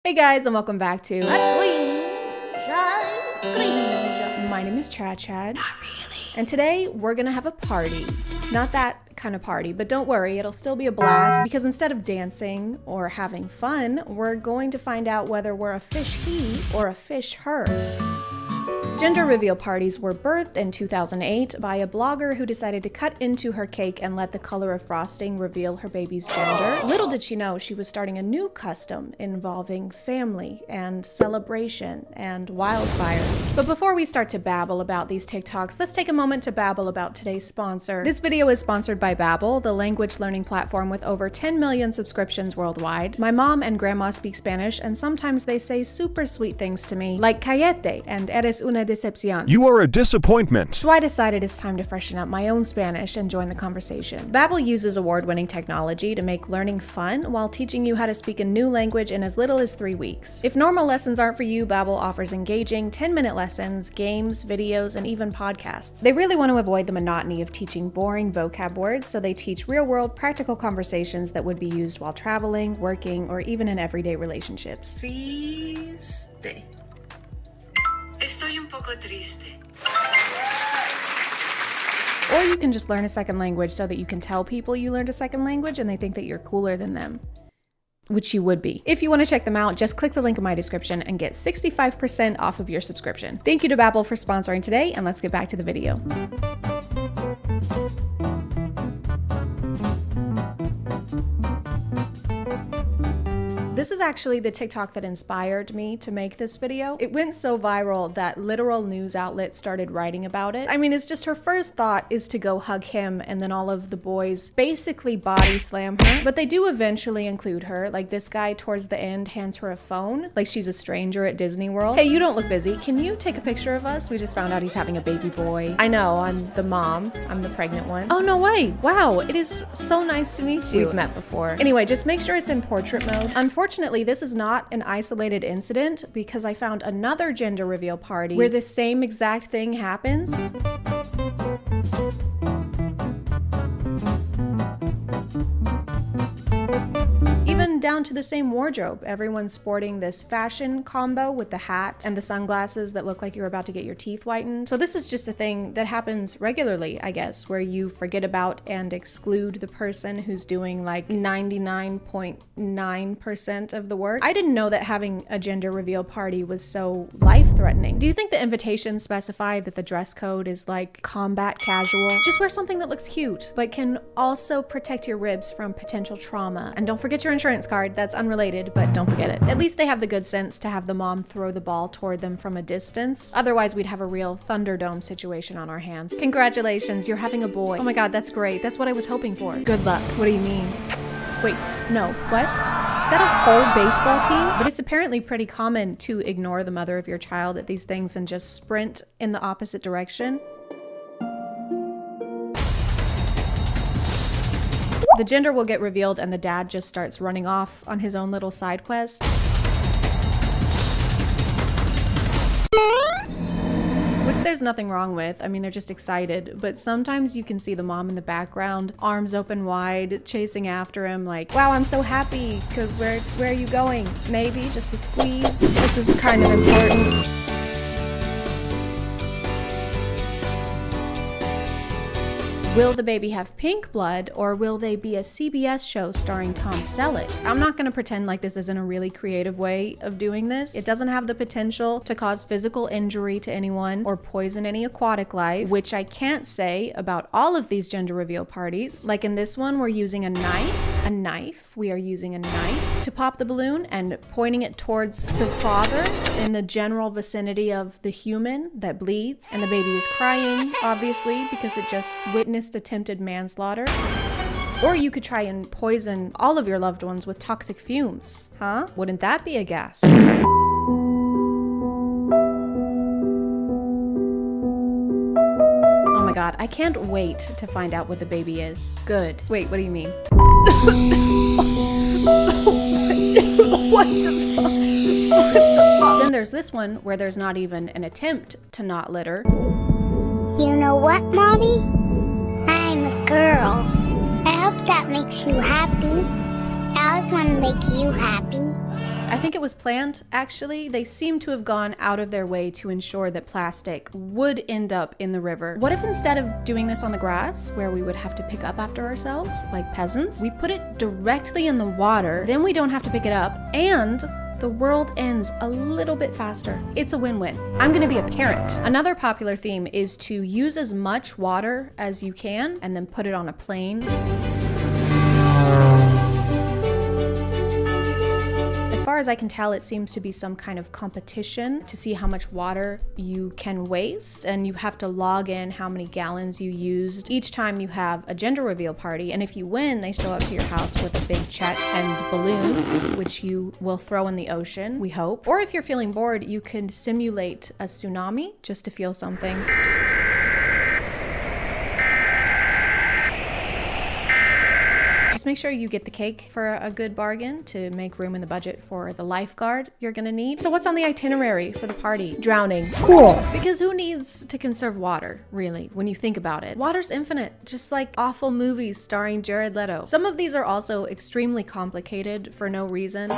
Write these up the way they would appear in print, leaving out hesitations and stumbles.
Hey guys, and welcome back to My name is ChadChad. Not really. And today we're gonna have a party. Not that kind of party, but don't worry, it'll still be a blast because instead of dancing or having fun, we're going to find out whether we're a fish he or a fish her. Gender reveal parties were birthed in 2008 by a blogger who decided to cut into her cake and let the color of frosting reveal her baby's gender. Little did she know she was starting a new custom involving family and celebration and wildfires. But before we start to babble about these TikToks, let's take a moment to babble about today's sponsor. This video is sponsored by Babbel, the language learning platform with over 10 million subscriptions worldwide. My mom and grandma speak Spanish, and sometimes they say super sweet things to me, like cállate and eres una decepción. You are a disappointment. So I decided it's time to freshen up my own Spanish and join the conversation. Babbel uses award-winning technology to make learning fun while teaching you how to speak a new language in as little as 3 weeks. If normal lessons aren't for you, Babbel offers engaging 10-minute lessons, games, videos, and even podcasts. They really want to avoid the monotony of teaching boring vocab words, so they teach real-world, practical conversations that would be used while traveling, working, or even in everyday relationships. Triste. Estoy un poco triste. Or you can just learn a second language so that you can tell people you learned a second language and they think that you're cooler than them. Which you would be. If you want to check them out, just click the link in my description and get 65% off of your subscription. Thank you to Babbel for sponsoring today, and let's get back to the video. This is actually the TikTok that inspired me to make this video. It went so viral that literal news outlets started writing about it. I mean, it's just her first thought is to go hug him, and then all of the boys basically body slam her. But they do eventually include her. Like this guy towards the end hands her a phone, like she's a stranger at Disney World. Hey, you don't look busy. Can you take a picture of us? We just found out he's having a baby boy. I know, I'm the mom. I'm the pregnant one. Oh, no way. Wow, it is so nice to meet you. We've met before. Anyway, just make sure it's in portrait mode. Unfortunately, this is not an isolated incident because I found another gender reveal party where the same exact thing happens. Even down to the same wardrobe. Everyone's sporting this fashion combo with the hat and the sunglasses that look like you're about to get your teeth whitened. So this is just a thing that happens regularly, I guess, where you forget about and exclude the person who's doing like 99.9% of the work. I didn't know that having a gender reveal party was so life-threatening. Do you think the invitations specify that the dress code is like combat casual? Just wear something that looks cute, but can also protect your ribs from potential trauma. And don't forget your insurance card. That's unrelated, but don't forget it. At least they have the good sense to have the mom throw the ball toward them from a distance. Otherwise, we'd have a real Thunderdome situation on our hands. Congratulations, you're having a boy. Oh my God, that's great. That's what I was hoping for. Good luck. What do you mean? Wait, no, what? Is that a whole baseball team? But it's apparently pretty common to ignore the mother of your child at these things and just sprint in the opposite direction. The gender will get revealed and the dad just starts running off on his own little side quest. Which there's nothing wrong with. I mean, they're just excited. But sometimes you can see the mom in the background, arms open wide, chasing after him like, wow, I'm so happy. Where are you going? Maybe just a squeeze. This is kind of important. Will the baby have pink blood, or will they be a CBS show starring Tom Selleck? I'm not gonna pretend like this isn't a really creative way of doing this. It doesn't have the potential to cause physical injury to anyone or poison any aquatic life, which I can't say about all of these gender reveal parties. Like in this one, we're using a knife. We are using a knife to pop the balloon and pointing it towards the father in the general vicinity of the human that bleeds. And the baby is crying, obviously, because it just witnessed attempted manslaughter. Or you could try and poison all of your loved ones with toxic fumes, huh? Wouldn't that be a gas? Oh my God, I can't wait to find out what the baby is. Good. Wait, what do you mean? What the fuck? Then there's this one where there's not even an attempt to not litter. You know what, Mommy? I'm a girl. I hope that makes you happy. I always want to make you happy. I think it was planned, actually. They seem to have gone out of their way to ensure that plastic would end up in the river. What if instead of doing this on the grass, where we would have to pick up after ourselves, like peasants, we put it directly in the water, then we don't have to pick it up, and the world ends a little bit faster. It's a win-win. I'm gonna be a parent. Another popular theme is to use as much water as you can and then put it on a plane. As far as I can tell, it seems to be some kind of competition to see how much water you can waste, and you have to log in how many gallons you used each time you have a gender reveal party. And if you win, they show up to your house with a big check and balloons, which you will throw in the ocean, we hope. Or if you're feeling bored, you can simulate a tsunami just to feel something. Just make sure you get the cake for a good bargain to make room in the budget for the lifeguard you're gonna need. So what's on the itinerary for the party? Drowning. Cool. Because who needs to conserve water, really, when you think about it? Water's infinite, just like awful movies starring Jared Leto. Some of these are also extremely complicated for no reason.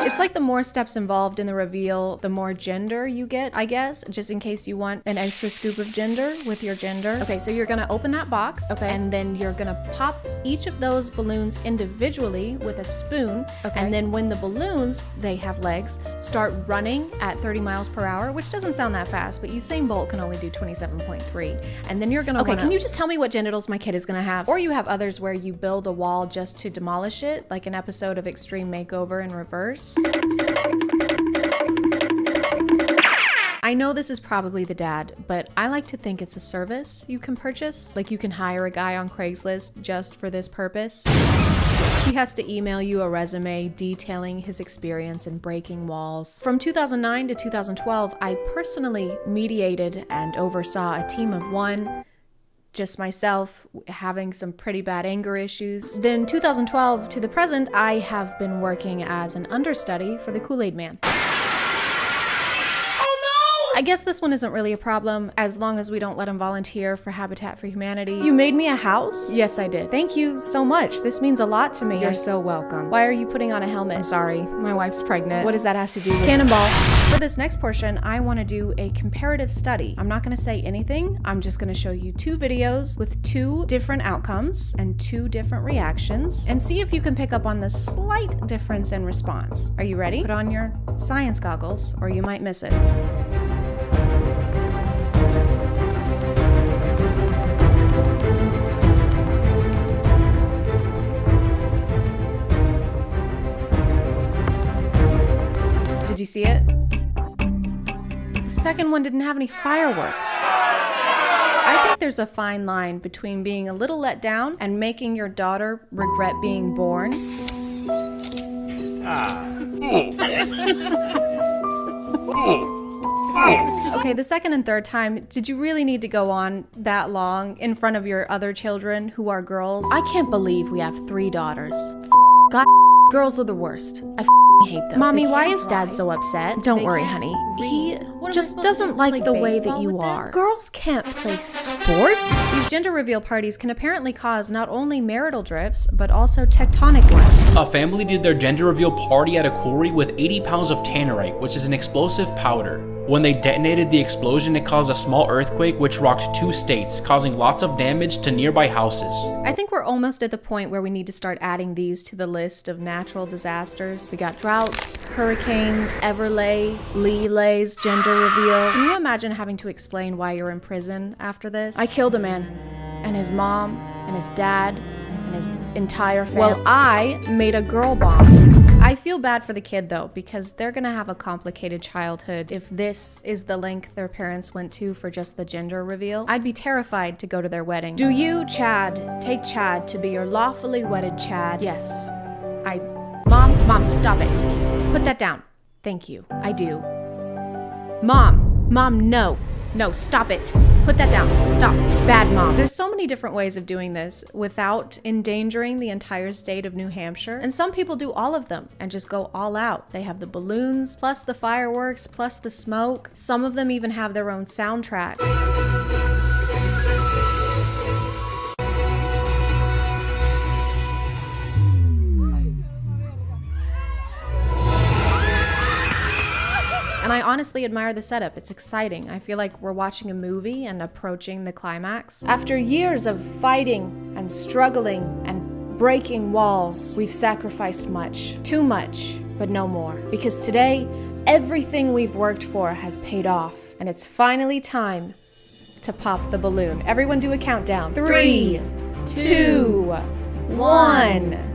It's like the more steps involved in the reveal, the more gender you get, I guess, just in case you want an extra scoop of gender with your gender. Okay, so you're gonna open that box, okay, and then you're gonna pop each of those balloons individually with a spoon, okay, and then when the balloons, they have legs, start running at 30 miles per hour, which doesn't sound that fast, but Usain Bolt can only do 27.3, and then you're gonna can you just tell me what genitals my kid is gonna have? Or you have others where you build a wall just to demolish it, like an episode of Extreme Makeover in reverse. I know this is probably the dad, but I like to think it's a service you can purchase. Like you can hire a guy on Craigslist just for this purpose. He has to email you a resume detailing his experience in breaking walls. From 2009 to 2012, I personally mediated and oversaw a team of one. Just myself having some pretty bad anger issues. Then 2012 to the present, I have been working as an understudy for the Kool-Aid Man. I guess this one isn't really a problem as long as we don't let him volunteer for Habitat for Humanity. You made me a house? Yes, I did. Thank you so much. This means a lot to me. You're so welcome. Why are you putting on a helmet? I'm sorry. My wife's pregnant. What does that have to do with Cannonball? For this next portion, I want to do a comparative study. I'm not going to say anything. I'm just going to show you 2 videos with 2 different outcomes and 2 different reactions and see if you can pick up on the slight difference in response. Are you ready? Put on your science goggles or you might miss it. Did you see it? The second one didn't have any fireworks. I think there's a fine line between being a little let down and making your daughter regret being born. Okay, the second and third time, did you really need to go on that long in front of your other children who are girls? I can't believe we have 3 daughters. God, girls are the worst. I hate them. Mommy, why is Dad so upset? Don't worry, honey. He just doesn't like the way that you are. Girls can't play sports? These gender reveal parties can apparently cause not only marital drifts, but also tectonic ones. A family did their gender reveal party at a quarry with 80 pounds of tannerite, which is an explosive powder. When they detonated the explosion, it caused a small earthquake which rocked 2 states, causing lots of damage to nearby houses. I think we're almost at the point where we need to start adding these to the list of natural disasters. We got droughts, hurricanes, Everlay, Lee-Lay's gender reveal. Can you imagine having to explain why you're in prison after this? I killed a man, and his mom, and his dad, and his entire family. Well, I made a girl bomb. I feel bad for the kid though, because they're gonna have a complicated childhood if this is the length their parents went to for just the gender reveal. I'd be terrified to go to their wedding. Do you, Chad, take Chad to be your lawfully wedded Chad? Yes. Mom, stop it. Put that down. Thank you. I do. Mom, no, stop it. Put Put that down. Stop. Bad mom. There's so many different ways of doing this without endangering the entire state of New Hampshire. And some people do all of them and just go all out. They have the balloons, plus the fireworks, plus the smoke. Some of them even have their own soundtrack. And I honestly admire the setup. It's exciting. I feel like we're watching a movie and approaching the climax. After years of fighting and struggling and breaking walls, we've sacrificed much. Too much, but no more. Because today, everything we've worked for has paid off. And it's finally time to pop the balloon. Everyone do a countdown. 3, 2, 1.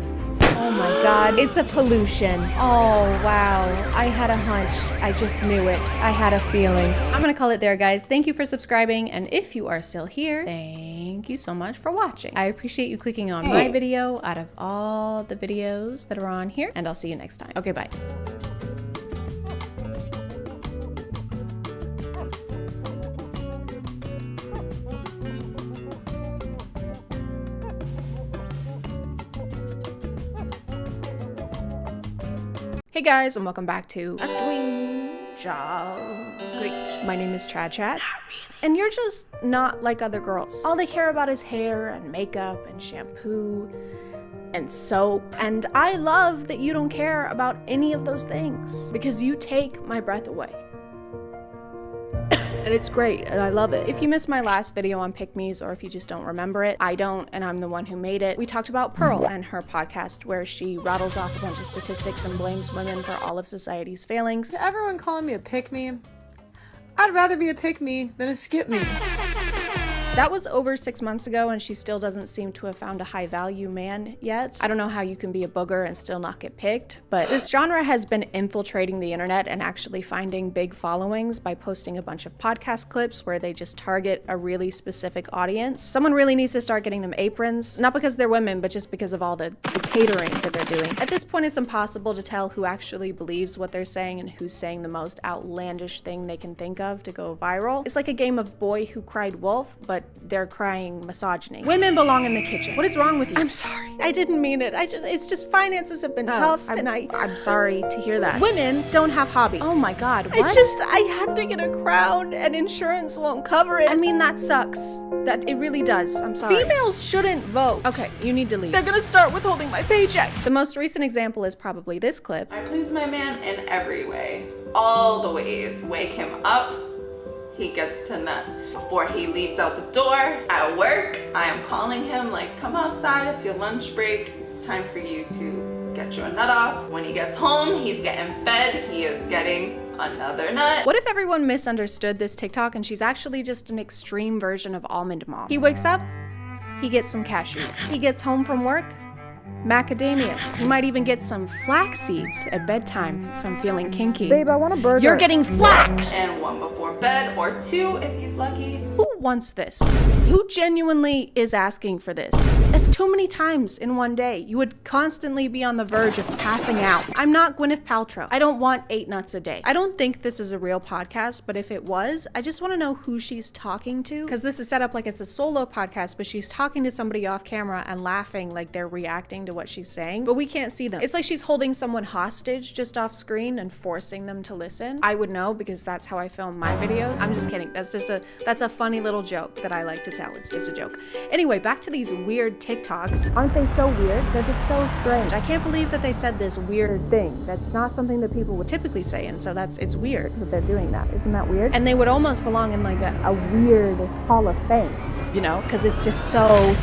Oh my God, it's a pollution. Oh, wow. I had a hunch. I just knew it. I had a feeling. I'm gonna call it there, guys. Thank you for subscribing. And if you are still here, thank you so much for watching. I appreciate you clicking on my video out of all the videos that are on here. And I'll see you next time. Okay, bye. Hey guys, and welcome back to A Job. My name is ChadChad, and you're just not like other girls. All they care about is hair and makeup and shampoo and soap. And I love that you don't care about any of those things because you take my breath away. And it's great, and I love it. If you missed my last video on pick-me's, or if you just don't remember it, I don't, and I'm the one who made it. We talked about Pearl and her podcast where she rattles off a bunch of statistics and blames women for all of society's failings. To everyone calling me a pick-me, I'd rather be a pick-me than a skip-me. That was over 6 months ago, and she still doesn't seem to have found a high-value man yet. I don't know how you can be a booger and still not get picked, but this genre has been infiltrating the internet and actually finding big followings by posting a bunch of podcast clips where they just target a really specific audience. Someone really needs to start getting them aprons, not because they're women, but just because of all the catering that they're doing. At this point, it's impossible to tell who actually believes what they're saying and who's saying the most outlandish thing they can think of to go viral. It's like a game of Boy Who Cried Wolf, but they're crying misogyny. Women belong in the kitchen. What is wrong with you? I'm sorry. I didn't mean it. It's just finances have been tough, and I'm sorry to hear that. Women don't have hobbies. Oh my God, what? I had to get a crown and insurance won't cover it. I mean, that sucks. That it really does. I'm sorry. Females shouldn't vote. Okay, you need to leave. They're gonna start withholding my paychecks. The most recent example is probably this clip. I please my man in every way. All the ways. Wake him up. He gets to nut. Before he leaves out the door, at work, I am calling him like, come outside, it's your lunch break. It's time for you to get your nut off. When he gets home, he's getting fed. He is getting another nut. What if everyone misunderstood this TikTok and she's actually just an extreme version of Almond Mom? He wakes up, he gets some cashews. He gets home from work, macadamias. You might even get some flax seeds at bedtime if I'm feeling kinky. Babe, I want a burger. You're getting flax! And one before bed, or two if he's lucky. Who wants this? Who genuinely is asking for this? That's too many times in one day. You would constantly be on the verge of passing out. I'm not Gwyneth Paltrow. I don't want 8 nuts a day. I don't think this is a real podcast, but if it was, I just want to know who she's talking to, because this is set up like it's a solo podcast, but she's talking to somebody off camera and laughing like they're reacting to what she's saying, but we can't see them. It's like she's holding someone hostage just off screen and forcing them to listen. I would know because that's how I film my videos. I'm just kidding. That's a funny little joke that I like to tell. It's just a joke. Anyway, back to these weird TikToks. Aren't they so weird? They're just so strange. I can't believe that they said this weird thing. That's not something that people would typically say, and so it's weird that they're doing that. Isn't that weird? And they would almost belong in like a weird Hall of Fame, you know, because it's just so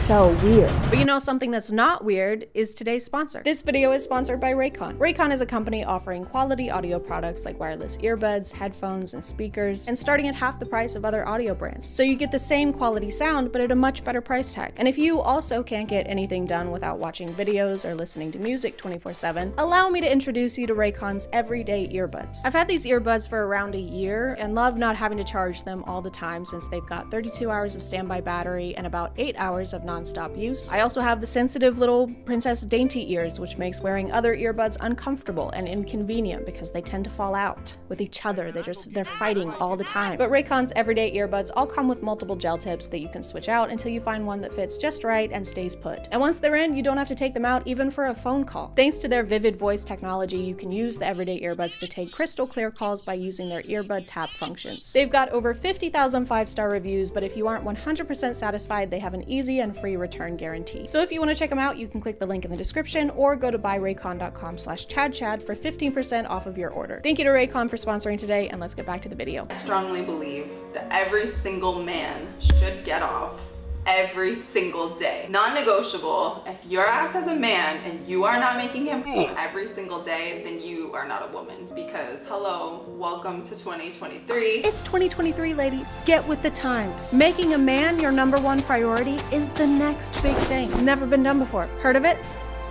weird. But you know, something that's not weird is today's sponsor. This video is sponsored by Raycon. Raycon is a company offering quality audio products like wireless earbuds, headphones, and speakers, and starting at half the price of other audio brands. So you get the same quality sound, but at a much better price tag. And if you also can't get anything done without watching videos or listening to music 24/7, allow me to introduce you to Raycon's everyday earbuds. I've had these earbuds for around a year and love not having to charge them all the time since they've got 32 hours of standby battery battery and about 8 hours of non-stop use. I also have the sensitive little Princess Dainty ears, which makes wearing other earbuds uncomfortable and inconvenient because they tend to fall out with each other. They're fighting all the time. But Raycon's everyday earbuds all come with multiple gel tips that you can switch out until you find one that fits just right and stays put. And once they're in, you don't have to take them out even for a phone call. Thanks to their vivid voice technology, you can use the everyday earbuds to take crystal clear calls by using their earbud tap functions. They've got over 50,000 5-star reviews, but if you aren't 100% satisfied, they have an easy and free return guarantee. So if you want to check them out, you can click the link in the description or go to buyraycon.com/ChadChad for 15% off of your order. Thank you to Raycon for sponsoring today, and let's get back to the video. I strongly believe that every single man should get off every single day. Non-negotiable. If your ass has a man and you are not making him every single day, then you are not a woman. Because hello, welcome to 2023. It's 2023, ladies. Get with the times. Making a man your #1 priority is the next big thing. Never been done before. Heard of it?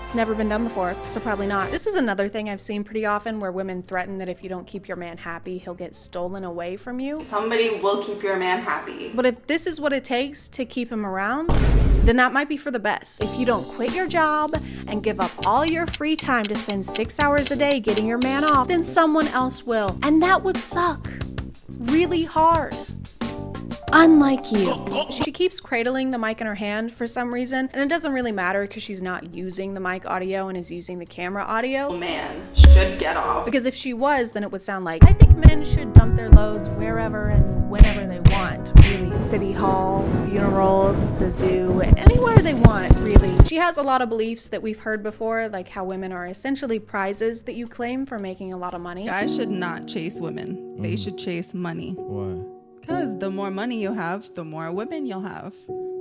It's never been done before, so probably not. This is another thing I've seen pretty often where women threaten that if you don't keep your man happy, he'll get stolen away from you. Somebody will keep your man happy. But if this is what it takes to keep him around, then that might be for the best. If you don't quit your job and give up all your free time to spend 6 hours a day getting your man off, then someone else will. And that would suck really hard. Unlike you. She keeps cradling the mic in her hand for some reason, and it doesn't really matter because she's not using the mic audio and is using the camera audio. Man should get off. Because if she was, then it would sound like, I think men should dump their loads wherever and whenever they want. Really, City Hall, funerals, the zoo, anywhere they want, really. She has a lot of beliefs that we've heard before, like how women are essentially prizes that you claim for making a lot of money. Guys should not chase women. They should chase money. Why? Because the more money you have, the more women you'll have.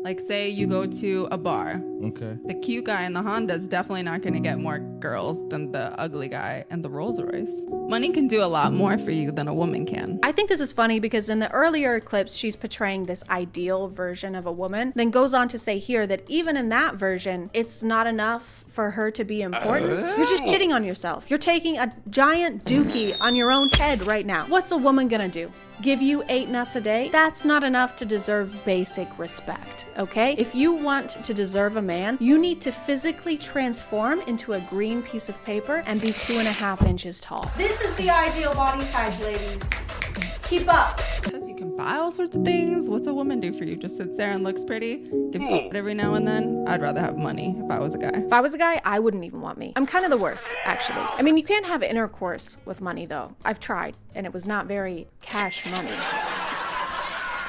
Like say you go to a bar. Okay. The cute guy in the Honda is definitely not going to get more girls than the ugly guy in the Rolls Royce. Money can do a lot more for you than a woman can. I think this is funny because in the earlier clips, she's portraying this ideal version of a woman, then goes on to say here that even in that version, it's not enough for her to be important. You're just shitting on yourself. You're taking a giant dookie on your own head right now. What's a woman gonna do? Give you 8 nuts a day? That's not enough to deserve basic respect, okay? If you want to deserve a man, you need to physically transform into a green piece of paper and be 2.5 inches tall. This is the ideal body type, ladies. Keep up. Because you can buy all sorts of things. What's a woman do for you? Just sits there and looks pretty? Gives it every now and then? I'd rather have money if I was a guy. If I was a guy, I wouldn't even want me. I'm kind of the worst, actually. I mean, you can't have intercourse with money, though. I've tried, and it was not very cash money.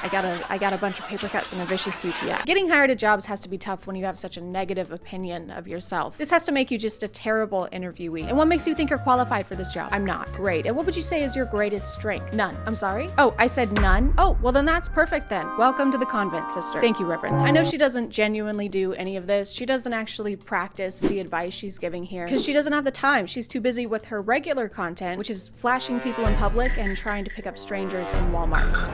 I got a bunch of paper cuts and a vicious UTI. Getting hired at jobs has to be tough when you have such a negative opinion of yourself. This has to make you just a terrible interviewee. And what makes you think you're qualified for this job? I'm not. Great. And what would you say is your greatest strength? None. I'm sorry? Oh, I said none? Oh, well then that's perfect then. Welcome to the convent, sister. Thank you, Reverend. I know she doesn't genuinely do any of this. She doesn't actually practice the advice she's giving here because she doesn't have the time. She's too busy with her regular content, which is flashing people in public and trying to pick up strangers in Walmart.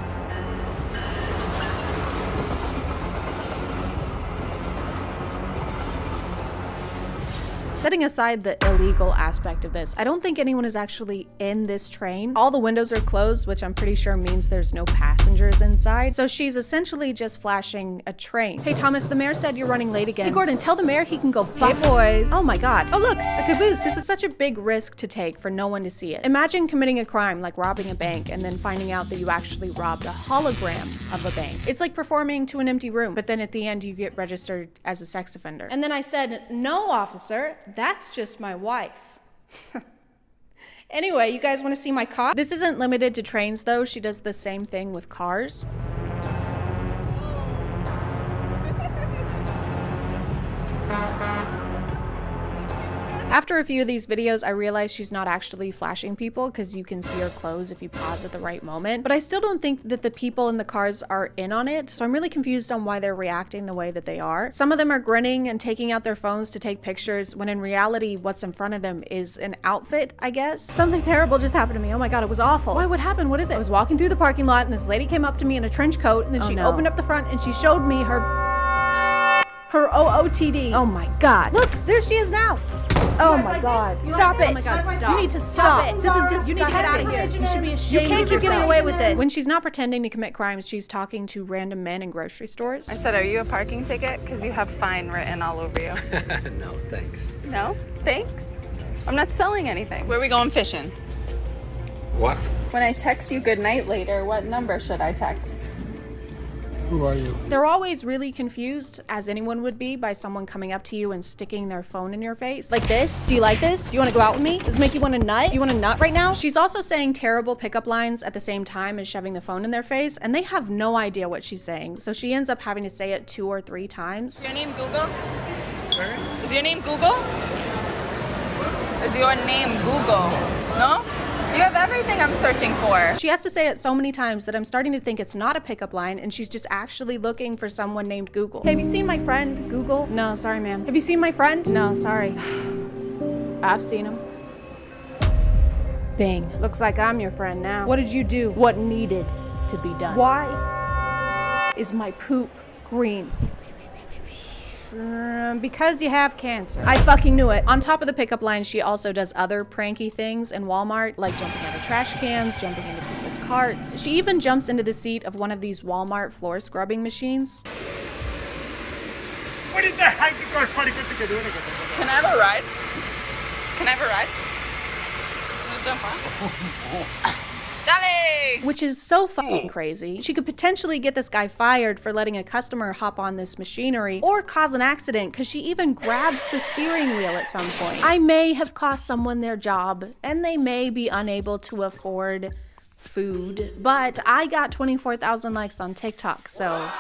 Setting aside the illegal aspect of this, I don't think anyone is actually in this train. All the windows are closed, which I'm pretty sure means there's no passengers inside. So she's essentially just flashing a train. Hey Thomas, the mayor said you're running late again. Hey Gordon, tell the mayor he can go fuck. Hey boys. Oh my god. Oh look, a caboose. This is such a big risk to take for no one to see it. Imagine committing a crime like robbing a bank and then finding out that you actually robbed a hologram of a bank. It's like performing to an empty room, but then at the end you get registered as a sex offender. And then I said, no officer, that's just my wife. Anyway, you guys want to see my car? This isn't limited to trains though. She does the same thing with cars. After a few of these videos, I realized she's not actually flashing people because you can see her clothes if you pause at the right moment. But I still don't think that the people in the cars are in on it, so I'm really confused on why they're reacting the way that they are. Some of them are grinning and taking out their phones to take pictures, when in reality, what's in front of them is an outfit, I guess. Something terrible just happened to me. Oh my god, it was awful. Why, what happened? What is it? I was walking through the parking lot and this lady came up to me in a trench coat and then she opened up the front and she showed me her OOTD. Oh my god. Look, there she is now. Oh my god. Stop it. Oh my god, stop. You need to stop it. This is disgusting. You need to get out of here. You should be ashamed. You can't keep getting away with this. When she's not pretending to commit crimes, she's talking to random men in grocery stores. I said, are you a parking ticket? Because you have fine written all over you. No, thanks. No? Thanks. I'm not selling anything. Where are we going fishing? What? When I text you good night later, what number should I text? Who are you? They're always really confused, as anyone would be, by someone coming up to you and sticking their phone in your face. Like this? Do you like this? Do you want to go out with me? Does this make you want to nut? Do you want to nut right now? She's also saying terrible pickup lines at the same time as shoving the phone in their face, and they have no idea what she's saying. So she ends up having to say it 2 or 3 times. Is your name Google? Sorry? Is your name Google? Is your name Google? No? You have everything I'm searching for. She has to say it so many times that I'm starting to think it's not a pickup line and she's just actually looking for someone named Google. Hey, have you seen my friend, Google? No, sorry, ma'am. Have you seen my friend? No, sorry. I've seen him. Bing. Looks like I'm your friend now. What did you do? What needed to be done? Why is my poop green? Because you have cancer. I fucking knew it. On top of the pickup line, she also does other pranky things in Walmart, like jumping out of trash cans, jumping into people's carts. She even jumps into the seat of one of these Walmart floor scrubbing machines. Can I have a ride? Can I have a ride? Jump on? Dale! Which is so fucking crazy. She could potentially get this guy fired for letting a customer hop on this machinery or cause an accident because she even grabs the steering wheel at some point. I may have cost someone their job and they may be unable to afford food, but I got 24,000 likes on TikTok, so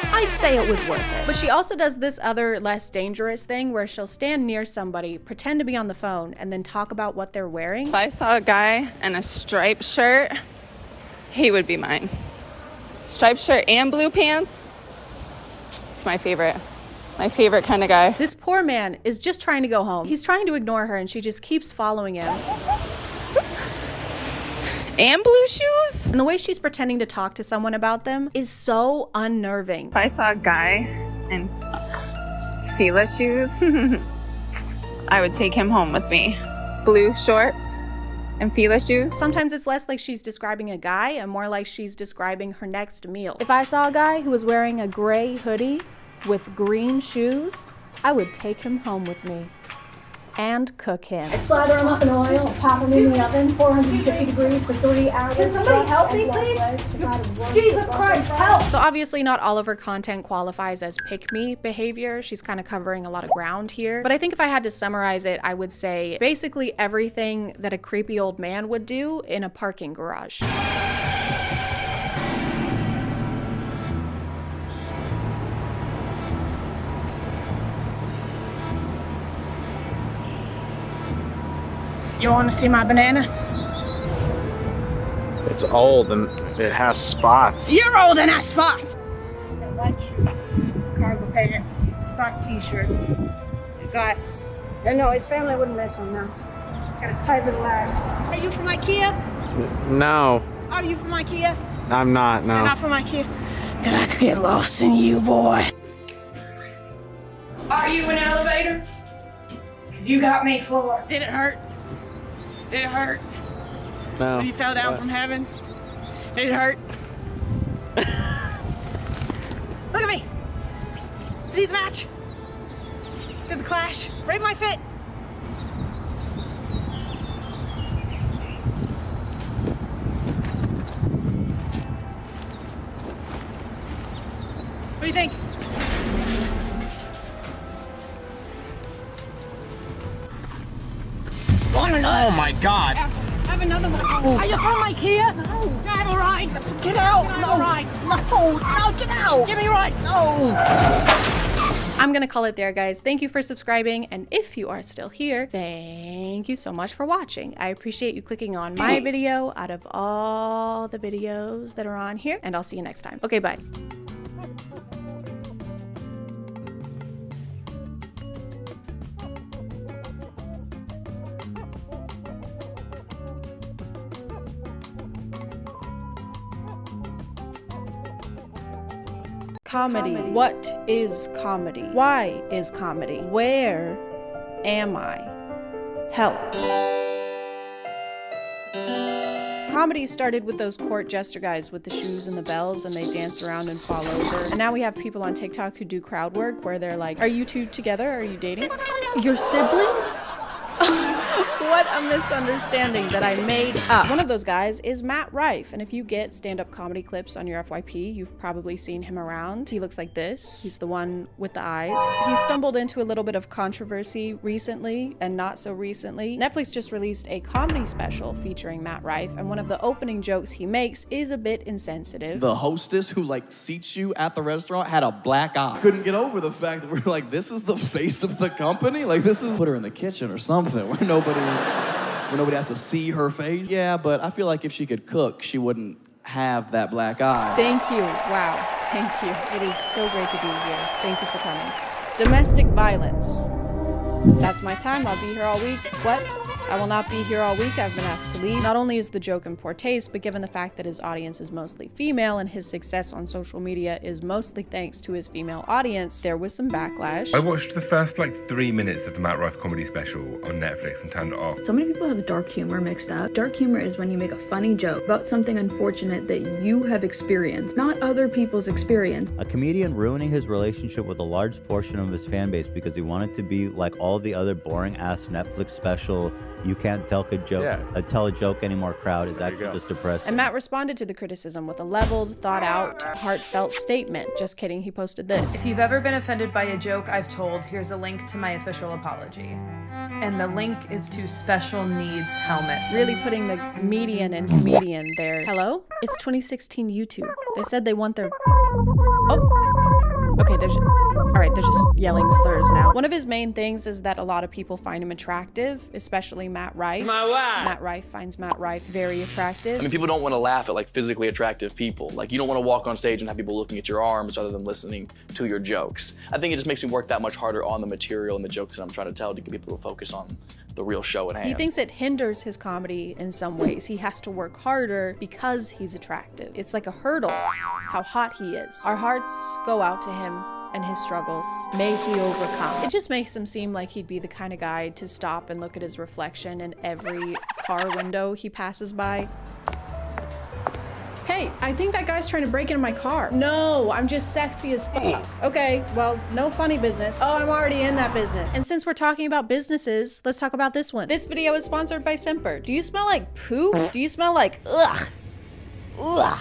I'd say it was worth it. But she also does this other less dangerous thing where she'll stand near somebody, pretend to be on the phone, and then talk about what they're wearing. If I saw a guy in a striped shirt, he would be mine. Striped shirt and blue pants. It's my favorite. My favorite kind of guy. This poor man is just trying to go home. He's trying to ignore her and she just keeps following him. And blue shoes? And the way she's pretending to talk to someone about them is so unnerving. If I saw a guy in Fila shoes, I would take him home with me. Blue shorts and Fila shoes. Sometimes it's less like she's describing a guy and more like she's describing her next meal. If I saw a guy who was wearing a gray hoodie with green shoes, I would take him home with me and cook him. Slather them up in oil, pop them in the oven, 450 degrees for 3 hours. Can somebody help me, please? Jesus Christ, help! So obviously not all of her content qualifies as pick-me behavior. She's kind of covering a lot of ground here. But I think if I had to summarize it, I would say basically everything that a creepy old man would do in a parking garage. You want to see my banana? It's old and it has spots. You're old and have spots! White shoes, cargo pants, spot t-shirt, glasses. No, his family wouldn't mess with him now. Got a tight little ass. Are you from IKEA? No, Are you from IKEA? I'm not, no. You're not from IKEA? Cause I could get lost in you, boy. Are you an elevator? Cause you got me floored. Did it hurt? Did it hurt? No. When you fell down from heaven? Did it hurt? Look at me! Do these match? Does it clash? Rate my fit! What do you think? Oh my god. Have another one. Are you from IKEA? No. Can I have a ride? Get out! Can I have a ride? No, get out! Give me a ride. No! I'm gonna call it there, guys. Thank you for subscribing, and if you are still here, thank you so much for watching. I appreciate you clicking on my video out of all the videos that are on here, and I'll see you next time. Okay, bye. Comedy. What is comedy? Why is comedy? Where am I? Help. Comedy started with those court jester guys with the shoes and the bells, and they dance around and fall over. And now we have people on TikTok who do crowd work where they're like, are you two together? Are you dating? Your siblings? What a misunderstanding that I made up. One of those guys is Matt Rife, and if you get stand-up comedy clips on your FYP, you've probably seen him around. He looks like this. He's the one with the eyes. He stumbled into a little bit of controversy recently, and not so recently. Netflix just released a comedy special featuring Matt Rife, and one of the opening jokes he makes is a bit insensitive. The hostess who like seats you at the restaurant had a black eye. Couldn't get over the fact that we're like, this is the face of the company? Like, this is put her in the kitchen or something where nobody has to see her face. Yeah, but I feel like if she could cook, she wouldn't have that black eye. Thank you. Wow. Thank you. It is so great to be here. Thank you for coming. Domestic violence. That's my time. I'll be here all week. What? I will not be here all week. I've been asked to leave. Not only is the joke in poor taste, but given the fact that his audience is mostly female and his success on social media is mostly thanks to his female audience, there was some backlash. I watched the first 3 minutes of the Matt Rife comedy special on Netflix and turned it off. So many people have dark humor mixed up. Dark humor is when you make a funny joke about something unfortunate that you have experienced, not other people's experience. A comedian ruining his relationship with a large portion of his fan base because he wanted to be like all the other boring-ass Netflix special you can't tell a joke anymore crowd is actually just depressing. And Matt responded to the criticism with a leveled, thought-out, heartfelt statement. Just kidding, he posted this. If you've ever been offended by a joke I've told, here's a link to my official apology. And the link is to special needs helmets. Really putting the median and comedian there. Hello? It's 2016 YouTube. They said they want their... Oh. Okay, they're just yelling slurs now. One of his main things is that a lot of people find him attractive, especially Matt Rife. Matt Rife finds Matt Rife very attractive. I mean, people don't want to laugh at physically attractive people. You don't want to walk on stage and have people looking at your arms rather than listening to your jokes. I think it just makes me work that much harder on the material and the jokes that I'm trying to tell to get people to focus on the real show at hand. He thinks it hinders his comedy in some ways. He has to work harder because he's attractive. It's like a hurdle, how hot he is. Our hearts go out to him and his struggles. May he overcome. It just makes him seem like he'd be the kind of guy to stop and look at his reflection in every car window he passes by. Hey, I think that guy's trying to break into my car. No, I'm just sexy as fuck. Okay, well, no funny business. Oh, I'm already in that business. And since we're talking about businesses, let's talk about this one. This video is sponsored by Simper. Do you smell like poop? Do you smell like ugh? Ugh.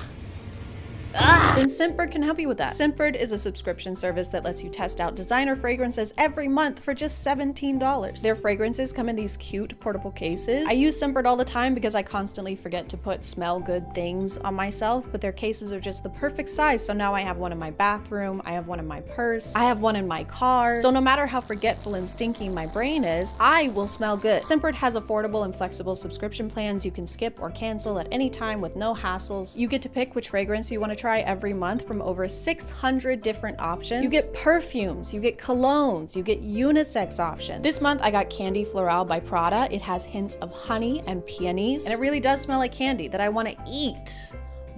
Then Scentbird can help you with that. Scentbird is a subscription service that lets you test out designer fragrances every month for just $17. Their fragrances come in these cute portable cases. I use Scentbird all the time because I constantly forget to put smell good things on myself, but their cases are just the perfect size. So now I have one in my bathroom, I have one in my purse, I have one in my car. So no matter how forgetful and stinky my brain is, I will smell good. Scentbird has affordable and flexible subscription plans you can skip or cancel at any time with no hassles. You get to pick which fragrance you want to try every month from over 600 different options. You get perfumes, you get colognes, you get unisex options. This month I got Candy Floral by Prada. It has hints of honey and peonies, and it really does smell like candy that I want to eat,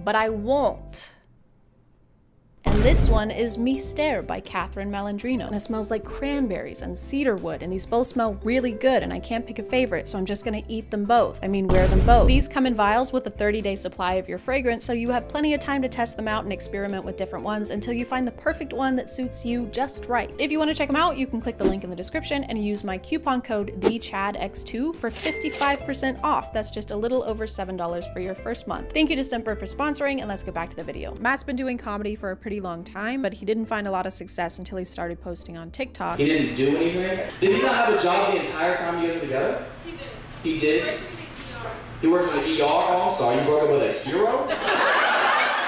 but I won't. And this one is Mystère by Catherine Malandrino. And it smells like cranberries and cedarwood, and these both smell really good, and I can't pick a favorite, so I'm just gonna eat them both. I mean, wear them both. These come in vials with a 30-day supply of your fragrance, so you have plenty of time to test them out and experiment with different ones until you find the perfect one that suits you just right. If you wanna check them out, you can click the link in the description and use my coupon code TheChadX2 for 55% off. That's just a little over $7 for your first month. Thank you to Scentbird for sponsoring, and let's get back to the video. Matt's been doing comedy for a pretty long time, but he didn't find a lot of success until he started posting on TikTok. He didn't do anything? Did he not have a job the entire time you guys were together? He did. He did? He worked in the ER also? You broke up with a hero?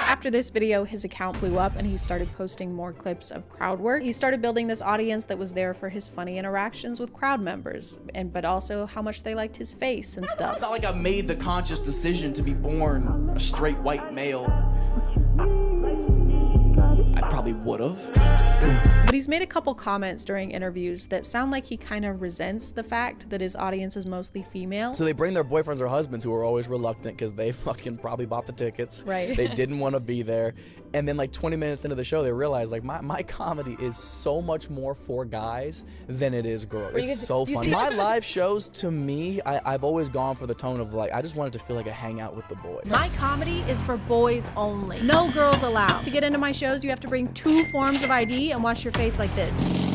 After this video, his account blew up and he started posting more clips of crowd work. He started building this audience that was there for his funny interactions with crowd members, but also how much they liked his face and stuff. It's not like I made the conscious decision to be born a straight white male. I probably would have. But But he's made a couple comments during interviews that sound like he kind of resents the fact that his audience is mostly female. So they bring their boyfriends or husbands who are always reluctant because they fucking probably bought the tickets. Right. They didn't want to be there. And then like 20 minutes into the show, they realize like my comedy is so much more for guys than it is girls. It's so funny. My live shows, to me, I've always gone for the tone of like, I just wanted to feel like a hangout with the boys. My comedy is for boys only. No girls allowed. To get into my shows, you have to bring 2 forms of ID and wash your face like this.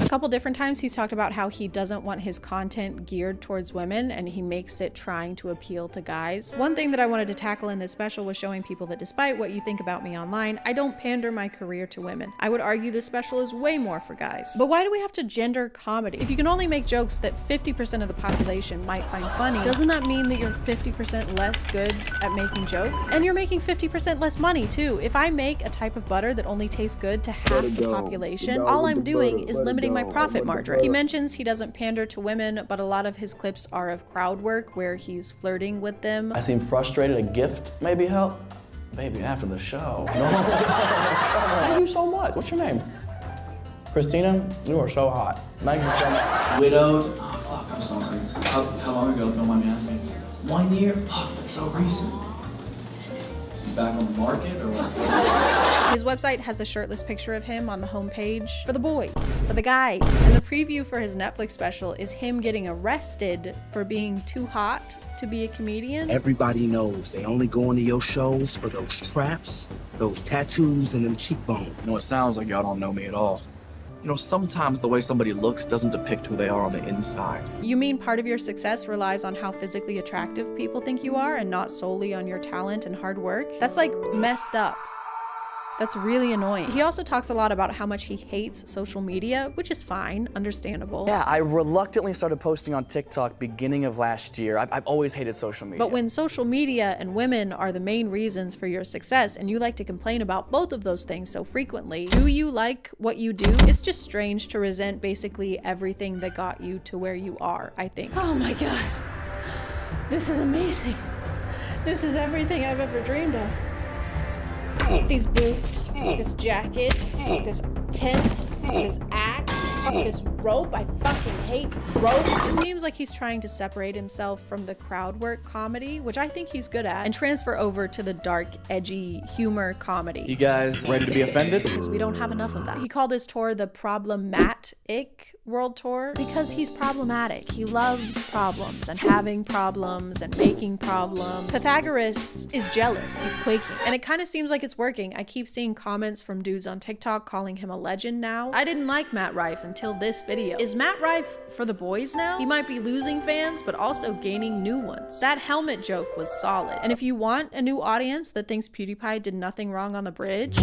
A couple different times he's talked about how he doesn't want his content geared towards women and he makes it trying to appeal to guys. One thing that I wanted to tackle in this special was showing people that despite what you think about me online, I don't pander my career to women. I would argue this special is way more for guys. But why do we have to gender comedy? If you can only make jokes that 50% of the population might find funny, doesn't that mean that you're 50% less good at making jokes? And you're making 50% less money too. If I make a type of butter that only tastes good to half the population, all I'm doing is limiting my profit margin. He mentions he doesn't pander to women, but a lot of his clips are of crowd work where he's flirting with them. I seem frustrated. A gift maybe help? Baby, after the show. Thank you so much. What's your name? Christina? You are so hot. Thank you so much. Widowed? Oh, fuck, I'm sorry. How long ago, don't mind me asking? 1 year? Oh, that's so recent. Is he back on the market or what? His website has a shirtless picture of him on the homepage for the boys, for the guys. And the preview for his Netflix special is him getting arrested for being too hot to be a comedian. Everybody knows they only go into your shows for those traps, those tattoos, and them cheekbones. You know, it sounds like y'all don't know me at all. You know, sometimes the way somebody looks doesn't depict who they are on the inside. You mean part of your success relies on how physically attractive people think you are and not solely on your talent and hard work? That's like messed up. That's really annoying. He also talks a lot about how much he hates social media, which is fine, understandable. Yeah, I reluctantly started posting on TikTok beginning of last year. I've always hated social media. But when social media and women are the main reasons for your success and you like to complain about both of those things so frequently, do you like what you do? It's just strange to resent basically everything that got you to where you are, I think. Oh my God. This is amazing. This is everything I've ever dreamed of. These boots, this jacket, this tent, this axe, this rope. I fucking hate rope. It seems like he's trying to separate himself from the crowd work comedy, which I think he's good at, and transfer over to the dark, edgy humor comedy. You guys ready to be offended? Because we don't have enough of that. He called his tour the Problematic World Tour because he's problematic. He loves problems and having problems and making problems. Pythagoras is jealous. He's quaking. And it kind of seems like it's working. I keep seeing comments from dudes on TikTok calling him a legend now. I didn't like Matt Rife until this video. Is Matt Rife for the boys now? He might be losing fans, but also gaining new ones. That helmet joke was solid. And if you want a new audience that thinks PewDiePie did nothing wrong on the bridge,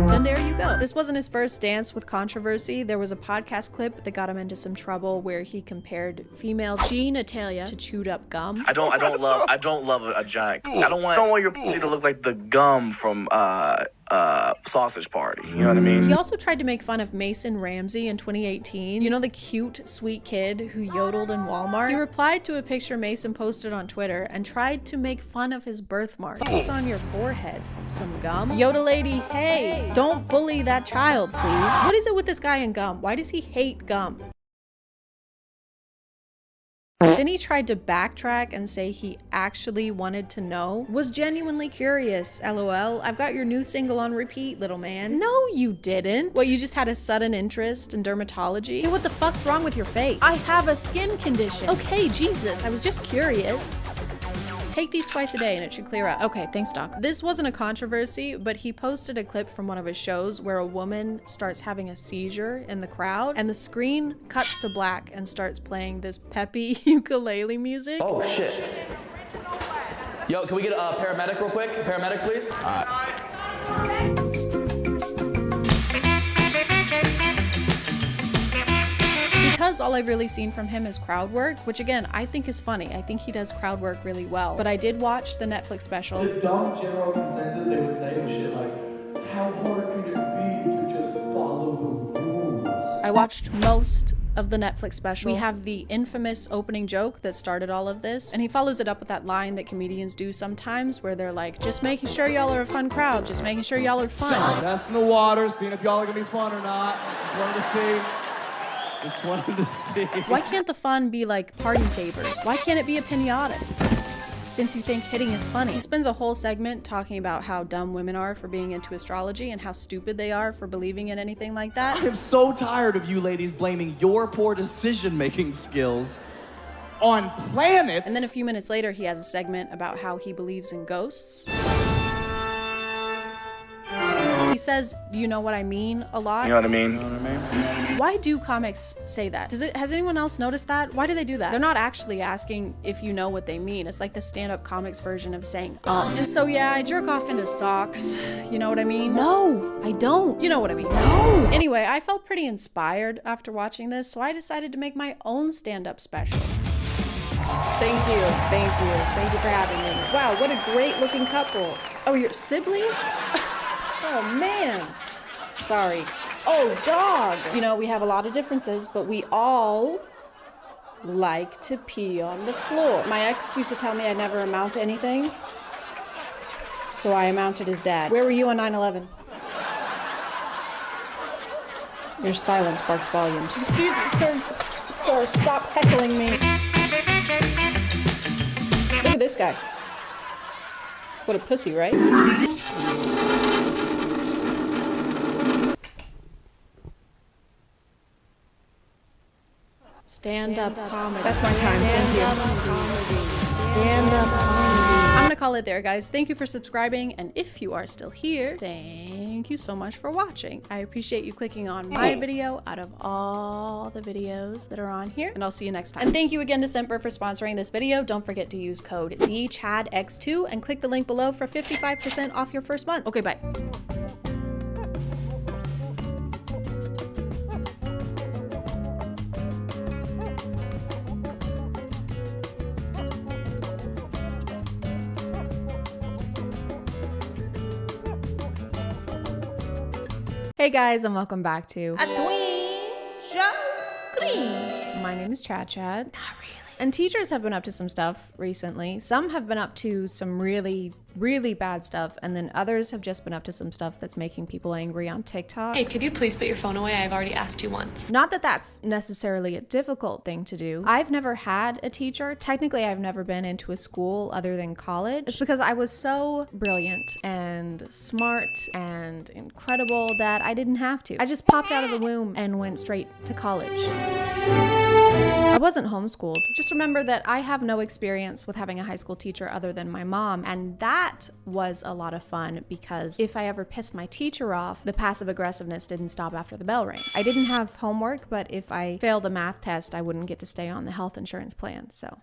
then there you go. This wasn't his first dance with controversy. There was a podcast clip that got him into some trouble where he compared female genitalia to chewed up gum. I don't love a giant. I don't want your pussy to look like the gum from Sausage Party. You know what I mean? He also tried to make fun of Mason Ramsey in 2018. You know, the cute, sweet kid who yodeled in Walmart? He replied to a picture Mason posted on Twitter and tried to make fun of his birthmark. Focus on your forehead. Some gum? Yoda lady, hey, don't bully that child, please. What is it with this guy and gum? Why does he hate gum? Then he tried to backtrack and say he actually wanted to know. Was genuinely curious, LOL. I've got your new single on repeat, little man. No, you didn't. What, you just had a sudden interest in dermatology? Hey, what the fuck's wrong with your face? I have a skin condition. Okay, Jesus, I was just curious. Take these twice a day and it should clear up. Okay, thanks, doc. This wasn't a controversy, but he posted a clip from one of his shows where a woman starts having a seizure in the crowd and the screen cuts to black and starts playing this peppy ukulele music. Oh, shit. Yo, can we get a paramedic real quick? Paramedic, please? Because all I've really seen from him is crowd work, which again, I think is funny. I think he does crowd work really well. But I did watch the Netflix special. The dumb general consensus they would say was shit like, how hard could it be to just follow the rules? I watched most of the Netflix special, we have the infamous opening joke that started all of this, and he follows it up with that line that comedians do sometimes where they're like, just making sure y'all are a fun crowd, just making sure y'all are fun. Testing the water, seeing if y'all are gonna be fun or not. Just wanted to see. Why can't the fun be like party favors? Why can't it be a pinata? Since you think hitting is funny. He spends a whole segment talking about how dumb women are for being into astrology and how stupid they are for believing in anything like that. I'm so tired of you ladies blaming your poor decision-making skills on planets. And then a few minutes later, he has a segment about how he believes in ghosts. He says, you know what I mean, a lot. You know what I mean? Why do comics say that? Has anyone else noticed that? Why do they do that? They're not actually asking if you know what they mean. It's like the stand-up comics version of saying, And so yeah, I jerk off into socks. You know what I mean? No, I don't. You know what I mean? No. Anyway, I felt pretty inspired after watching this, so I decided to make my own stand-up special. Thank you for having me. Wow, what a great looking couple. Oh, you're siblings? Oh man, sorry. Oh, dog. You know, we have a lot of differences, but we all like to pee on the floor. My ex used to tell me I'd never amount to anything, so I amounted his dad. Where were you on 9/11? Your silence sparks volumes. Excuse me, sir, stop heckling me. Look at this guy. What a pussy, right? Stand-up comedy. That's my time. Thank you. Stand-up comedy. I'm gonna call it there, guys. Thank you for subscribing, and if you are still here, thank you so much for watching. I appreciate you clicking on my video out of all the videos that are on here, and I'll see you next time. And thank you again to Scentbird for sponsoring this video. Don't forget to use code TheChadX2 and click the link below for 55% off your first month. Okay, bye. Hey guys, and welcome back to A Queen Show Cringe. My name is ChadChad. Not really. And teachers have been up to some stuff recently. Some have been up to some really bad stuff, and then others have just been up to some stuff that's making people angry on TikTok. Hey, could you please put your phone away? I've already asked you once. Not that that's necessarily a difficult thing to do. I've never had a teacher. Technically, I've never been into a school other than college. It's because I was so brilliant and smart and incredible that I didn't have to. I just popped out of the womb and went straight to college. I wasn't homeschooled. Just remember that I have no experience with having a high school teacher other than my mom, and that was a lot of fun because if I ever pissed my teacher off, the passive aggressiveness didn't stop after the bell rang. I didn't have homework, but if I failed a math test, I wouldn't get to stay on the health insurance plan, so.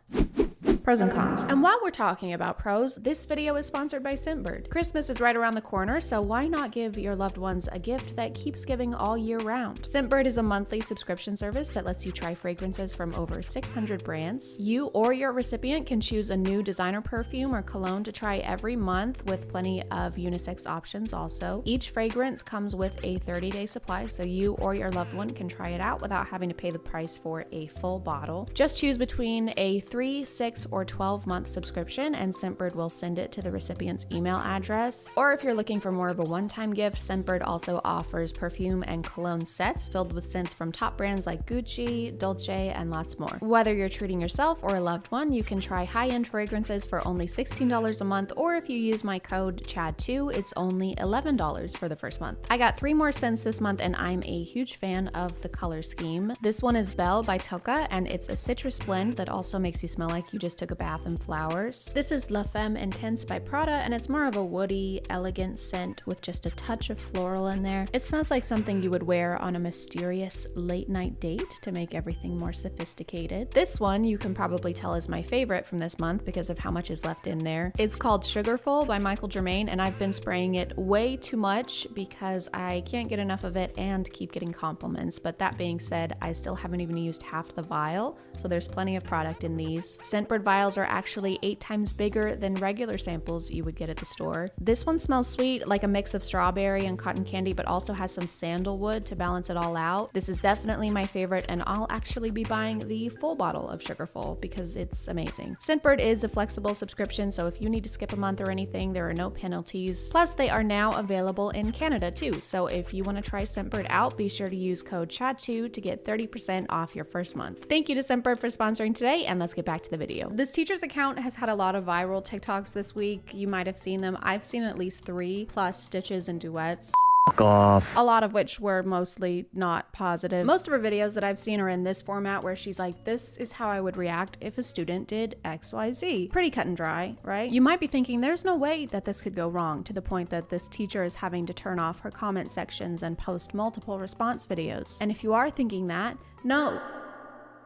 Pros and cons. And while we're talking about pros, this video is sponsored by Scentbird. Christmas is right around the corner, so why not give your loved ones a gift that keeps giving all year round? Scentbird is a monthly subscription service that lets you try fragrances from over 600 brands. You or your recipient can choose a new designer perfume or cologne to try every month with plenty of unisex options also. Each fragrance comes with a 30-day supply, so you or your loved one can try it out without having to pay the price for a full bottle. Just choose between a 3, 6, or 12-month subscription, and Scentbird will send it to the recipient's email address. Or if you're looking for more of a one-time gift, Scentbird also offers perfume and cologne sets filled with scents from top brands like Gucci, Dolce, and lots more. Whether you're treating yourself or a loved one, you can try high-end fragrances for only $16 a month, or if you use my code CHAD2, it's only $11 for the first month. I got 3 more scents this month, and I'm a huge fan of the color scheme. This one is Belle by Tocca, and it's a citrus blend that also makes you smell like you just took a bath in flowers. This is La Femme Intense by Prada, and it's more of a woody, elegant scent with just a touch of floral in there. It smells like something you would wear on a mysterious late night date to make everything more sophisticated. This one you can probably tell is my favorite from this month because of how much is left in there. It's called Sugarful by Michael Germain, and I've been spraying it way too much because I can't get enough of it and keep getting compliments. But that being said, I still haven't even used half the vial, so there's plenty of product in these. Scentbird vials are actually 8 times bigger than regular samples you would get at the store. This one smells sweet, like a mix of strawberry and cotton candy, but also has some sandalwood to balance it all out. This is definitely my favorite, and I'll actually be buying the full bottle of Sugarful because it's amazing. Scentbird is a flexible subscription, so if you need to skip a month or anything, there are no penalties. Plus, they are now available in Canada too, so if you want to try Scentbird out, be sure to use code CHAD2 to get 30% off your first month. Thank you to Scentbird for sponsoring today, and let's get back to the video. This teacher's account has had a lot of viral TikToks this week. You might have seen them. I've seen at least 3, plus stitches and duets. Fuck off. A lot of which were mostly not positive. Most of her videos that I've seen are in this format where she's like, this is how I would react if a student did XYZ. Pretty cut and dry, right? You might be thinking there's no way that this could go wrong, to the point that this teacher is having to turn off her comment sections and post multiple response videos. And if you are thinking that, no,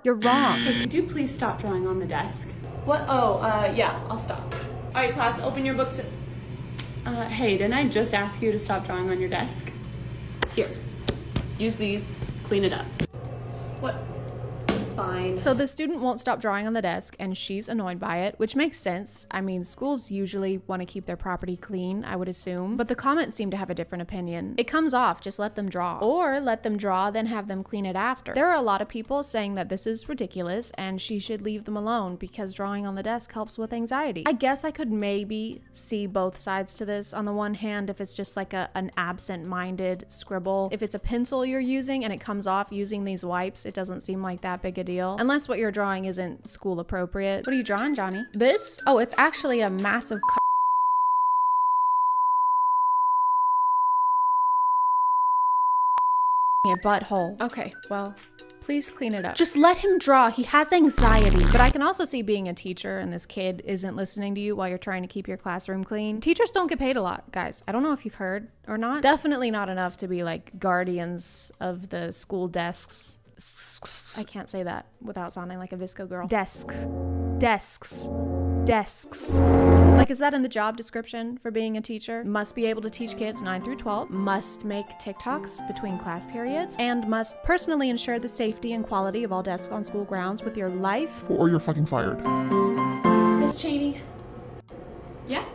you're wrong. Hey, could you please stop drawing on the desk? What? Oh, yeah, I'll stop. All right, class, open your books. Hey, didn't I just ask you to stop drawing on your desk? Here, use these, clean it up. What? Fine. So the student won't stop drawing on the desk, and she's annoyed by it, which makes sense. I mean, schools usually want to keep their property clean, I would assume, but the comments seem to have a different opinion. It comes off, just let them draw. Or let them draw, then have them clean it after. There are a lot of people saying that this is ridiculous and she should leave them alone because drawing on the desk helps with anxiety. I guess I could maybe see both sides to this. On the one hand, if it's just like an absent-minded scribble, if it's a pencil you're using and it comes off using these wipes, it doesn't seem like that big a deal. Unless what you're drawing isn't school appropriate. What are you drawing, Johnny? This? Oh, it's actually a massive butthole. Okay, well, please clean it up. Just let him draw. He has anxiety. But I can also see being a teacher and this kid isn't listening to you while you're trying to keep your classroom clean. Teachers don't get paid a lot, guys. I don't know if you've heard or not. Definitely not enough to be like guardians of the school desks. I can't say that without sounding like a Visco girl. Desks. Desks. Desks. Like, is that in the job description for being a teacher? Must be able to teach kids 9 through 12, must make TikToks between class periods, and must personally ensure the safety and quality of all desks on school grounds with your life. Or you're fucking fired. Miss Cheney. Yeah?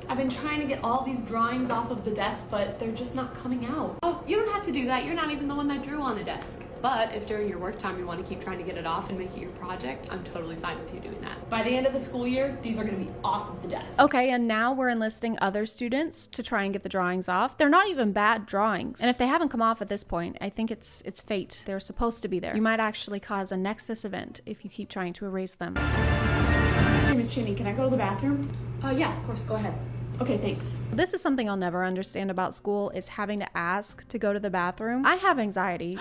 I've been trying to get all these drawings off of the desk, but they're just not coming out. Oh, you don't have to do that. You're not even the one that drew on the desk. But if during your work time you want to keep trying to get it off and make it your project, I'm totally fine with you doing that. By the end of the school year, these are going to be off of the desk. Okay, and now we're enlisting other students to try and get the drawings off. They're not even bad drawings. And if they haven't come off at this point, I think it's fate. They're supposed to be there. You might actually cause a Nexus event if you keep trying to erase them. Hey, Miss Cheney, can I go to the bathroom? Yeah, of course, go ahead. Okay, thanks. This is something I'll never understand about school, is having to ask to go to the bathroom. I have anxiety.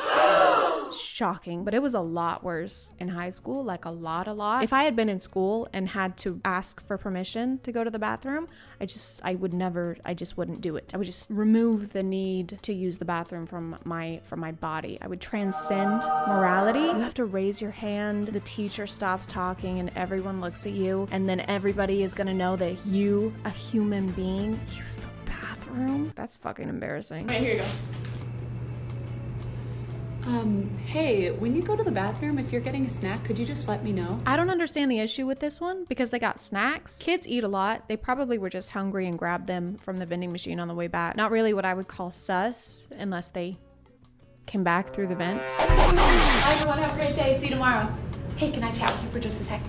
Shocking, but it was a lot worse in high school, like a lot. If I had been in school and had to ask for permission to go to the bathroom, I just wouldn't do it. I would just remove the need to use the bathroom from my body. I would transcend morality. You have to raise your hand, the teacher stops talking and everyone looks at you, and then everybody is gonna know that you, a human being, use the bathroom. That's fucking embarrassing. All right, here you go. Hey, when you go to the bathroom, if you're getting a snack, could you just let me know? I don't understand the issue with this one because they got snacks. Kids eat a lot. They probably were just hungry and grabbed them from the vending machine on the way back. Not really what I would call sus unless they came back through the vent. Bye everyone, have a great day. See you tomorrow. Hey, can I chat with you for just a sec?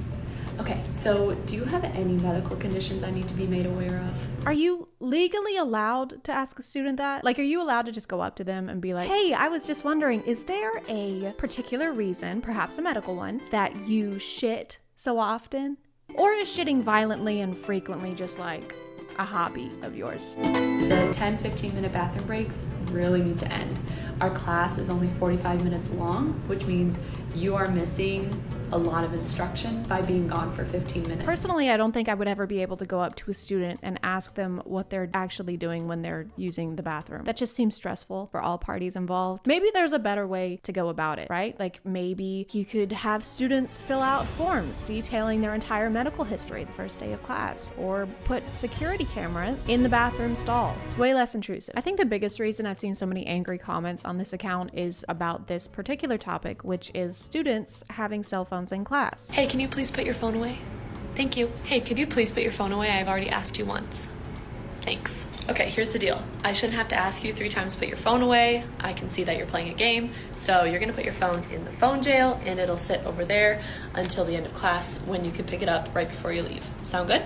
Okay, so do you have any medical conditions I need to be made aware of? Are you legally allowed to ask a student that? Like, are you allowed to just go up to them and be like, hey, I was just wondering, is there a particular reason, perhaps a medical one, that you shit so often? Or is shitting violently and frequently just like a hobby of yours? The 10-15 minute bathroom breaks really need to end. Our class is only 45 minutes long, which means you are missing a lot of instruction by being gone for 15 minutes. Personally, I don't think I would ever be able to go up to a student and ask them what they're actually doing when they're using the bathroom. That just seems stressful for all parties involved. Maybe there's a better way to go about it, right? Like maybe you could have students fill out forms detailing their entire medical history the first day of class, or put security cameras in the bathroom stalls. It's way less intrusive. I think the biggest reason I've seen so many angry comments on this account is about this particular topic, which is students having cell phones in class. Hey, can you please put your phone away? Thank you. Hey, could you please put your phone away? I've already asked you once. Thanks. Okay, here's the deal. I shouldn't have to ask you 3 times to put your phone away. I can see that you're playing a game. So you're gonna put your phone in the phone jail and it'll sit over there until the end of class when you can pick it up right before you leave. Sound good?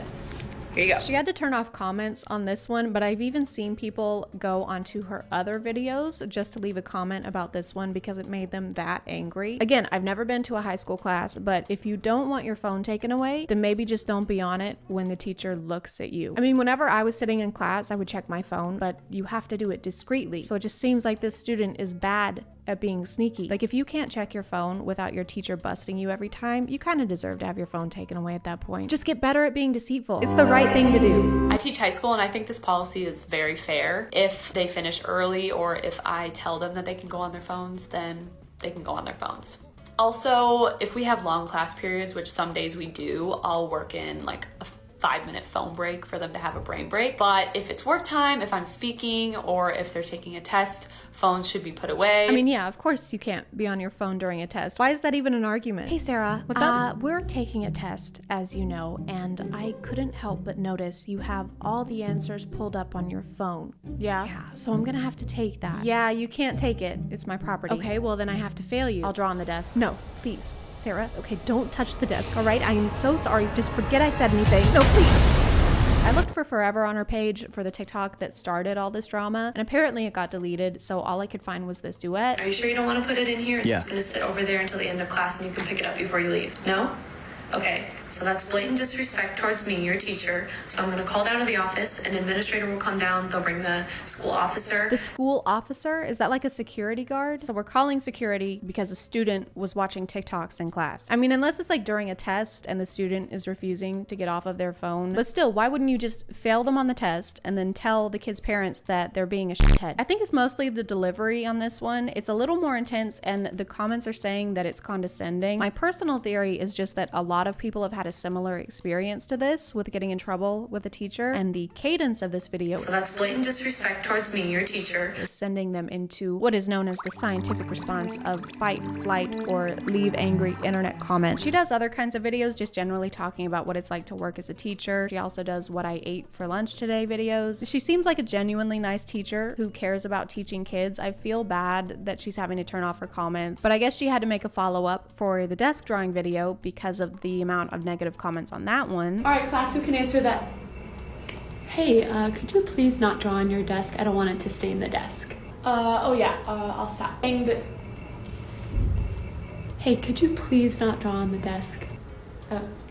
Here you go. She had to turn off comments on this one, but I've even seen people go onto her other videos just to leave a comment about this one because it made them that angry. Again, I've never been to a high school class, but if you don't want your phone taken away, then maybe just don't be on it when the teacher looks at you. I mean, whenever I was sitting in class, I would check my phone, but you have to do it discreetly. So it just seems like this student is bad at being sneaky. Like, if you can't check your phone without your teacher busting you every time, you kind of deserve to have your phone taken away at that point. Just get better at being deceitful. It's the right thing to do. I teach high school and I think this policy is very fair. If they finish early or if I tell them that they can go on their phones, then they can go on their phones. Also, if we have long class periods, which some days we do, I'll work in like a 5-minute phone break for them to have a brain break. But if it's work time, if I'm speaking, or if they're taking a test, phones should be put away. I mean, yeah, of course you can't be on your phone during a test. Why is that even an argument? Hey, Sarah. What's up? We're taking a test, as you know, and I couldn't help but notice you have all the answers pulled up on your phone. Yeah? Yeah, so I'm gonna have to take that. Yeah, you can't take it. It's my property. Okay, well then I have to fail you. I'll draw on the desk. No, please. Sarah, okay, don't touch the desk, all right? I am so sorry. Just forget I said anything. No, please. I looked for forever on her page for the TikTok that started all this drama, and apparently it got deleted, so all I could find was this duet. Are you sure you don't want to put it in here? It's Yeah. just going to sit over there until the end of class and you can pick it up before you leave. No? Okay, so that's blatant disrespect towards me, your teacher. So I'm going to call down to the office. An administrator will come down. They'll bring the school officer. The school officer? Is that like a security guard? So we're calling security because a student was watching TikToks in class. I mean, unless it's like during a test and the student is refusing to get off of their phone. But still, why wouldn't you just fail them on the test and then tell the kids' parents that they're being a shithead? I think it's mostly the delivery on this one. It's a little more intense and the comments are saying that it's condescending. My personal theory is just that a lot of people have had a similar experience to this with getting in trouble with a teacher, and the cadence of this video, So that's blatant disrespect towards me, your teacher. is sending them into what is known as the scientific response of fight, flight, or leave angry internet comments. She does other kinds of videos just generally talking about what it's like to work as a teacher. She also does what I ate for lunch today videos. She seems like a genuinely nice teacher who cares about teaching kids. I feel bad that she's having to turn off her comments, but I guess she had to make a follow-up for the desk drawing video because of the amount of negative comments on that one. All right, class, who can answer that? Hey, could you please not draw on your desk? I don't want it to stain the desk. I'll stop. But hey, could you please not draw on the desk?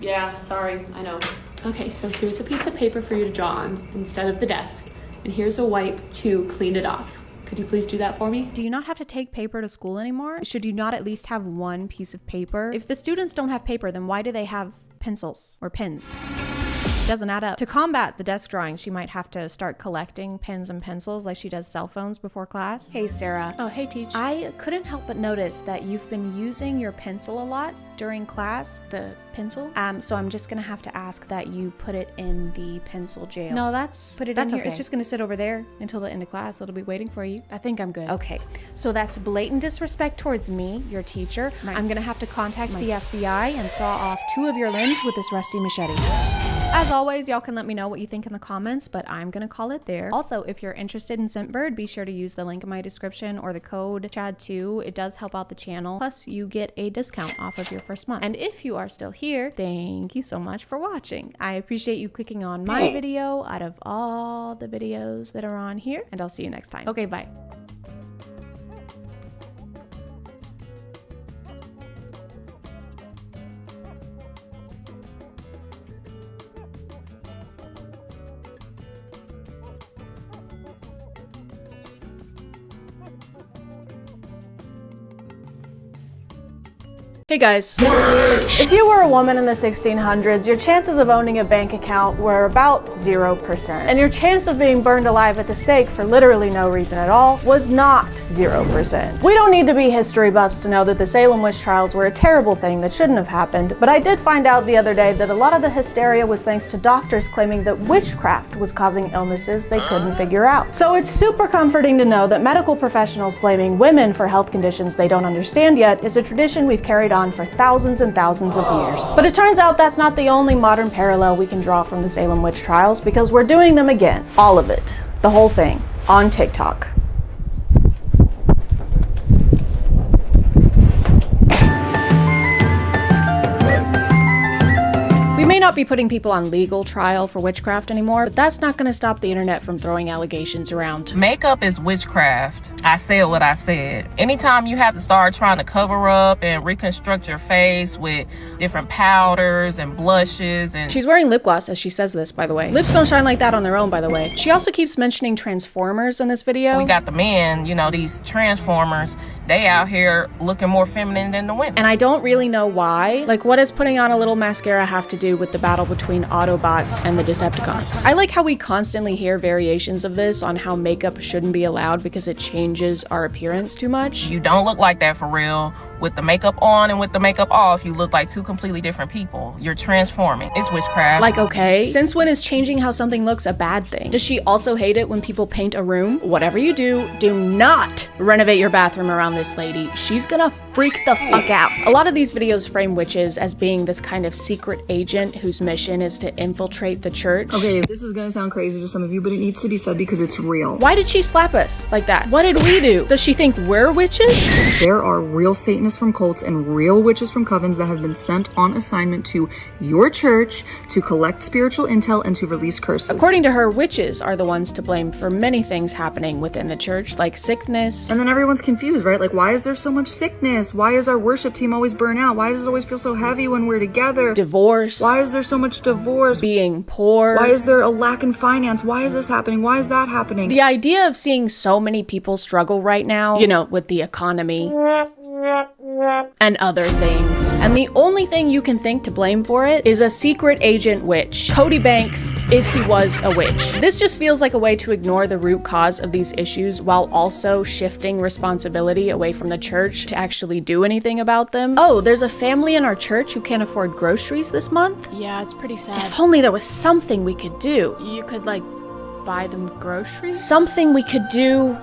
Yeah, sorry, I know. Okay, so here's a piece of paper for you to draw on instead of the desk, and here's a wipe to clean it off. Could you please do that for me? Do you not have to take paper to school anymore? Should you not at least have one piece of paper? If the students don't have paper, then why do they have pencils or pens? Doesn't add up. To combat the desk drawing, she might have to start collecting pens and pencils like she does cell phones before class. Hey, Sarah. Oh, hey, Teach. I couldn't help but notice that you've been using your pencil a lot during class, the pencil. So I'm just gonna have to ask that you put it in the pencil jail. No, put it in here. okay. It's just gonna sit over there until the end of class. It'll be waiting for you. I think I'm good. Okay, so that's blatant disrespect towards me, your teacher. I'm gonna have to contact the FBI and saw off 2 of your limbs with this rusty machete. As always, y'all can let me know what you think in the comments, but I'm gonna call it there. Also, if you're interested in Scentbird, be sure to use the link in my description or the code CHAD2. It does help out the channel. Plus, you get a discount off of your first month. And if you are still here, thank you so much for watching. I appreciate you clicking on my video out of all the videos that are on here, and I'll see you next time. Okay, bye. Hey guys, if you were a woman in the 1600s, your chances of owning a bank account were about 0%. And your chance of being burned alive at the stake for literally no reason at all was not 0%. We don't need to be history buffs to know that the Salem witch trials were a terrible thing that shouldn't have happened, but I did find out the other day that a lot of the hysteria was thanks to doctors claiming that witchcraft was causing illnesses they couldn't figure out. So it's super comforting to know that medical professionals blaming women for health conditions they don't understand yet is a tradition we've carried on on for thousands and thousands of years. But it turns out that's not the only modern parallel we can draw from the Salem witch trials, because we're doing them again. All of it. The whole thing. On TikTok. We may not be putting people on legal trial for witchcraft anymore, but that's not going to stop the internet from throwing allegations around. Makeup is witchcraft. I said what I said. Anytime you have to start trying to cover up and reconstruct your face with different powders and blushes and... She's wearing lip gloss as she says this, by the way. Lips don't shine like that on their own, by the way. She also keeps mentioning Transformers in this video. We got the men, you know, these Transformers, they out here looking more feminine than the women. And I don't really know why. Like, what does putting on a little mascara have to do with the battle between Autobots and the Decepticons? I like how we constantly hear variations of this on how makeup shouldn't be allowed because it changes our appearance too much. You don't look like that for real. With the makeup on and with the makeup off, you look like two completely different people. You're transforming. It's witchcraft. Like, okay, since when is changing how something looks a bad thing? Does she also hate it when people paint a room? Whatever you do not renovate your bathroom around this lady. She's gonna freak the fuck out. A lot of these videos frame witches as being this kind of secret agent whose mission is to infiltrate the church. Okay, this is gonna sound crazy to some of you, but it needs to be said because it's real. Why did she slap us like that? What did we do? Does she think we're witches? There are real Satanists from cults and real witches from covens that have been sent on assignment to your church to collect spiritual intel and to release curses. According to her, witches are the ones to blame for many things happening within the church, like sickness. And then everyone's confused, right? Like, why is there so much sickness? Why is our worship team always burn out? Why does it always feel so heavy when we're together? Divorce. Why is there so much divorce? Being poor. Why is there a lack in finance? Why is this happening? Why is that happening? The idea of seeing so many people struggle right now, you know, with the economy and other things. And the only thing you can think to blame for it is a secret agent witch. Cody Banks, if he was a witch. This just feels like a way to ignore the root cause of these issues while also shifting responsibility away from the church to actually do anything about them. Oh, there's a family in our church who can't afford groceries this month? Yeah, it's pretty sad. If only there was something we could do. You could, like, buy them groceries? Something we could do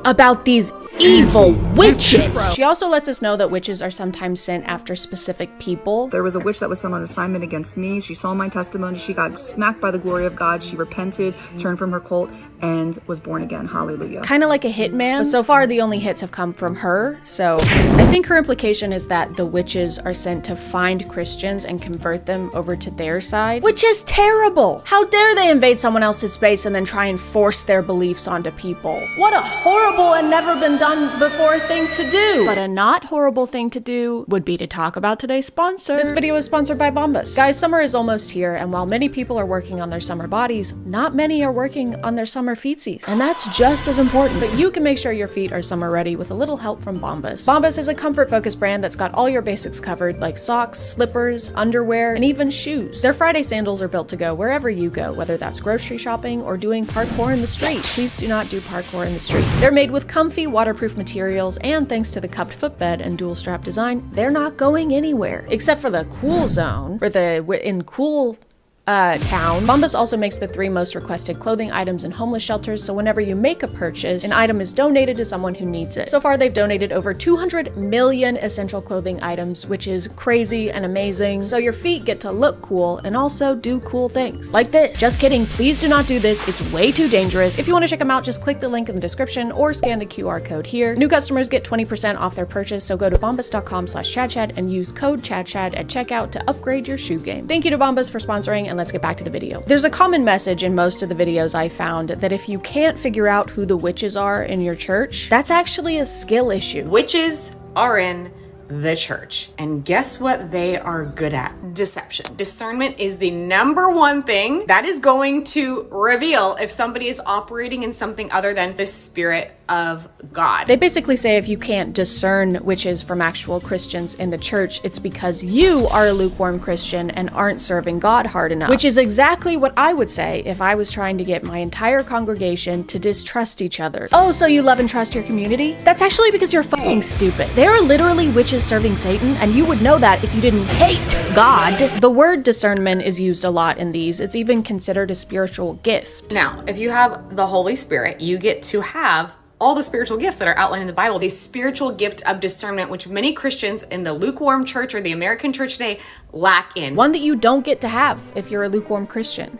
about these evil witches. She also lets us know that witches are sometimes sent after specific people. There was a witch that was sent on assignment against me. She saw my testimony. She got smacked by the glory of God. She repented, turned from her cult, and was born again. Hallelujah. Kind of like a hitman. But so far, the only hits have come from her. So I think her implication is that the witches are sent to find Christians and convert them over to their side, which is terrible. How dare they invade someone else's space and then try and force their beliefs onto people? What a horrible and never been done before thing to do. But a not horrible thing to do would be to talk about today's sponsor. This video is sponsored by Bombas. Guys, summer is almost here, and while many people are working on their summer bodies, not many are working on their summer feetsies. And that's just as important. But you can make sure your feet are summer ready with a little help from Bombas. Bombas is a comfort-focused brand that's got all your basics covered, like socks, slippers, underwear, and even shoes. Their Friday sandals are built to go wherever you go, whether that's grocery shopping or doing parkour in the street. Please do not do parkour in the street. They're made with comfy, waterproof materials, and thanks to the cupped footbed and dual strap design, they're not going anywhere. Except for the cool zone, or in cool town. Bombas also makes the 3 most requested clothing items in homeless shelters, so whenever you make a purchase, an item is donated to someone who needs it. So far, they've donated over 200 million essential clothing items, which is crazy and amazing. So your feet get to look cool and also do cool things. Like this. Just kidding, please do not do this. It's way too dangerous. If you want to check them out, just click the link in the description or scan the QR code here. New customers get 20% off their purchase, so go to bombas.com/ChadChad and use code ChadChad at checkout to upgrade your shoe game. Thank you to Bombas for sponsoring, and let's get back to the video. There's a common message in most of the videos I found that if you can't figure out who the witches are in your church, that's actually a skill issue. Witches are in the church, and guess what they are good at? Deception. Discernment is the #1 thing that is going to reveal if somebody is operating in something other than the Spirit of God. They basically say if you can't discern witches from actual Christians in the church, it's because you are a lukewarm Christian and aren't serving God hard enough. Which is exactly what I would say if I was trying to get my entire congregation to distrust each other. Oh, so you love and trust your community? That's actually because you're fucking stupid. There are literally witches serving Satan, and you would know that if you didn't hate God. The word discernment is used a lot in these. It's even considered a spiritual gift. Now, if you have the Holy Spirit, you get to have all the spiritual gifts that are outlined in the Bible. The spiritual gift of discernment, which many Christians in the lukewarm church or the American church today lack in. One that you don't get to have if you're a lukewarm Christian.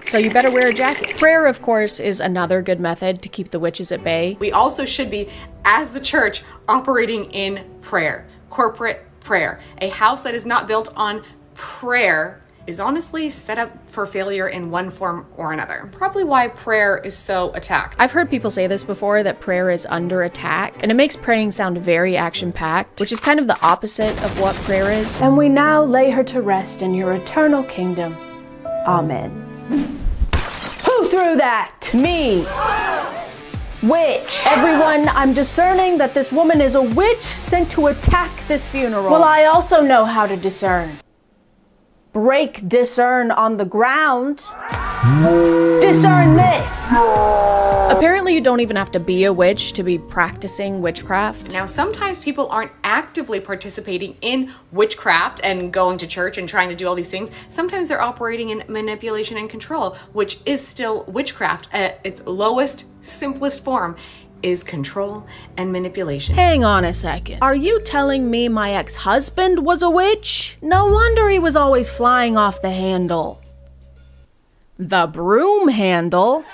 So you better wear a jacket. Prayer, of course, is another good method to keep the witches at bay. We also should be, as the church, operating in prayer, corporate prayer. A house that is not built on prayer is honestly set up for failure in one form or another. Probably why prayer is so attacked. I've heard people say this before, that prayer is under attack, and it makes praying sound very action-packed, which is kind of the opposite of what prayer is. And we now lay her to rest in your eternal kingdom. Amen. Who threw that? Me. Witch. Everyone, I'm discerning that this woman is a witch sent to attack this funeral. Well, I also know how to discern. Break discern on the ground. Discern this. Apparently you don't even have to be a witch to be practicing witchcraft. Now, sometimes people aren't actively participating in witchcraft and going to church and trying to do all these things. Sometimes they're operating in manipulation and control, which is still witchcraft at its lowest, simplest form. Is control and manipulation. Hang on a second. Are you telling me my ex-husband was a witch? No wonder he was always flying off the handle. The broom handle?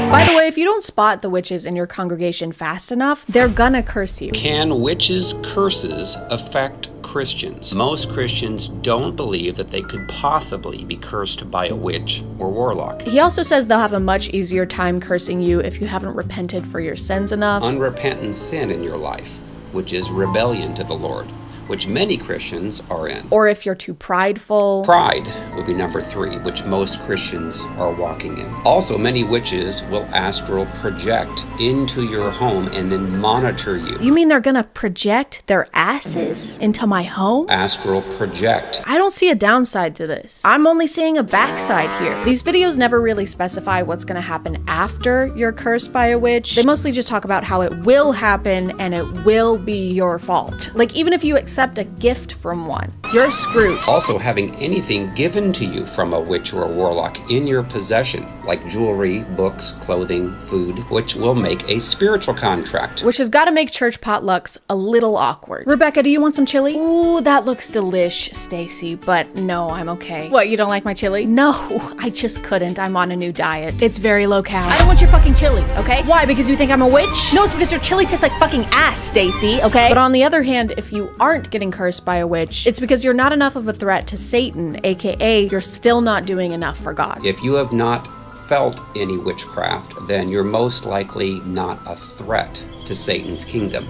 By the way, if you don't spot the witches in your congregation fast enough, they're gonna curse you. Can witches' curses affect Christians? Most Christians don't believe that they could possibly be cursed by a witch or warlock. He also says they'll have a much easier time cursing you if you haven't repented for your sins enough. Unrepentant sin in your life, which is rebellion to the Lord, which many Christians are in. Or if you're too prideful. Pride will be number 3, which most Christians are walking in. Also, many witches will astral project into your home and then monitor you. You mean they're gonna project their asses into my home? Astral project. I don't see a downside to this. I'm only seeing a backside here. These videos never really specify what's gonna happen after you're cursed by a witch. They mostly just talk about how it will happen and it will be your fault. Like, even if you accept a gift from one, you're screwed. Also, having anything given to you from a witch or a warlock in your possession, like jewelry, books, clothing, food, which will make a spiritual contract. Which has got to make church potlucks a little awkward. Rebecca, do you want some chili? Ooh, that looks delish, Stacy, but no, I'm okay. What, you don't like my chili? No, I just couldn't. I'm on a new diet. It's very low cal. I don't want your fucking chili, okay? Why, because you think I'm a witch? No, it's because your chili tastes like fucking ass, Stacy, okay? But on the other hand, if you aren't getting cursed by a witch, it's because you're not enough of a threat to Satan, aka you're still not doing enough for God. If you have not felt any witchcraft, then you're most likely not a threat to Satan's kingdom,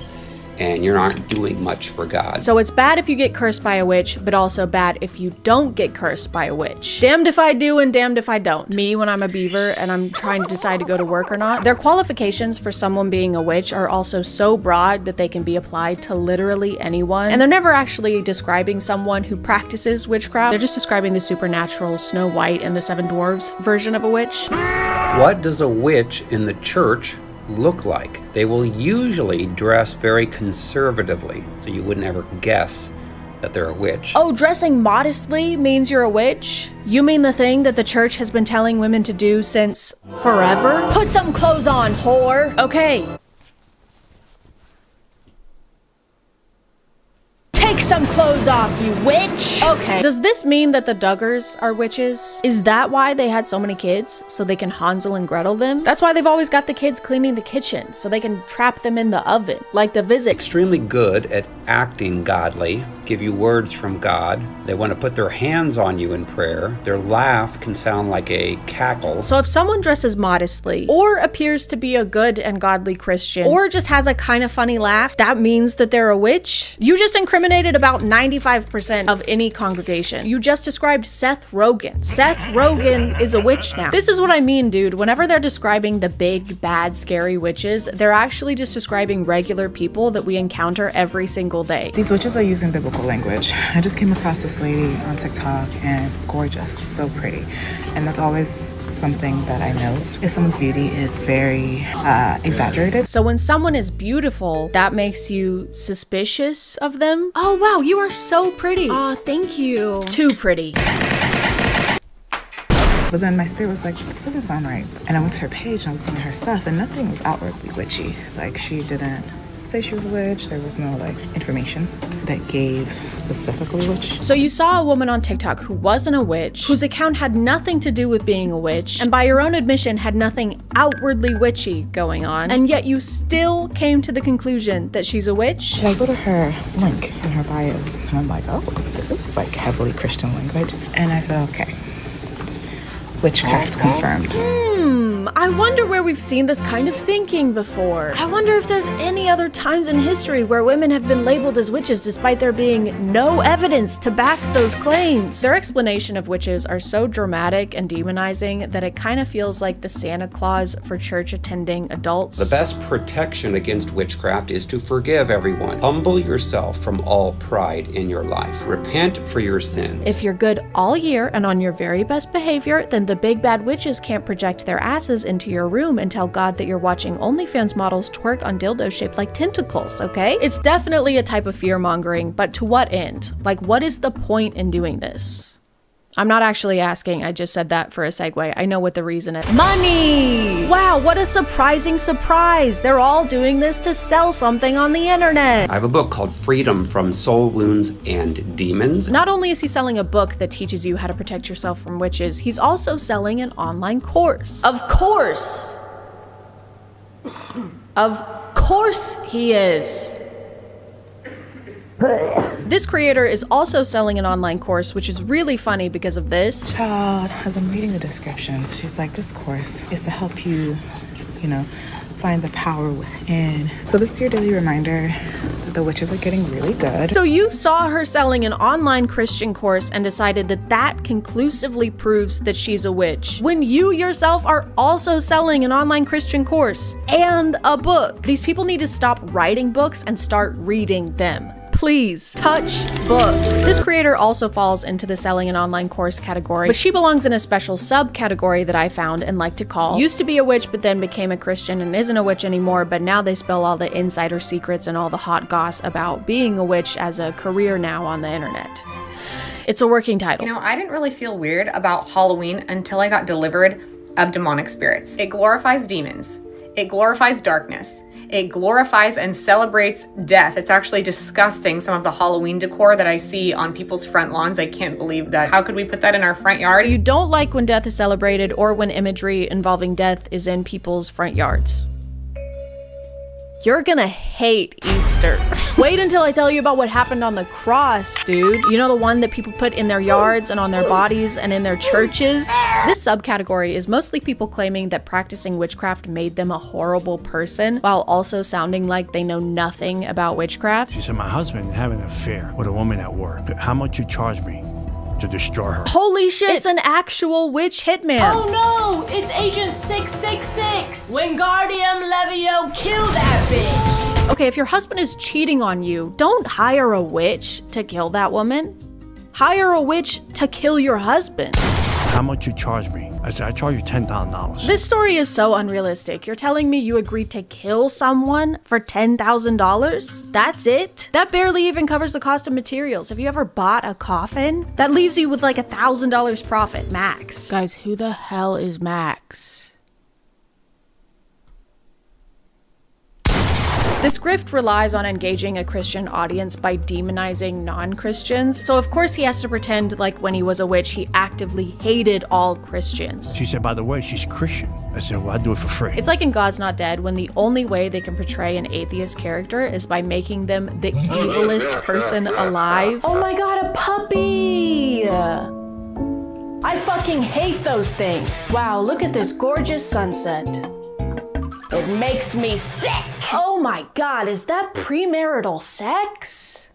and you're not doing much for God. So it's bad if you get cursed by a witch, but also bad if you don't get cursed by a witch. Damned if I do and damned if I don't. Me, when I'm a beaver and I'm trying to decide to go to work or not, their qualifications for someone being a witch are also so broad that they can be applied to literally anyone. And they're never actually describing someone who practices witchcraft. They're just describing the supernatural Snow White and the Seven Dwarfs version of a witch. What does a witch in the church look like? They will usually dress very conservatively, so you wouldn't ever guess that they're a witch. Oh, dressing modestly means you're a witch? You mean the thing that the church has been telling women to do since forever? Put some clothes on, whore! Okay. Take some clothes off, you witch! Okay. Does this mean that the Duggars are witches? Is that why they had so many kids? So they can Hansel and Gretel them? That's why they've always got the kids cleaning the kitchen, so they can trap them in the oven, like the Visit. Extremely good at acting godly, give you words from God. They want to put their hands on you in prayer. Their laugh can sound like a cackle. So if someone dresses modestly, or appears to be a good and godly Christian, or just has a kind of funny laugh, that means that they're a witch? You just incriminated about 95% of any congregation. You just described Seth Rogen. Seth Rogen is a witch now. This is what I mean, dude. Whenever they're describing the big, bad, scary witches, they're actually just describing regular people that we encounter every single day. These witches are using biblical language. I just came across this lady on TikTok, and gorgeous, so pretty. And that's always something that I know. If someone's beauty is very exaggerated. So when someone is beautiful, that makes you suspicious of them? Oh wow, you are so pretty. Oh, thank you. Too pretty. But then my spirit was like, this doesn't sound right. And I went to her page and I was looking at her stuff, and nothing was outwardly witchy. Like, she didn't say she was a witch. There was no like information that gave specifically witch. So you saw a woman on TikTok who wasn't a witch, whose account had nothing to do with being a witch, and by your own admission had nothing outwardly witchy going on, and yet you still came to the conclusion that she's a witch? I go to her link in her bio, and I'm like, oh, this is like heavily Christian language. And I said, okay, witchcraft confirmed. I wonder where we've seen this kind of thinking before. I wonder if there's any other times in history where women have been labeled as witches despite there being no evidence to back those claims. Their explanation of witches are so dramatic and demonizing that it kind of feels like the Santa Claus for church-attending adults. The best protection against witchcraft is to forgive everyone. Humble yourself from all pride in your life. Repent for your sins. If you're good all year and on your very best behavior, then the big bad witches can't project their asses into your room and tell God that you're watching OnlyFans models twerk on dildos shaped like tentacles, okay? It's definitely a type of fear-mongering, but to what end? Like, what is the point in doing this? I'm not actually asking, I just said that for a segue. I know what the reason is. Money! Wow, what a surprising surprise! They're all doing this to sell something on the internet! I have a book called Freedom from Soul Wounds and Demons. Not only is he selling a book that teaches you how to protect yourself from witches, he's also selling an online course. Of course! Of course he is! This creator is also selling an online course, which is really funny because of this. Child, as I'm reading the descriptions, she's like, this course is to help you, find the power within. So this is your daily reminder that the witches are getting really good. So you saw her selling an online Christian course and decided that that conclusively proves that she's a witch, when you yourself are also selling an online Christian course and a book. These people need to stop writing books and start reading them. Please, touch book. This creator also falls into the selling an online course category, but she belongs in a special subcategory that I found and like to call used to be a witch but then became a Christian and isn't a witch anymore, but now they spill all the insider secrets and all the hot goss about being a witch as a career now on the internet. It's a working title. I didn't really feel weird about Halloween until I got delivered of demonic spirits. It glorifies demons. It glorifies darkness. It glorifies and celebrates death. It's actually disgusting, some of the Halloween decor that I see on people's front lawns. I can't believe that. How could we put that in our front yard? You don't like when death is celebrated or when imagery involving death is in people's front yards. You're gonna hate Easter. Wait until I tell you about what happened on the cross, dude. You know, the one that people put in their yards and on their bodies and in their churches? This subcategory is mostly people claiming that practicing witchcraft made them a horrible person, while also sounding like they know nothing about witchcraft. She said, my husband had an affair with a woman at work. How much you charge me to destroy her? Holy shit, it's an actual witch hitman. Oh no, it's Agent 666. Wingardium Levio, kill that bitch. Okay, if your husband is cheating on you, don't hire a witch to kill that woman. Hire a witch to kill your husband. How much you charge me? I said, I charge you $10,000. This story is so unrealistic. You're telling me you agreed to kill someone for $10,000? That's it? That barely even covers the cost of materials. Have you ever bought a coffin? That leaves you with like $1,000 profit, max. Guys, who the hell is Max? This grift relies on engaging a Christian audience by demonizing non-Christians. So of course he has to pretend like when he was a witch, he actively hated all Christians. She said, by the way, she's Christian. I said, well, I do it for free. It's like in God's Not Dead, when the only way they can portray an atheist character is by making them the evilest person alive. Oh my god, a puppy! I fucking hate those things. Wow, look at this gorgeous sunset. It makes me sick. Oh my god, is that premarital sex?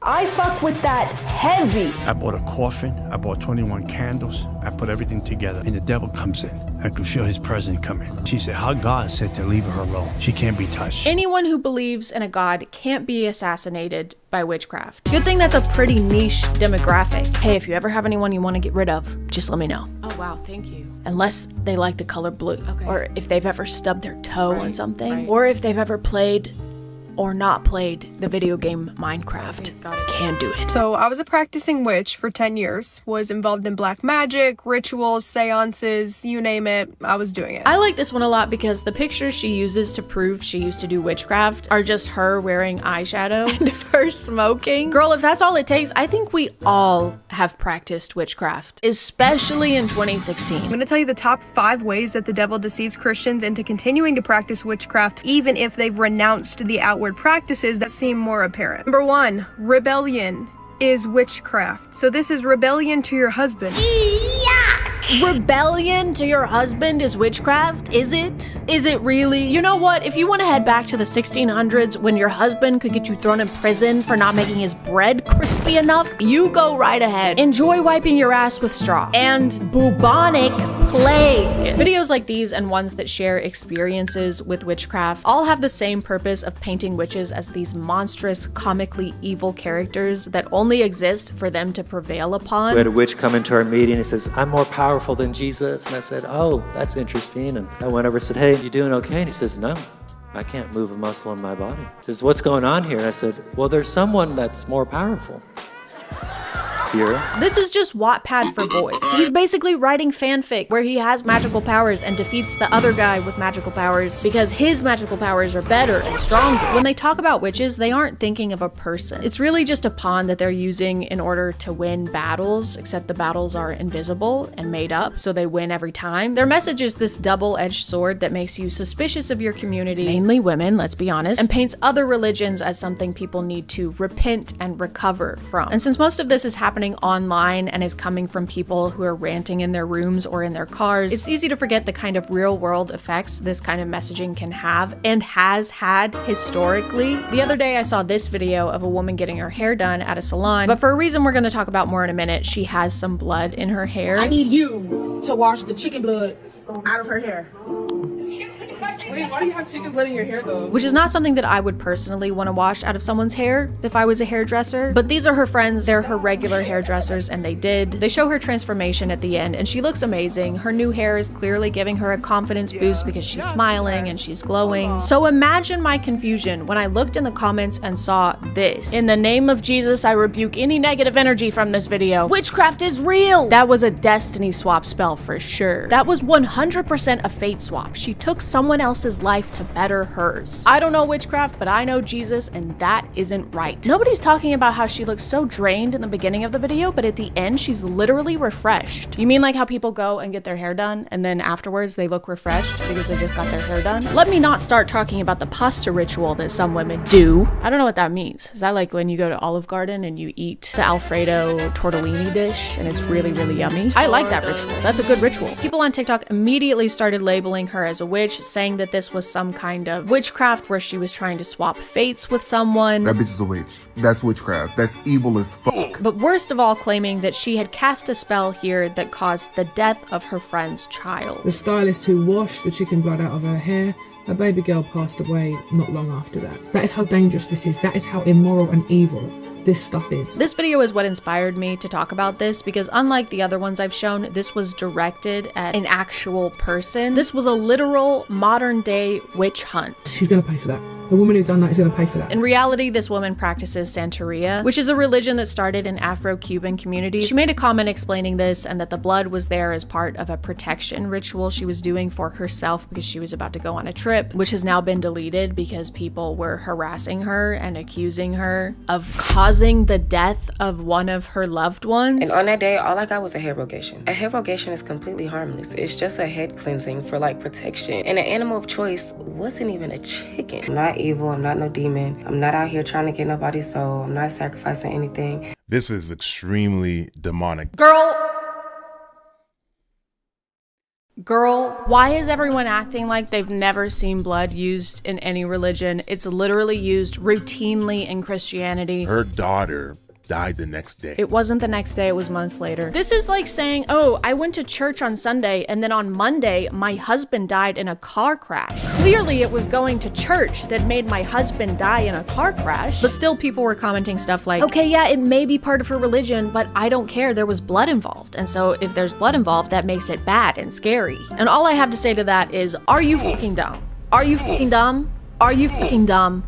I fuck with that heavy. I bought a coffin, I bought 21 candles, I put everything together, and the devil comes in. I could feel his presence coming. She said, how God said to leave her alone. She can't be touched. Anyone who believes in a god can't be assassinated by witchcraft. Good thing that's a pretty niche demographic. Hey, if you ever have anyone you want to get rid of, just let me know. Oh wow, thank you. Unless they like the color blue, okay. Or if they've ever stubbed their toe on something, right. or if they've ever played or not played the video game Minecraft can do it. So I was a practicing witch for 10 years, was involved in black magic, rituals, seances, you name it, I was doing it. I like this one a lot because the pictures she uses to prove she used to do witchcraft are just her wearing eyeshadow and of her smoking. Girl, if that's all it takes, I think we all have practiced witchcraft, especially in 2016. I'm gonna tell you the top 5 ways that the devil deceives Christians into continuing to practice witchcraft even if they've renounced the outward practices that seem more apparent. Number 1, rebellion is witchcraft. So this is rebellion to your husband. Rebellion to your husband is witchcraft? Is it? Is it really? You know what? If you want to head back to the 1600s when your husband could get you thrown in prison for not making his bread crispy enough, you go right ahead. Enjoy wiping your ass with straw. And bubonic plague. Videos like these and ones that share experiences with witchcraft all have the same purpose of painting witches as these monstrous, comically evil characters that only exist for them to prevail upon. We had a witch come into our meeting and says, I'm more powerful than Jesus. And I said, oh, that's interesting. And I went over and said, hey, you doing okay? And he says, no, I can't move a muscle in my body. He says, what's going on here? And I said, well, there's someone that's more powerful. Here. This is just Wattpad for boys. He's basically writing fanfic where he has magical powers and defeats the other guy with magical powers because his magical powers are better and stronger. When they talk about witches, they aren't thinking of a person. It's really just a pawn that they're using in order to win battles, except the battles are invisible and made up, so they win every time. Their message is this double-edged sword that makes you suspicious of your community, mainly women, let's be honest, and paints other religions as something people need to repent and recover from. And since most of this is happening online and is coming from people who are ranting in their rooms or in their cars, it's easy to forget the kind of real world effects this kind of messaging can have and has had historically. The other day I saw this video of a woman getting her hair done at a salon, but for a reason we're going to talk about more in a minute, she has some blood in her hair. I need you to wash the chicken blood out of her hair. Wait, why do you have chicken blood in your hair though? Which is not something that I would personally want to wash out of someone's hair if I was a hairdresser. But these are her friends, they're her regular hairdressers, and they did. They show her transformation at the end, and she looks amazing. Her new hair is clearly giving her a confidence boost because she's smiling and she's glowing. So imagine my confusion when I looked in the comments and saw this. In the name of Jesus, I rebuke any negative energy from this video. Witchcraft is real! That was a destiny swap spell for sure. That was 100% a fate swap. She took someone else's life to better hers. I don't know witchcraft, but I know Jesus, and that isn't right. Nobody's talking about how she looks so drained in the beginning of the video, but at the end, she's literally refreshed. You mean like how people go and get their hair done, and then afterwards they look refreshed because they just got their hair done? Let me not start talking about the pasta ritual that some women do. I don't know what that means. Is that like when you go to Olive Garden and you eat the Alfredo tortellini dish and it's really, really yummy? I like that ritual. That's a good ritual. People on TikTok immediately started labeling her as a witch, saying that this was some kind of witchcraft where she was trying to swap fates with someone. That bitch is a witch. That's witchcraft. That's evil as fuck. But worst of all, claiming that she had cast a spell here that caused the death of her friend's child. The stylist who washed the chicken blood out of her hair, her baby girl passed away not long after that. That is how dangerous this is. That is how immoral and evil this stuff is. This video is what inspired me to talk about this because unlike the other ones I've shown, this was directed at an actual person. This was a literal modern day witch hunt. She's gonna pay for that. The woman who done that is gonna pay for that. In reality, this woman practices Santeria, which is a religion that started in Afro-Cuban communities. She made a comment explaining this and that the blood was there as part of a protection ritual she was doing for herself because she was about to go on a trip, which has now been deleted because people were harassing her and accusing her of causing the death of one of her loved ones. And on that day, all I got was a hair rogation. A hair rogation is completely harmless. It's just a head cleansing for like protection. And an animal of choice wasn't even a chicken. I'm not evil, I'm not no demon. I'm not out here trying to get nobody's soul. I'm not sacrificing anything. This is extremely demonic. Girl, why is everyone acting like they've never seen blood used in any religion? It's literally used routinely in Christianity. Her daughter died the next day. It wasn't the next day, it was months later. This is like saying, oh, I went to church on Sunday and then on Monday, my husband died in a car crash. Clearly it was going to church that made my husband die in a car crash. But still people were commenting stuff like, okay, yeah, it may be part of her religion, but I don't care, there was blood involved. And so if there's blood involved, that makes it bad and scary. And all I have to say to that is, are you fucking dumb? Are you fucking dumb? Are you fucking dumb?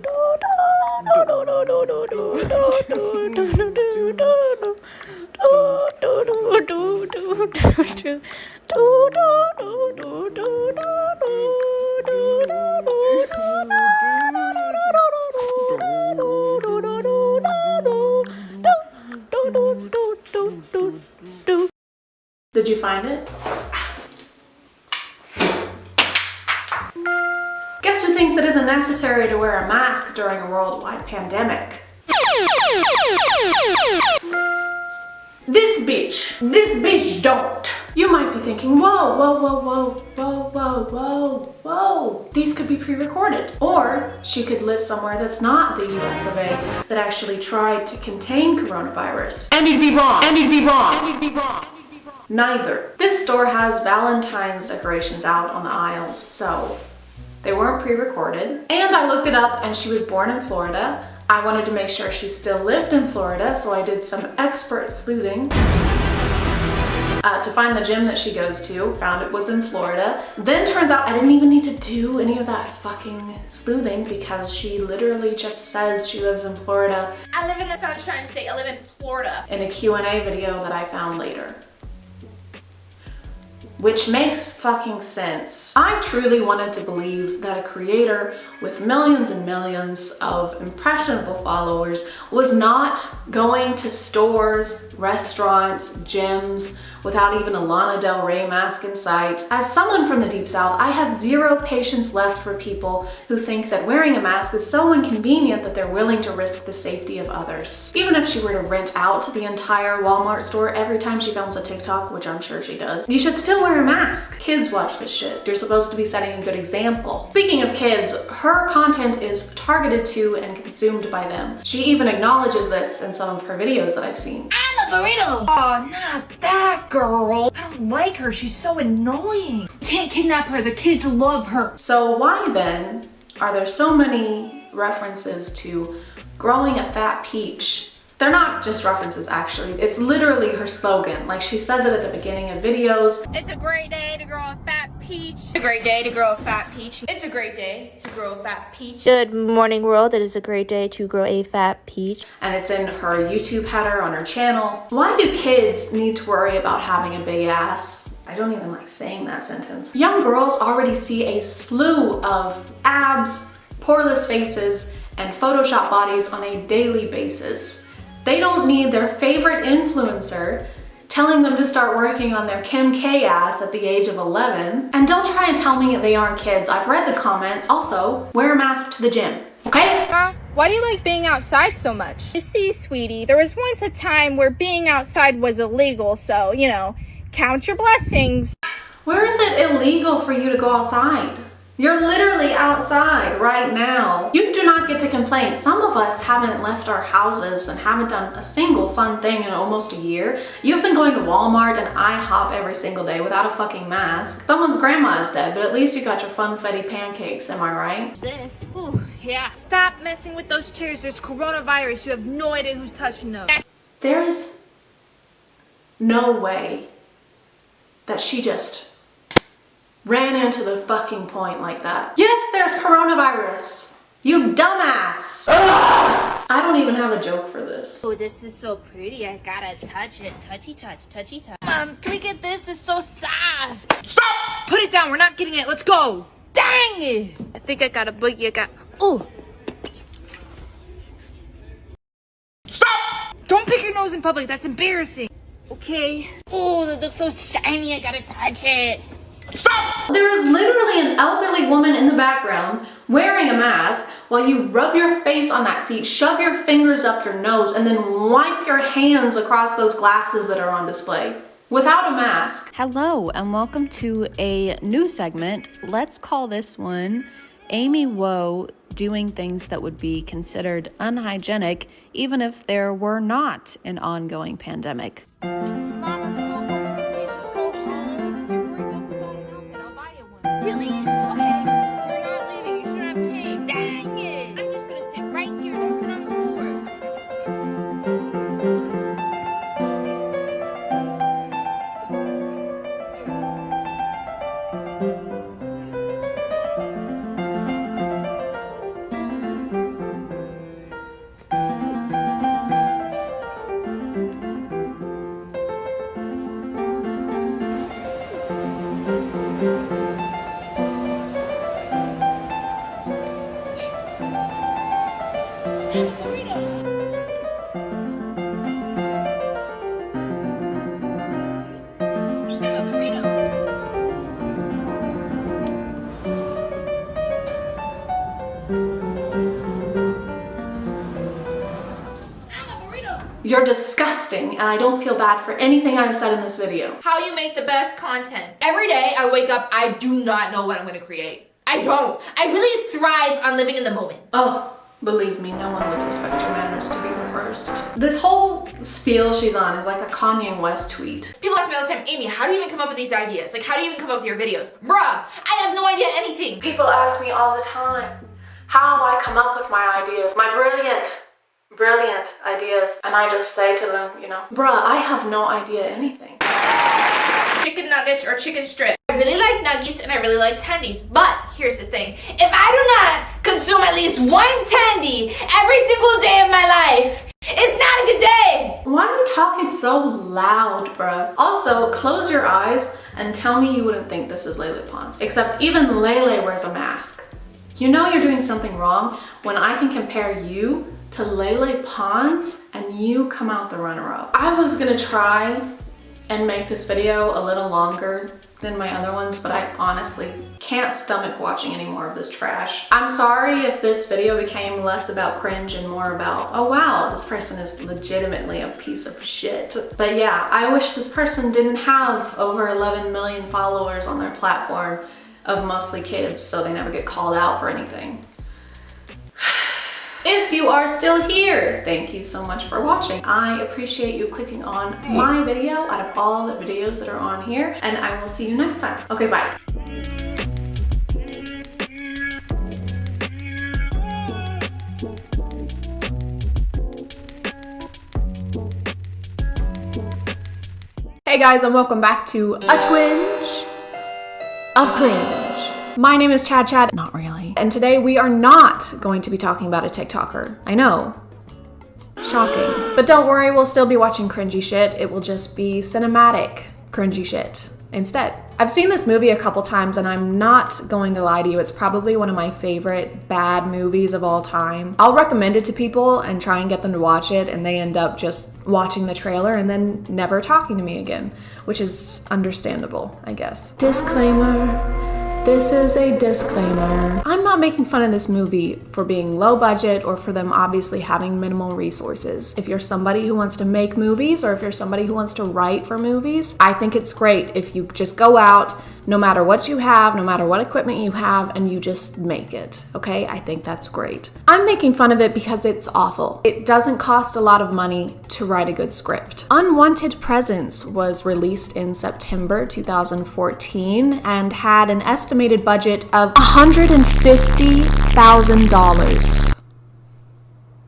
Did you find it? Guess who thinks it isn't necessary to wear a mask during a worldwide pandemic? This bitch don't. You might be thinking, whoa, whoa, whoa, whoa, whoa, whoa, whoa, whoa. These could be pre-recorded. Or she could live somewhere that's not the US of A, that actually tried to contain coronavirus. And you'd be wrong, and you'd be wrong, and you'd be wrong. Neither. This store has Valentine's decorations out on the aisles, so they weren't pre-recorded. And I looked it up and she was born in Florida. I wanted to make sure she still lived in Florida, so I did some expert sleuthing to find the gym that she goes to. Found it was in Florida. Then turns out I didn't even need to do any of that fucking sleuthing because she literally just says she lives in Florida. I live in the Sunshine State. I live in Florida. In a Q&A video that I found later. Which makes fucking sense. I truly wanted to believe that a creator with millions and millions of impressionable followers was not going to stores, restaurants, gyms, without even a Lana Del Rey mask in sight. As someone from the Deep South, I have zero patience left for people who think that wearing a mask is so inconvenient that they're willing to risk the safety of others. Even if she were to rent out the entire Walmart store every time she films a TikTok, which I'm sure she does, you should still wear a mask. Kids watch this shit. You're supposed to be setting a good example. Speaking of kids, her content is targeted to and consumed by them. She even acknowledges this in some of her videos that I've seen. I'm a burrito. Oh, not that girl. I don't like her. She's so annoying. Can't kidnap her. The kids love her. So why then are there so many references to growing a fat peach? They're not just references, actually. It's literally her slogan. Like, she says it at the beginning of videos. It's a great day to grow a fat peach. It's a great day to grow a fat peach. It's a great day to grow a fat peach. Good morning, world. It is a great day to grow a fat peach. And it's in her YouTube header on her channel. Why do kids need to worry about having a big ass? I don't even like saying that sentence. Young girls already see a slew of abs, poreless faces, and Photoshop bodies on a daily basis. They don't need their favorite influencer telling them to start working on their Kim K ass at the age of 11. And don't try and tell me they aren't kids. I've read the comments. Also, wear a mask to the gym, okay? Why do you like being outside so much? You see, sweetie, there was once a time where being outside was illegal, so, you know, count your blessings. Where is it illegal for you to go outside? You're literally outside right now. You do not get to complain. Some of us haven't left our houses and haven't done a single fun thing in almost a year. You've been going to Walmart and IHOP every single day without a fucking mask. Someone's grandma is dead, but at least you got your funfetti pancakes, am I right? This? Ooh, yeah. Stop messing with those chairs. There's coronavirus. You have no idea who's touching those. There is no way that she just ran into the fucking point like that. Yes, there's coronavirus. You dumbass. Ugh! I don't even have a joke for this. Oh, this is so pretty. I gotta touch it. Touchy touch, touchy touch. Can we get this? It's so soft. Stop! Put it down. We're not getting it. Let's go. Dang it! I think I got a boogie. Ooh. Stop! Don't pick your nose in public. That's embarrassing. Okay. Oh, that looks so shiny. I gotta touch it. Stop! There is literally an elderly woman in the background wearing a mask while you rub your face on that seat, shove your fingers up your nose, and then wipe your hands across those glasses that are on display without a mask. Hello, and welcome to a new segment. Let's call this one Amy Woe doing things that would be considered unhygienic even if there were not an ongoing pandemic. Really? Okay. We're not leaving. You should have cake. Dang it. I'm just gonna sit right here. Don't sit on the floor. You're disgusting, and I don't feel bad for anything I've said in this video. How you make the best content. Every day I wake up, I do not know what I'm gonna create. I don't. I really thrive on living in the moment. Oh, believe me, no one would suspect your manners to be rehearsed. This whole spiel she's on is like a Kanye West tweet. People ask me all the time, Amy, how do you even come up with these ideas? Like, how do you even come up with your videos? Bruh, I have no idea anything. People ask me all the time how I come up with my ideas, my brilliant ideas. And I just say to them, you know, bruh, I have no idea anything. Chicken nuggets or chicken strip. I really like nuggies and I really like tendies, but here's the thing. If I do not consume at least one tendy every single day of my life, it's not a good day. Why are you talking so loud, bruh? Also, close your eyes and tell me you wouldn't think this is Lele Pons. Except even Lele wears a mask. You know you're doing something wrong when I can compare you to Lele Pons and you come out the runner-up. I was gonna try and make this video a little longer than my other ones, but I honestly can't stomach watching any more of this trash. I'm sorry if this video became less about cringe and more about, oh wow, this person is legitimately a piece of shit. But yeah, I wish this person didn't have over 11 million followers on their platform of mostly kids, so they never get called out for anything. If you are still here, thank you so much for watching. I appreciate you clicking on my video out of all the videos that are on here, and I will see you next time. Okay, bye. Hey guys, and welcome back to A Twinge of Cringe. My name is ChadChad, not really. And today we are not going to be talking about a TikToker. I know, shocking. But don't worry, we'll still be watching cringy shit. It will just be cinematic cringy shit instead. I've seen this movie a couple times and I'm not going to lie to you, it's probably one of my favorite bad movies of all time. I'll recommend it to people and try and get them to watch it, and they end up just watching the trailer and then never talking to me again, which is understandable, I guess. Disclaimer. This is a disclaimer. I'm not making fun of this movie for being low budget or for them obviously having minimal resources. If you're somebody who wants to make movies or if you're somebody who wants to write for movies, I think it's great if you just go out, no matter what you have, no matter what equipment you have, and you just make it, okay? I think that's great. I'm making fun of it because it's awful. It doesn't cost a lot of money to write a good script. Unwanted Presence was released in September 2014 and had an estimated budget of $150,000.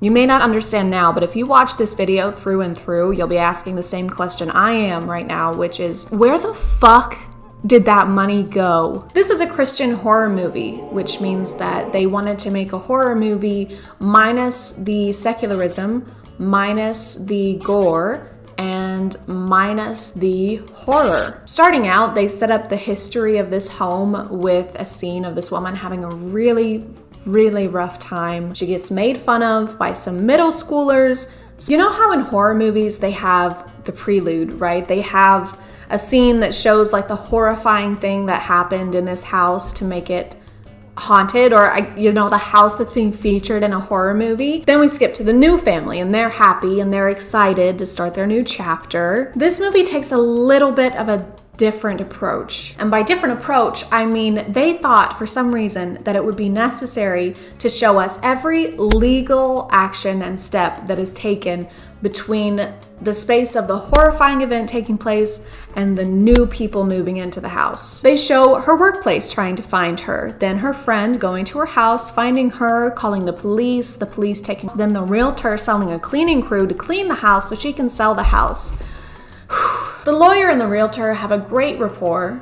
You may not understand now, but if you watch this video through and through, you'll be asking the same question I am right now, which is, where the fuck did that money go? This is a Christian horror movie, which means that they wanted to make a horror movie minus the secularism, minus the gore, and minus the horror. Starting out, they set up the history of this home with a scene of this woman having a really rough time. She gets made fun of by some middle schoolers. You know how in horror movies they have the prelude, right? They have a scene that shows like the horrifying thing that happened in this house to make it haunted, or you know, the house that's being featured in a horror movie. Then we skip to the new family and they're happy and they're excited to start their new chapter. This movie takes a little bit of a different approach. And by different approach, I mean they thought for some reason that it would be necessary to show us every legal action and step that is taken between the space of the horrifying event taking place and the new people moving into the house. They show her workplace trying to find her, then her friend going to her house, finding her, calling the police taking, then the realtor selling a cleaning crew to clean the house so she can sell the house. The lawyer and the realtor have a great rapport.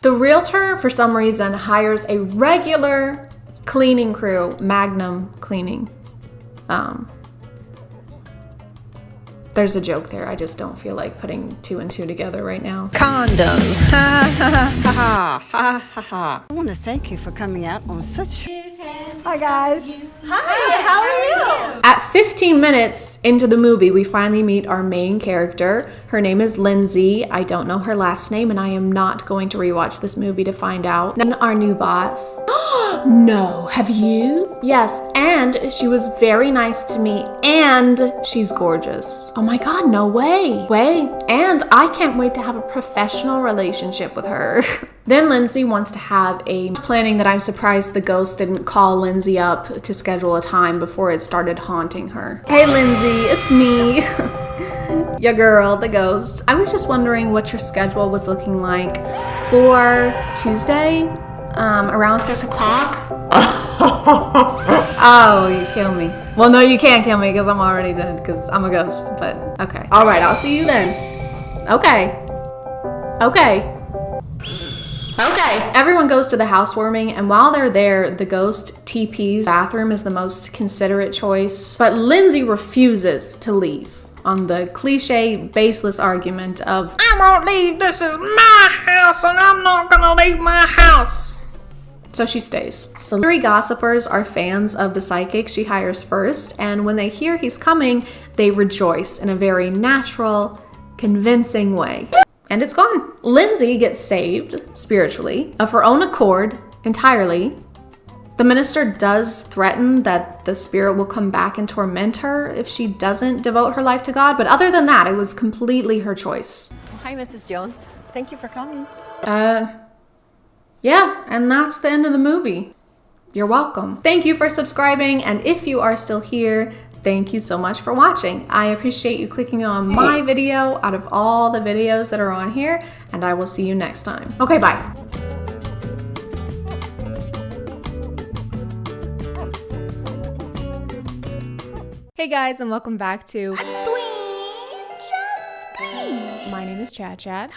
The realtor, for some reason, hires a regular cleaning crew, Magnum Cleaning. There's a joke there. I just don't feel like putting two and two together right now. Condoms. Ha ha ha ha ha ha ha. I want to thank you for coming out on such. Hi guys. Hi, how are you? At 15 minutes into the movie, we finally meet our main character. Her name is Lindsay. I don't know her last name, and I am not going to rewatch this movie to find out. Then our new boss. No, have you? Yes, and she was very nice to me, and she's gorgeous. Oh my god, no way. And I can't wait to have a professional relationship with her. Then Lindsay wants to have a planning that I'm surprised the ghost didn't call Lindsay up to schedule a time before it started haunting her. Hey Lindsay, it's me. Your girl, the ghost. I was just wondering what your schedule was looking like for Tuesday, around 6 o'clock. Oh, you kill me. Well, no, you can't kill me because I'm already dead because I'm a ghost, but okay. All right, I'll see you then. Okay. Everyone goes to the housewarming, and while they're there, the ghost TP's bathroom is the most considerate choice, but Lindsay refuses to leave on the cliche, baseless argument of, I won't leave, this is my house, and I'm not gonna leave my house. So she stays. So 3 gossipers are fans of the psychic she hires first, and when they hear he's coming, they rejoice in a very natural, convincing way. And it's gone. Lindsay gets saved, spiritually, of her own accord, entirely. The minister does threaten that the spirit will come back and torment her if she doesn't devote her life to God, but other than that, it was completely her choice. Hi, Mrs. Jones. Thank you for coming. Yeah, and that's the end of the movie. You're welcome. Thank you for subscribing, and if you are still here, thank you so much for watching. I appreciate you clicking on my video out of all the videos that are on here, and I will see you next time. Okay, bye. Hey guys, and welcome back to My name is ChadChad.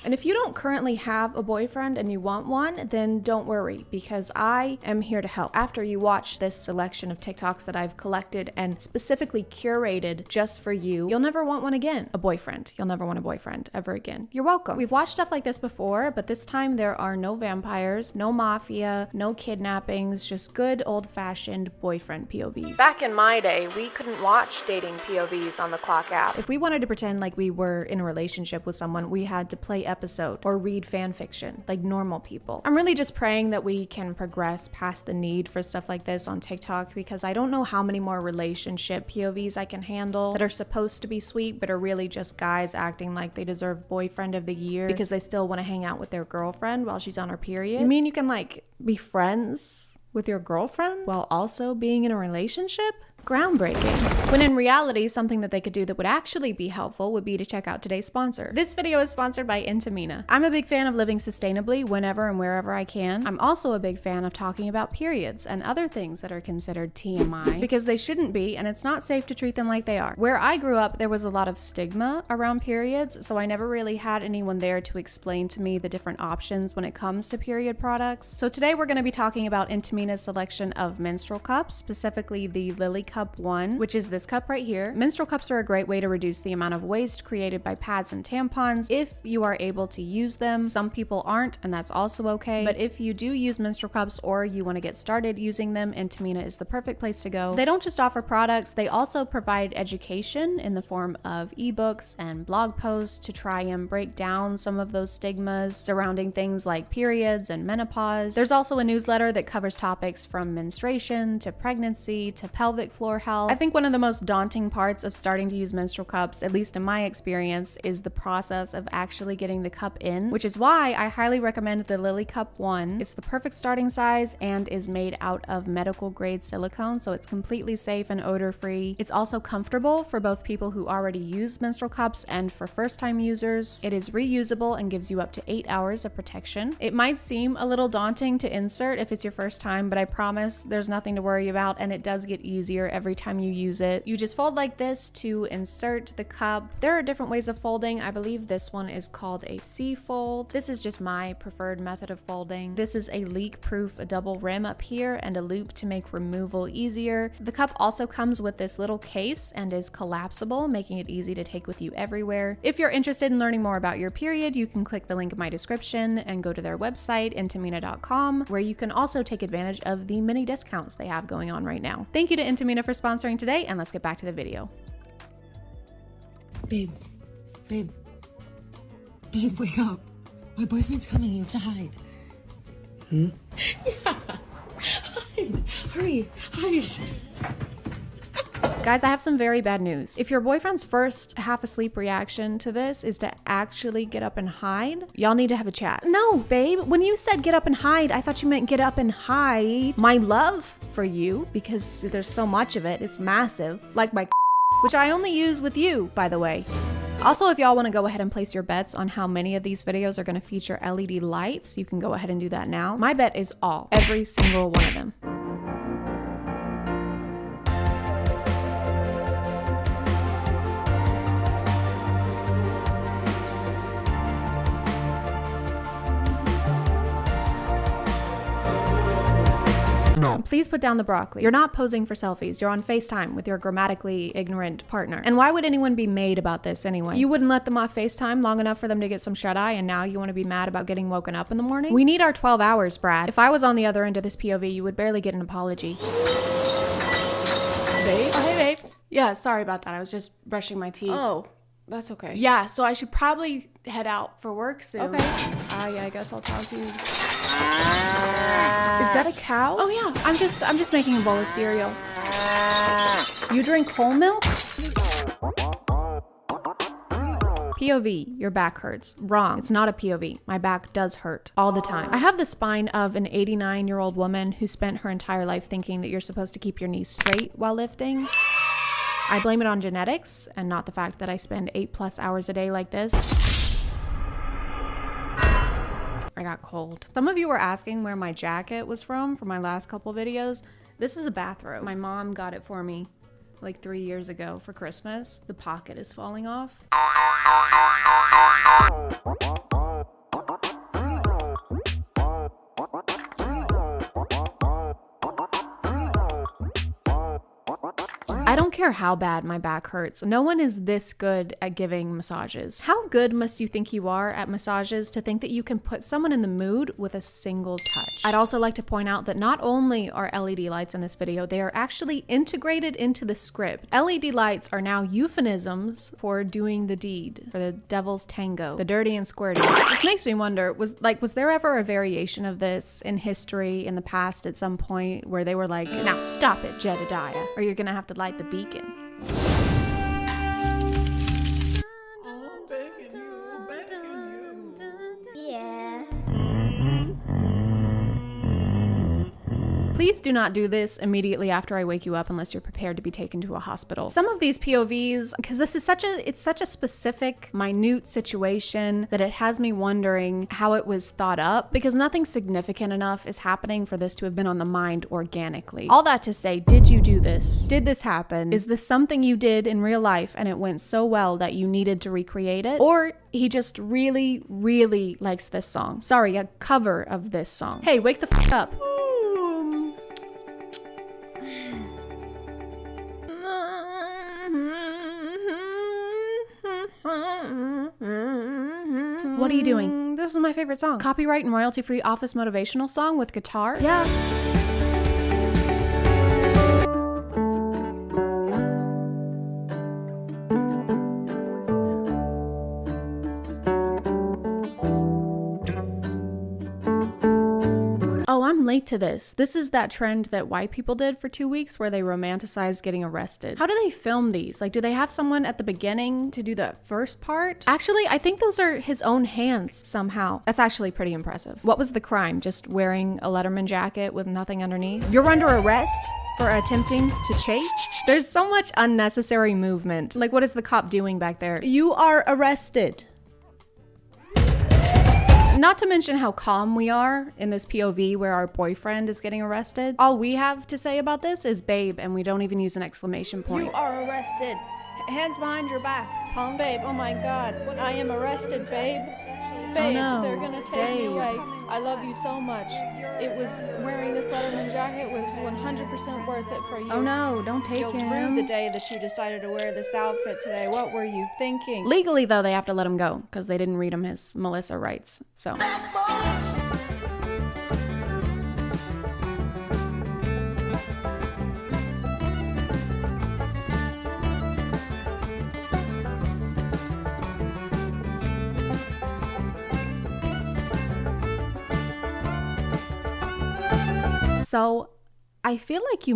And if you don't currently have a boyfriend and you want one, then don't worry, because I am here to help. After you watch this selection of TikToks that I've collected and specifically curated just for you, you'll never want one again. A boyfriend. You'll never want a boyfriend ever again. You're welcome. We've watched stuff like this before, but this time there are no vampires, no mafia, no kidnappings, just good old-fashioned boyfriend POVs. Back in my day, we couldn't watch dating POVs on the Clock app. If we wanted to pretend like we were in a relationship with someone, we had to play episode or read fan fiction like normal people. I'm really just praying that we can progress past the need for stuff like this on TikTok, because I don't know how many more relationship POVs I can handle that are supposed to be sweet but are really just guys acting like they deserve boyfriend of the year because they still want to hang out with their girlfriend while she's on her period. You mean you can like be friends with your girlfriend while also being in a relationship? Groundbreaking. When in reality, something that they could do that would actually be helpful would be to check out today's sponsor. This video is sponsored by Intimina. I'm a big fan of living sustainably whenever and wherever I can. I'm also a big fan of talking about periods and other things that are considered TMI because they shouldn't be, and it's not safe to treat them like they are. Where I grew up, there was a lot of stigma around periods, so I never really had anyone there to explain to me the different options when it comes to period products. So today we're going to be talking about Intimina's selection of menstrual cups, specifically the Lily Cup 1, which is this cup right here. Menstrual cups are a great way to reduce the amount of waste created by pads and tampons if you are able to use them. Some people aren't, and that's also okay. But if you do use menstrual cups or you want to get started using them, Intimina is the perfect place to go. They don't just offer products, they also provide education in the form of ebooks and blog posts to try and break down some of those stigmas surrounding things like periods and menopause. There's also a newsletter that covers topics from menstruation to pregnancy to pelvic floor health. I think one of the most daunting parts of starting to use menstrual cups, at least in my experience, is the process of actually getting the cup in, which is why I highly recommend the Lily Cup 1. It's the perfect starting size and is made out of medical grade silicone, so it's completely safe and odor free. It's also comfortable for both people who already use menstrual cups and for first time users. It is reusable and gives you up to 8 hours of protection. It might seem a little daunting to insert if it's your first time, but I promise there's nothing to worry about, and it does get easier every time you use it. You just fold like this to insert the cup. There are different ways of folding. I believe this one is called a C fold. This is just my preferred method of folding. This is a leak-proof double rim up here and a loop to make removal easier. The cup also comes with this little case and is collapsible, making it easy to take with you everywhere. If you're interested in learning more about your period, you can click the link in my description and go to their website, intimina.com, where you can also take advantage of the mini discounts they have going on right now. Thank you to Intimina for sponsoring today, and let's get back to the video. Babe, wake up. My boyfriend's coming, you have to hide. Hmm? Yeah. hide. Hurry, hide. Guys, I have some very bad news. If your boyfriend's first half asleep reaction to this is to actually get up and hide, y'all need to have a chat. No, babe, when you said get up and hide, I thought you meant get up and hide my love for you, because there's so much of it. It's massive, like my which I only use with you, by the way. Also, if y'all want to go ahead and place your bets on how many of these videos are going to feature LED lights, you can go ahead and do that now. My bet is all, every single one of them. No. Please put down the broccoli. You're not posing for selfies. You're on FaceTime with your grammatically ignorant partner. And why would anyone be mad about this anyway? You wouldn't let them off FaceTime long enough for them to get some shut-eye, and now you want to be mad about getting woken up in the morning? We need our 12 hours, Brad. If I was on the other end of this POV, you would barely get an apology. Babe? Oh, hey, babe. Yeah, sorry about that. I was just brushing my teeth. Oh, that's okay. Yeah, so I should probably head out for work soon. Okay. Yeah, I guess I'll talk to you. Is that a cow? Oh yeah, I'm just making a bowl of cereal. You drink whole milk? POV, your back hurts. Wrong. It's not a POV. My back does hurt all the time. I have the spine of an 89-year-old woman who spent her entire life thinking that you're supposed to keep your knees straight while lifting. I blame it on genetics and not the fact that I spend 8+ hours a day like this. I got cold. Some of you were asking where my jacket was from for my last couple videos. This is a bathrobe. My mom got it for me like 3 years ago for Christmas. The pocket is falling off. I don't care how bad my back hurts. No one is this good at giving massages. How good must you think you are at massages to think that you can put someone in the mood with a single touch? I'd also like to point out that not only are LED lights in this video, they are actually integrated into the script. LED lights are now euphemisms for doing the deed, for the devil's tango, the dirty and squirty. This makes me wonder, was there ever a variation of this in history in the past at some point where they were like, now stop it, Jedediah, or you're gonna have to light the beacon. Yeah. Please do not do this immediately after I wake you up unless you're prepared to be taken to a hospital. Some of these POVs, because this is such a specific, minute situation that it has me wondering how it was thought up, because nothing significant enough is happening for this to have been on the mind organically. All that to say, did you do this? Did this happen? Is this something you did in real life and it went so well that you needed to recreate it? Or he just really, really likes this song. Sorry, a cover of this song. Hey, wake the f up. What are you doing? This is my favorite song. Copyright and royalty-free office motivational song with guitar? Yeah. Oh, I'm late to this. This is that trend that white people did for 2 weeks where they romanticized getting arrested. How do they film these? Like, do they have someone at the beginning to do the first part? Actually, I think those are his own hands somehow. That's actually pretty impressive. What was the crime? Just wearing a Letterman jacket with nothing underneath? You're under arrest for attempting to chase? There's so much unnecessary movement. Like, what is the cop doing back there? You are arrested. Not to mention how calm we are in this POV where our boyfriend is getting arrested. All we have to say about this is babe, and we don't even use an exclamation point. You are arrested. Hands behind your back. Palm, babe. Oh my God. I am arrested, babe. Babe, no. They're gonna take me away. I love you so much. It was wearing this Letterman jacket was 100% worth it for you. Oh no, don't take You'll him. rue the day that you decided to wear this outfit today. What were you thinking? Legally though, they have to let him go because they didn't read him his Melissa rights. So. So I feel like you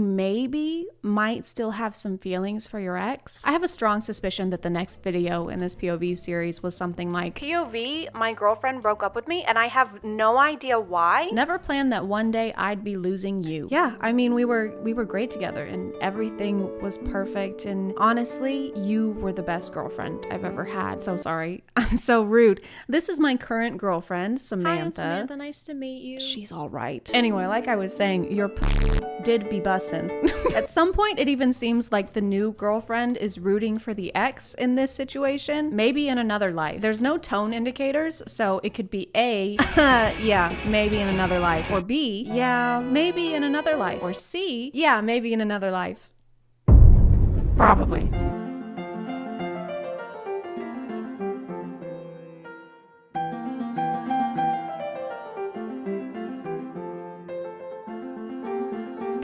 might still have some feelings for your ex. I have a strong suspicion that the next video in this POV series was something like, POV, my girlfriend broke up with me and I have no idea why. Never planned that one day I'd be losing you. Yeah, I mean, we were great together and everything was perfect, and honestly, you were the best girlfriend I've ever had. So sorry. I'm so rude. This is my current girlfriend, Samantha. Hi, Samantha. Nice to meet you. She's all right. Anyway, like I was saying, your did be bussin'. At some point, it even seems like the new girlfriend is rooting for the ex in this situation, maybe in another life. There's no tone indicators, so it could be A, yeah, maybe in another life, or B, yeah, maybe in another life, or C, yeah, maybe in another life. Probably.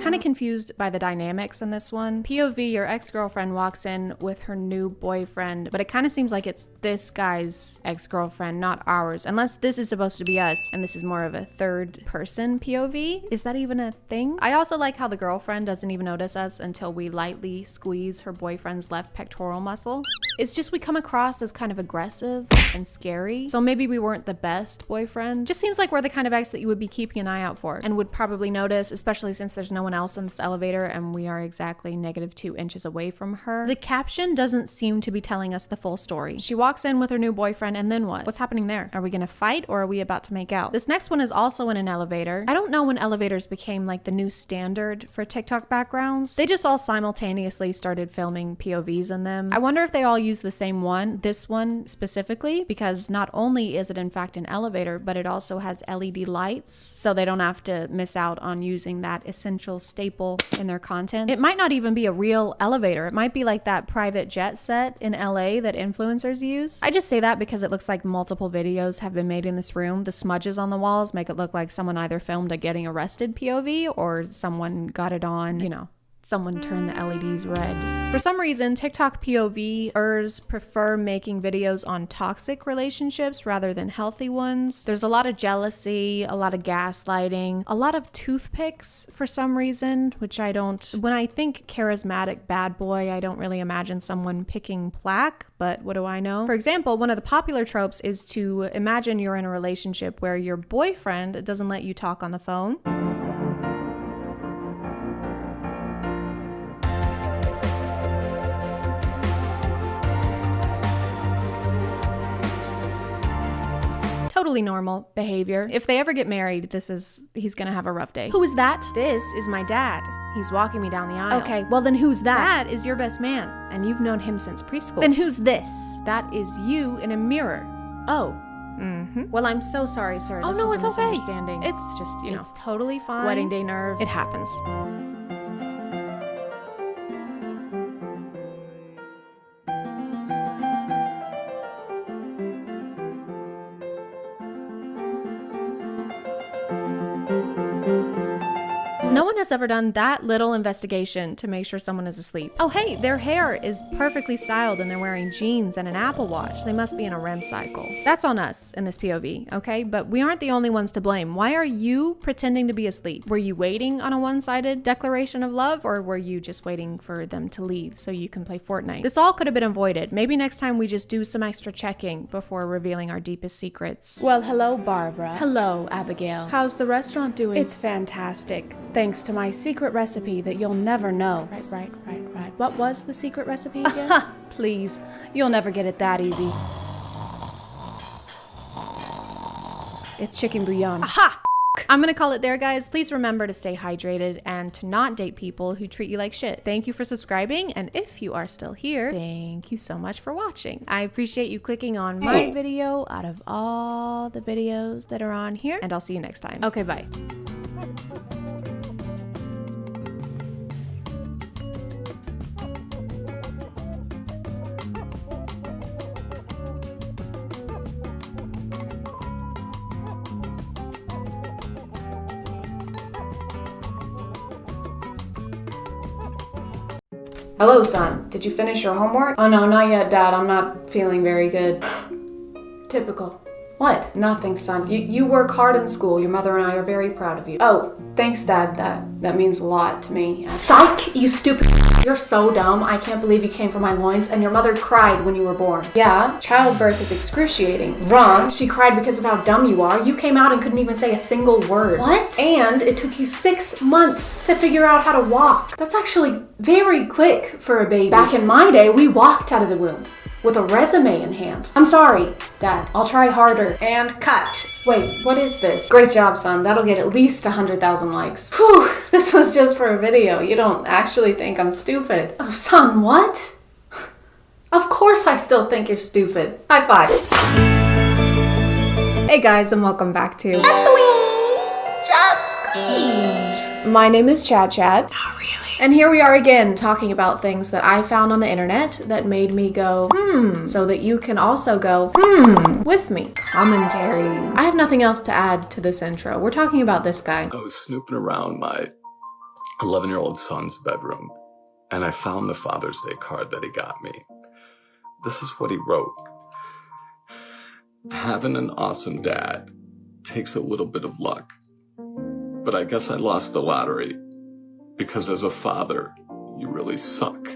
Kind of confused by the dynamics in this one. POV, your ex-girlfriend walks in with her new boyfriend, but it kind of seems like it's this guy's ex-girlfriend, not ours, unless this is supposed to be us and this is more of a third person POV. Is that even a thing? I also like how the girlfriend doesn't even notice us until we lightly squeeze her boyfriend's left pectoral muscle. It's just we come across as kind of aggressive and scary, so maybe we weren't the best boyfriend. Just seems like we're the kind of ex that you would be keeping an eye out for and would probably notice, especially since there's no one else in this elevator and we are exactly -2 inches away from her. The caption doesn't seem to be telling us the full story. She walks in with her new boyfriend and then what? What's happening there? Are we gonna fight or are we about to make out? This next one is also in an elevator. I don't know when elevators became like the new standard for TikTok backgrounds. They just all simultaneously started filming POVs in them. I wonder if they all use the same one, this one specifically, because not only is it in fact an elevator, but it also has LED lights, so they don't have to miss out on using that essential staple in their content. It might not even be a real elevator. It might be like that private jet set in LA that influencers use. I just say that because it looks like multiple videos have been made in this room. The smudges on the walls make it look like someone either filmed a getting arrested POV or someone got it on, you know, someone turned the LEDs red. For some reason, TikTok POVers prefer making videos on toxic relationships rather than healthy ones. There's a lot of jealousy, a lot of gaslighting, a lot of toothpicks for some reason, which I don't. When I think charismatic bad boy, I don't really imagine someone picking plaque, but what do I know? For example, one of the popular tropes is to imagine you're in a relationship where your boyfriend doesn't let you talk on the phone. Totally normal behavior. If they ever get married, he's gonna have a rough day. Who is that? This is my dad. He's walking me down the aisle. Okay, well then who's that? That is your best man, and you've known him since preschool. Then who's this? That is you in a mirror. Oh. Well, I'm so sorry, sir. This was a misunderstanding. It's just, you know, it's totally fine. Wedding day nerves. It happens. No one has ever done that little investigation to make sure someone is asleep. Oh hey, their hair is perfectly styled and they're wearing jeans and an Apple Watch. They must be in a REM cycle. That's on us in this POV, okay? But we aren't the only ones to blame. Why are you pretending to be asleep? Were you waiting on a one-sided declaration of love, or were you just waiting for them to leave so you can play Fortnite? This all could have been avoided. Maybe next time we just do some extra checking before revealing our deepest secrets. Well, hello, Barbara. Hello, Abigail. How's the restaurant doing? It's fantastic. Thanks to my secret recipe that you'll never know. Right. What was the secret recipe again? Please, you'll never get it that easy. It's chicken bouillon. Aha! I'm gonna call it there, guys. Please remember to stay hydrated and to not date people who treat you like shit. Thank you for subscribing, and if you are still here, thank you so much for watching. I appreciate you clicking on my video out of all the videos that are on here, and I'll see you next time. Okay, bye. Hello, son. Did you finish your homework? Oh no, not yet, Dad. I'm not feeling very good. Typical. What? Nothing, son. You work hard in school. Your mother and I are very proud of you. Oh, thanks, Dad. That means a lot to me. Psych, you stupid. You're so dumb. I can't believe you came from my loins and your mother cried when you were born. Yeah, childbirth is excruciating. Wrong. She cried because of how dumb you are. You came out and couldn't even say a single word. What? And it took you 6 months to figure out how to walk. That's actually very quick for a baby. Back in my day, we walked out of the womb with a resume in hand. I'm sorry, Dad. I'll try harder. And cut. Wait, what is this? Great job, son. That'll get at least 100,000 likes. Whew, this was just for a video. You don't actually think I'm stupid. Oh, son, what? Of course I still think you're stupid. High five. Hey guys, and welcome back to My name is ChadChad. Not really. And here we are again talking about things that I found on the internet that made me go, so that you can also go, with me. Commentary. I have nothing else to add to this intro. We're talking about this guy. I was snooping around my 11-year-old son's bedroom, and I found the Father's Day card that he got me. This is what he wrote. Having an awesome dad takes a little bit of luck, but I guess I lost the lottery. Because as a father, you really suck.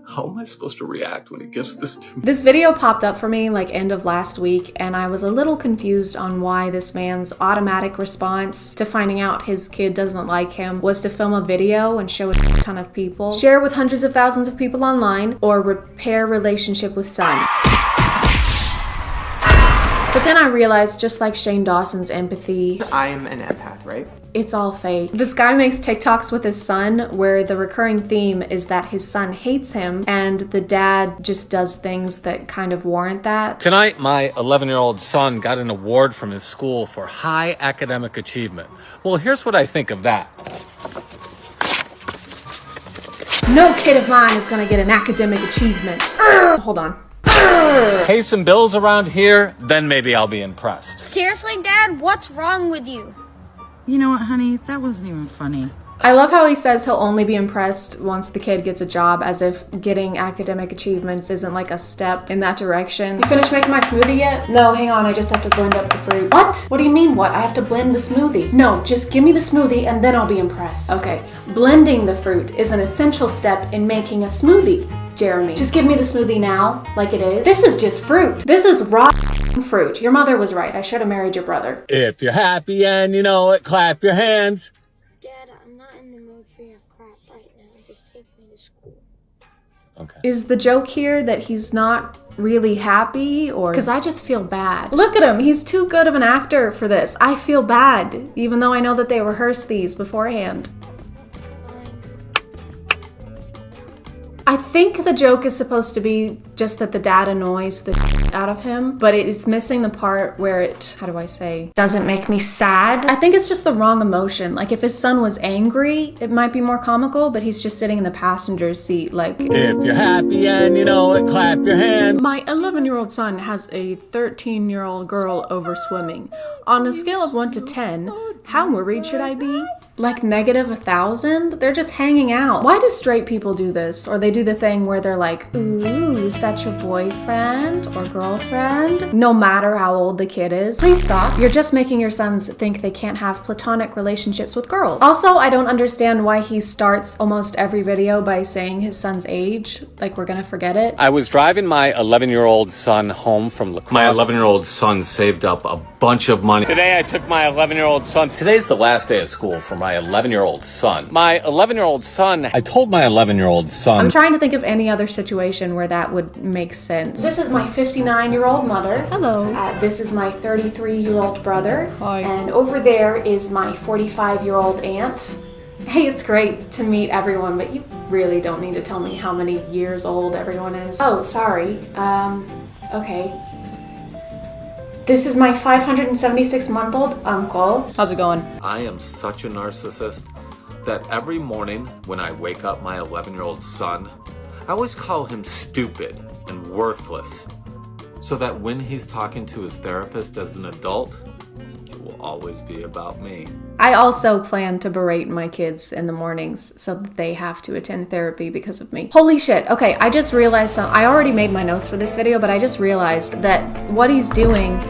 How am I supposed to react when he gives this to me? This video popped up for me like end of last week, and I was a little confused on why this man's automatic response to finding out his kid doesn't like him was to film a video and show a ton of people, share with hundreds of thousands of people online, or repair relationship with son. But then I realized, just like Shane Dawson's empathy, I'm an empath, right? It's all fake. This guy makes TikToks with his son where the recurring theme is that his son hates him and the dad just does things that kind of warrant that. Tonight, my 11-year-old son got an award from his school for high academic achievement. Well, here's what I think of that. No kid of mine is gonna get an academic achievement. Hold on. Pay some bills around here, then maybe I'll be impressed. Seriously, Dad? What's wrong with you? You know what, honey? That wasn't even funny. I love how he says he'll only be impressed once the kid gets a job, as if getting academic achievements isn't like a step in that direction. You finished making my smoothie yet? No, hang on, I just have to blend up the fruit. What? What do you mean what? I have to blend the smoothie. No, just give me the smoothie and then I'll be impressed. Okay, blending the fruit is an essential step in making a smoothie, Jeremy. Just give me the smoothie now, like it is. This is just fruit. This is raw fruit. Your mother was right. I should have married your brother. If you're happy and you know it, clap your hands. Dad, I'm not in the mood for your crap right now. Just take me to school. Okay. Is the joke here that he's not really happy, or? Because I just feel bad. Look at him. He's too good of an actor for this. I feel bad, even though I know that they rehearsed these beforehand. I think the joke is supposed to be just that the dad annoys the shit out of him, but it's missing the part where it, how do I say, doesn't make me sad. I think it's just the wrong emotion. Like if his son was angry, it might be more comical, but he's just sitting in the passenger seat like, if you're happy and you know it, clap your hands. My 11-year-old son has a 13-year-old girl over swimming. On a scale of 1 to 10, how worried should I be? Like -1,000? They're just hanging out. Why do straight people do this? Or they do the thing where they're like, ooh, is that your boyfriend or girlfriend? No matter how old the kid is. Please stop. You're just making your sons think they can't have platonic relationships with girls. Also, I don't understand why he starts almost every video by saying his son's age. Like we're gonna forget it. I was driving my 11-year-old son home from lacrosse. My 11-year-old son saved up a bunch of money. Today I took my 11-year-old son. Today's the last day of school for my 11-year-old son. My 11-year-old son, I told my 11-year-old son. I'm trying to think of any other situation where that would make sense. This is my 59-year-old mother. Hello. This is my 33-year-old brother. Hi. And over there is my 45-year-old aunt. Hey, it's great to meet everyone, but you really don't need to tell me how many years old everyone is. Oh, sorry. Okay. This is my 576-month-old uncle. How's it going? I am such a narcissist that every morning when I wake up my 11-year-old son, I always call him stupid and worthless, so that when he's talking to his therapist as an adult, it will always be about me. I also plan to berate my kids in the mornings so that they have to attend therapy because of me. Holy shit. Okay, I just realized I already made my notes for this video, but I just realized that what he's doing,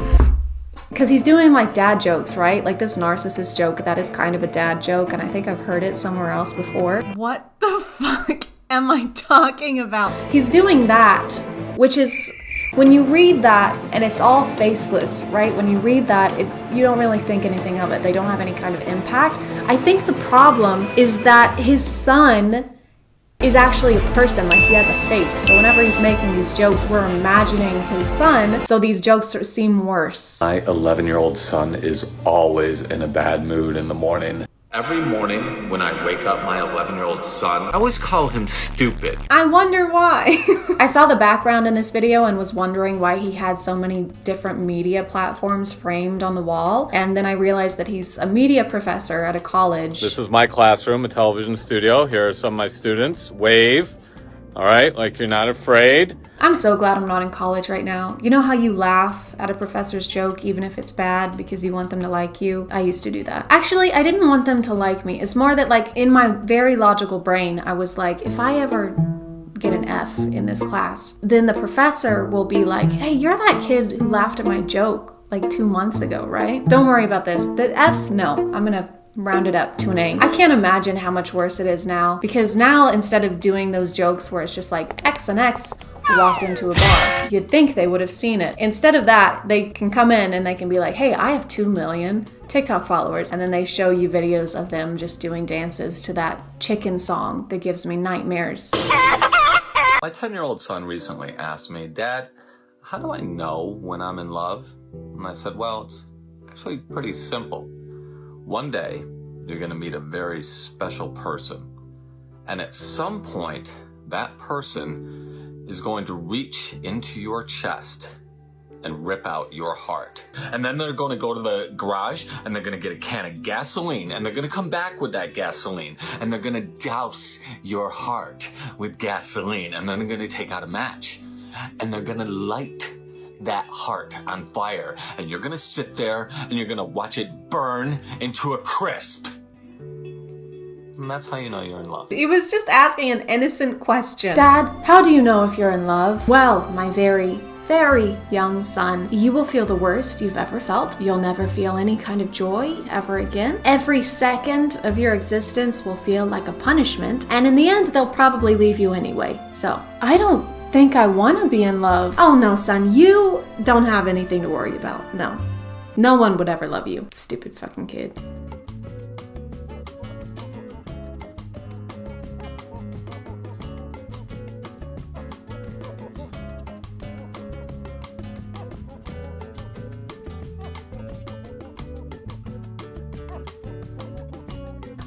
because he's doing like dad jokes, right? Like this narcissist joke, that is kind of a dad joke, and I think I've heard it somewhere else before. What the fuck am I talking about? He's doing that, which is, when you read that, and it's all faceless, right? When you read that, you don't really think anything of it. They don't have any kind of impact. I think the problem is that his son is actually a person, like he has a face. So whenever he's making these jokes, we're imagining his son, so these jokes seem worse. My 11-year-old son is always in a bad mood in the morning. Every morning when I wake up my 11-year-old son, I always call him stupid. I wonder why. I saw the background in this video and was wondering why he had so many different media platforms framed on the wall. And then I realized that he's a media professor at a college. This is my classroom, a television studio. Here are some of my students. Wave. All right, like you're not afraid. I'm so glad I'm not in college right now. You know how you laugh at a professor's joke even if it's bad because you want them to like you? I used to do that. Actually, I didn't want them to like me. It's more that like in my very logical brain, I was like, if I ever get an F in this class, then the professor will be like, hey, you're that kid who laughed at my joke like 2 months ago, right? Don't worry about this. The F, no, I'm gonna round it up to an A. I can't imagine how much worse it is now, because now instead of doing those jokes where it's just like X and X walked into a bar, you'd think they would have seen it. Instead of that, they can come in and they can be like, hey, I have 2 million TikTok followers, and then they show you videos of them just doing dances to that chicken song that gives me nightmares. My 10-year-old son recently asked me, Dad, how do I know when I'm in love? And I said, well, it's actually pretty simple. One day, you're gonna meet a very special person. And at some point, that person is going to reach into your chest and rip out your heart. And then they're gonna go to the garage and they're gonna get a can of gasoline and they're gonna come back with that gasoline and they're gonna douse your heart with gasoline and then they're gonna take out a match and they're gonna light that heart on fire, and you're gonna sit there and you're gonna watch it burn into a crisp. And that's how you know you're in love. He was just asking an innocent question. Dad, how do you know if you're in love? Well, my very, very young son, you will feel the worst you've ever felt. You'll never feel any kind of joy ever again. Every second of your existence will feel like a punishment, and in the end, they'll probably leave you anyway. So, I don't think I want to be in love. Oh no, son, you don't have anything to worry about. No. No one would ever love you. Stupid fucking kid.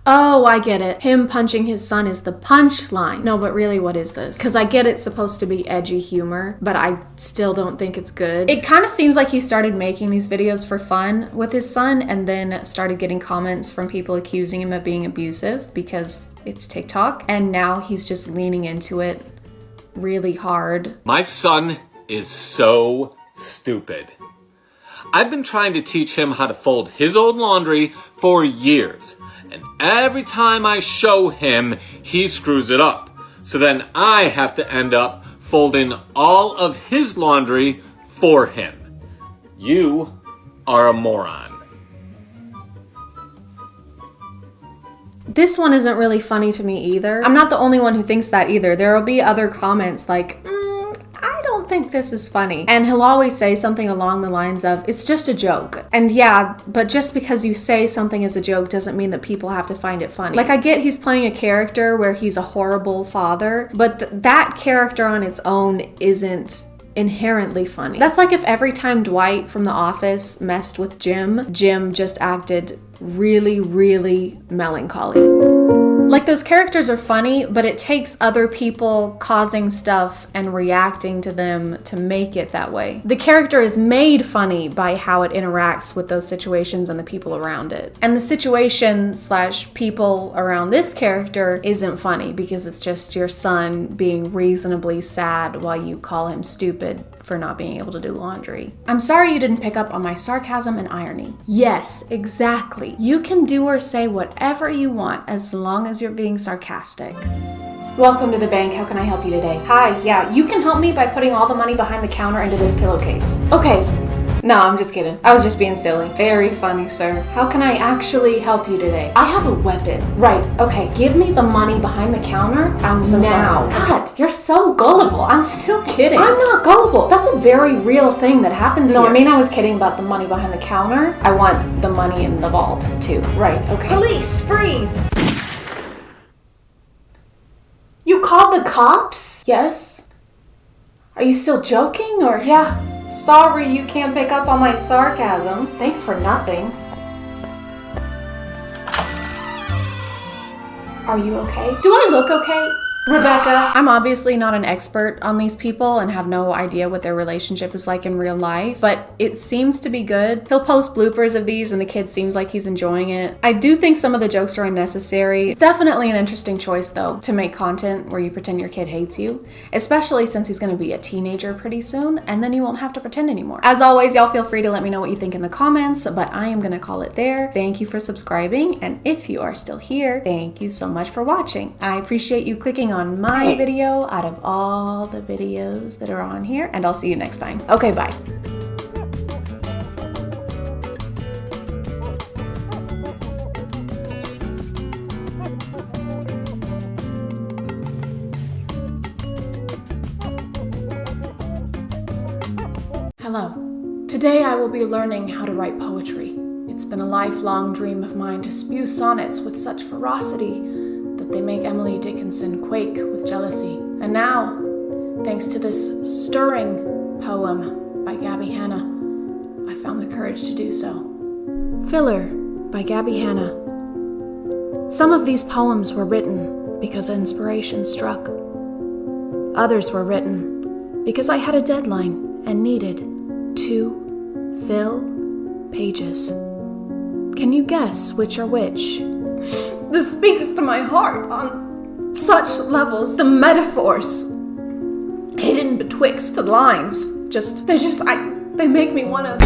Oh, I get it. Him punching his son is the punchline. No, but really, what is this? Because I get it's supposed to be edgy humor, but I still don't think it's good. It kind of seems like he started making these videos for fun with his son and then started getting comments from people accusing him of being abusive because it's TikTok. And now he's just leaning into it really hard. My son is so stupid. I've been trying to teach him how to fold his own laundry for years. And every time I show him, he screws it up. So then I have to end up folding all of his laundry for him. You are a moron. This one isn't really funny to me either. I'm not the only one who thinks that either. There will be other comments like, I don't think this is funny. And he'll always say something along the lines of, it's just a joke. And yeah, but just because you say something is a joke doesn't mean that people have to find it funny. Like, I get he's playing a character where he's a horrible father, but that character on its own isn't inherently funny. That's like if every time Dwight from The Office messed with Jim, Jim just acted really, really melancholy. Like, those characters are funny, but it takes other people causing stuff and reacting to them to make it that way. The character is made funny by how it interacts with those situations and the people around it. And the situation / people around this character isn't funny because it's just your son being reasonably sad while you call him stupid for not being able to do laundry. I'm sorry you didn't pick up on my sarcasm and irony. Yes, exactly. You can do or say whatever you want as long as you're being sarcastic. Welcome to the bank. How can I help you today? Hi, yeah, you can help me by putting all the money behind the counter into this pillowcase. Okay. No, I'm just kidding. I was just being silly. Very funny, sir. How can I actually help you today? I have a weapon. Right, okay. Give me the money behind the counter. I'm so sorry. God, you're so gullible. I'm still kidding. I'm not gullible. That's a very real thing that happens here. No, I mean, I was kidding about the money behind the counter. I want the money in the vault, too. Right, okay. Police, freeze! You called the cops? Yes. Are you still joking, or? Yeah. Sorry you can't pick up on my sarcasm. Thanks for nothing. Are you okay? Do I look okay? Rebecca. I'm obviously not an expert on these people and have no idea what their relationship is like in real life, but it seems to be good. He'll post bloopers of these and the kid seems like he's enjoying it. I do think some of the jokes are unnecessary. It's definitely an interesting choice though, to make content where you pretend your kid hates you, especially since he's gonna be a teenager pretty soon and then you won't have to pretend anymore. As always, y'all feel free to let me know what you think in the comments, but I am gonna call it there. Thank you for subscribing, and if you are still here, thank you so much for watching. I appreciate you clicking on my video out of all the videos that are on here, and I'll see you next time. Okay, bye. Hello. Today I will be learning how to write poetry. It's been a lifelong dream of mine to spew sonnets with such ferocity that they make Emily Dickinson quake with jealousy. And now, thanks to this stirring poem by Gabby Hanna, I found the courage to do so. Filler by Gabby Hanna. Some of these poems were written because inspiration struck. Others were written because I had a deadline and needed to fill pages. Can you guess which are which? This speaks to my heart on such levels. The metaphors hidden betwixt the lines, they make me wanna.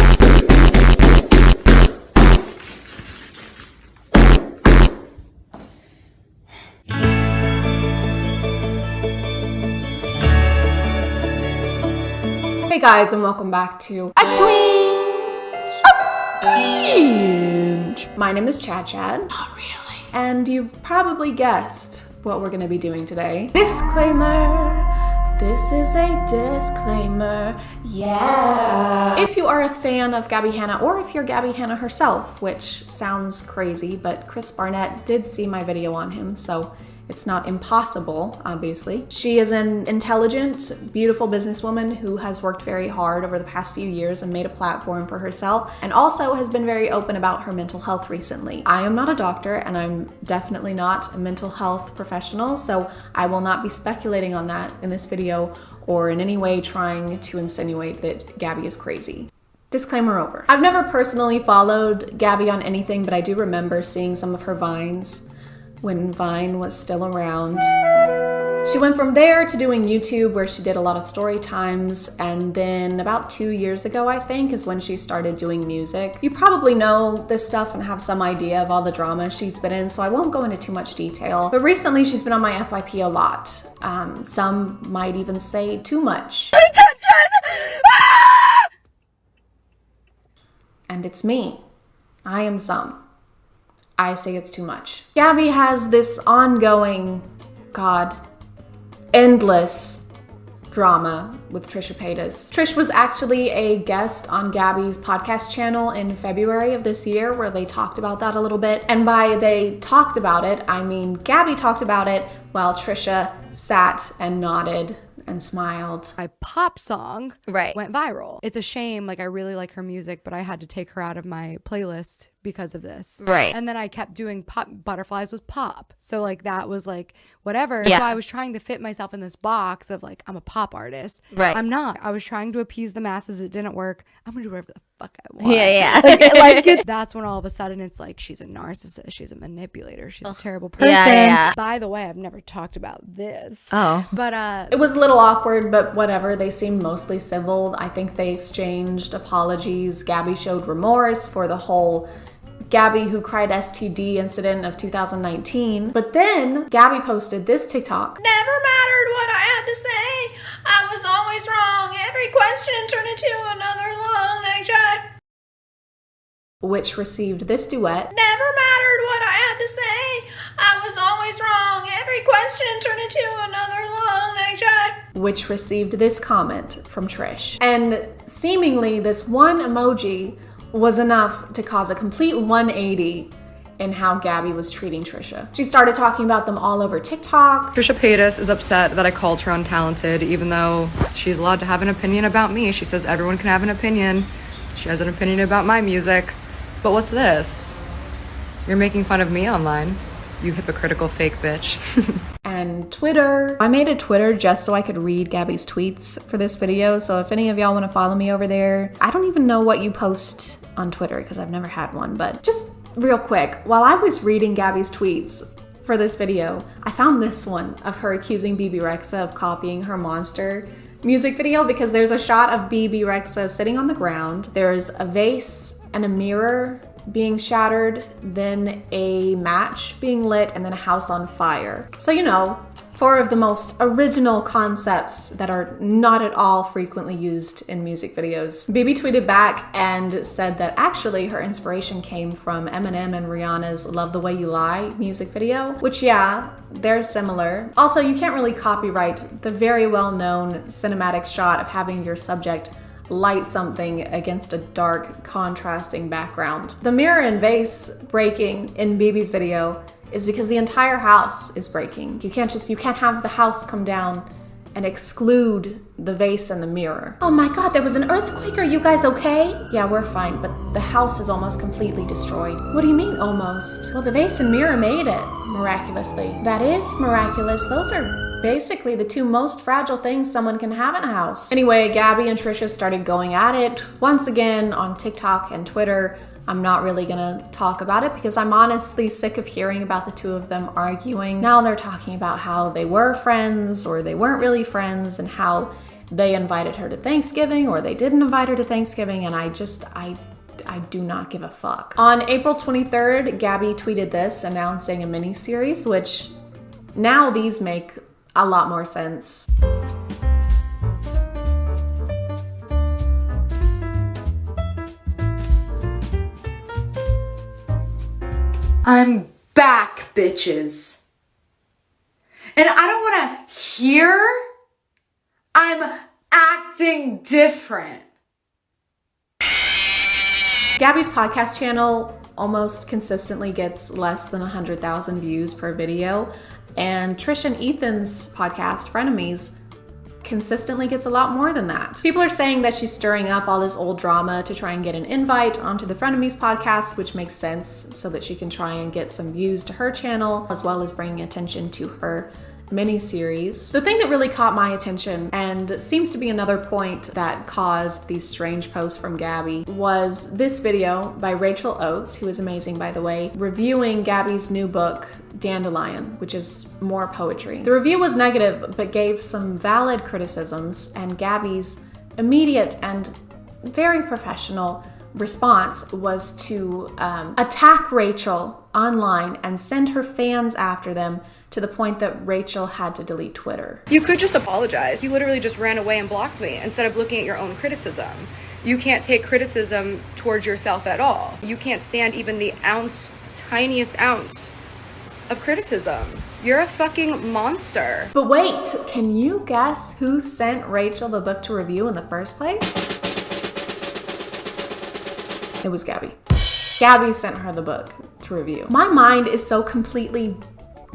Hey guys, and welcome back to A Twinge. My name is ChadChad. Not really. And you've probably guessed what we're gonna be doing today. Disclaimer. This is a disclaimer. Yeah. If you are a fan of Gabby Hanna, or if you're Gabby Hanna herself, which sounds crazy, but Chris Barnett did see my video on him, so it's not impossible, obviously. She is an intelligent, beautiful businesswoman who has worked very hard over the past few years and made a platform for herself, and also has been very open about her mental health recently. I am not a doctor, and I'm definitely not a mental health professional, so I will not be speculating on that in this video or in any way trying to insinuate that Gabby is crazy. Disclaimer over. I've never personally followed Gabby on anything, but I do remember seeing some of her Vines when Vine was still around. She went from there to doing YouTube, where she did a lot of story times, and then about 2 years ago, I think, is when she started doing music. You probably know this stuff and have some idea of all the drama she's been in, so I won't go into too much detail. But recently, she's been on my FYP a lot. Some might even say too much. And it's me. I am some. I say it's too much. Gabby has this ongoing, endless drama with Trisha Paytas. Trish was actually a guest on Gabby's podcast channel in February of this year, where they talked about that a little bit. And by they talked about it, I mean Gabby talked about it while Trisha sat and nodded and smiled. My pop song went viral. It's a shame, like I really like her music, but I had to take her out of my playlist because of this. Right. And then I kept doing pop, butterflies was pop. So like that was like whatever. Yeah. So I was trying to fit myself in this box of like, I'm a pop artist. Right. I'm not. I was trying to appease the masses. It didn't work. I'm going to do whatever the fuck I want. Yeah. Like, life gets, that's when all of a sudden it's like, she's a narcissist. She's a manipulator. She's a terrible person. Yeah. By the way, I've never talked about this. Oh. But it was a little awkward, but whatever. They seemed mostly civil. I think they exchanged apologies. Gabby showed remorse for the whole Gabby who cried STD incident of 2019. But then Gabby posted this TikTok. Never mattered what I had to say. I was always wrong. Every question turned into another long night chat. Which received this duet. Never mattered what I had to say. I was always wrong. Every question turned into another long night chat. Which received this comment from Trish. And seemingly this one emoji was enough to cause a complete 180 in how Gabby was treating Trisha. She started talking about them all over TikTok. Trisha Paytas is upset that I called her untalented, even though she's allowed to have an opinion about me. She says everyone can have an opinion. She has an opinion about my music. But what's this? You're making fun of me online, you hypocritical fake bitch. And Twitter. I made a Twitter just so I could read Gabby's tweets for this video. So if any of y'all want to follow me over there, I don't even know what you post on Twitter because I've never had one, but just real quick, while I was reading Gabby's tweets for this video, I found this one of her accusing BB Rexa of copying her Monster music video because there's a shot of BB Rexa sitting on the ground. There's a vase and a mirror being shattered, then a match being lit, and then a house on fire. So, you know, 4 of the most original concepts that are not at all frequently used in music videos. Bibi tweeted back and said that actually her inspiration came from Eminem and Rihanna's Love the Way You Lie music video, which yeah, they're similar. Also, you can't really copyright the very well-known cinematic shot of having your subject light something against a dark, contrasting background. The mirror and vase breaking in Bibi's video is because the entire house is breaking. You can't have the house come down and exclude the vase and the mirror. Oh my God, there was an earthquake. Are you guys okay? Yeah, we're fine, but the house is almost completely destroyed. What do you mean almost? Well, the vase and mirror made it, miraculously. That is miraculous. Those are basically the 2 most fragile things someone can have in a house. Anyway, Gabby and Trisha started going at it once again on TikTok and Twitter. I'm not really gonna talk about it because I'm honestly sick of hearing about the 2 of them arguing. Now they're talking about how they were friends or they weren't really friends and how they invited her to Thanksgiving or they didn't invite her to Thanksgiving, and I do not give a fuck. On April 23rd, Gabby tweeted this announcing a mini-series, which now these make a lot more sense. I'm back, bitches. And I don't want to hear I'm acting different. Gabby's podcast channel almost consistently gets less than 100,000 views per video, and Trish and Ethan's podcast, Frenemies, consistently gets a lot more than that. People are saying that she's stirring up all this old drama to try and get an invite onto the Frenemies podcast, which makes sense so that she can try and get some views to her channel, as well as bringing attention to her mini-series. The thing that really caught my attention, and seems to be another point that caused these strange posts from Gabby, was this video by Rachel Oates, who is amazing by the way, reviewing Gabby's new book, Dandelion, which is more poetry. The review was negative, but gave some valid criticisms, and Gabby's immediate and very professional response was to attack Rachel online and send her fans after them to the point that Rachel had to delete Twitter. You could just apologize. You literally just ran away and blocked me instead of looking at your own criticism. You can't take criticism towards yourself at all. You can't stand even the tiniest ounce of criticism. You're a fucking monster. But wait, can you guess who sent Rachel the book to review in the first place? It was Gabby. Gabby sent her the book to review. My mind is so completely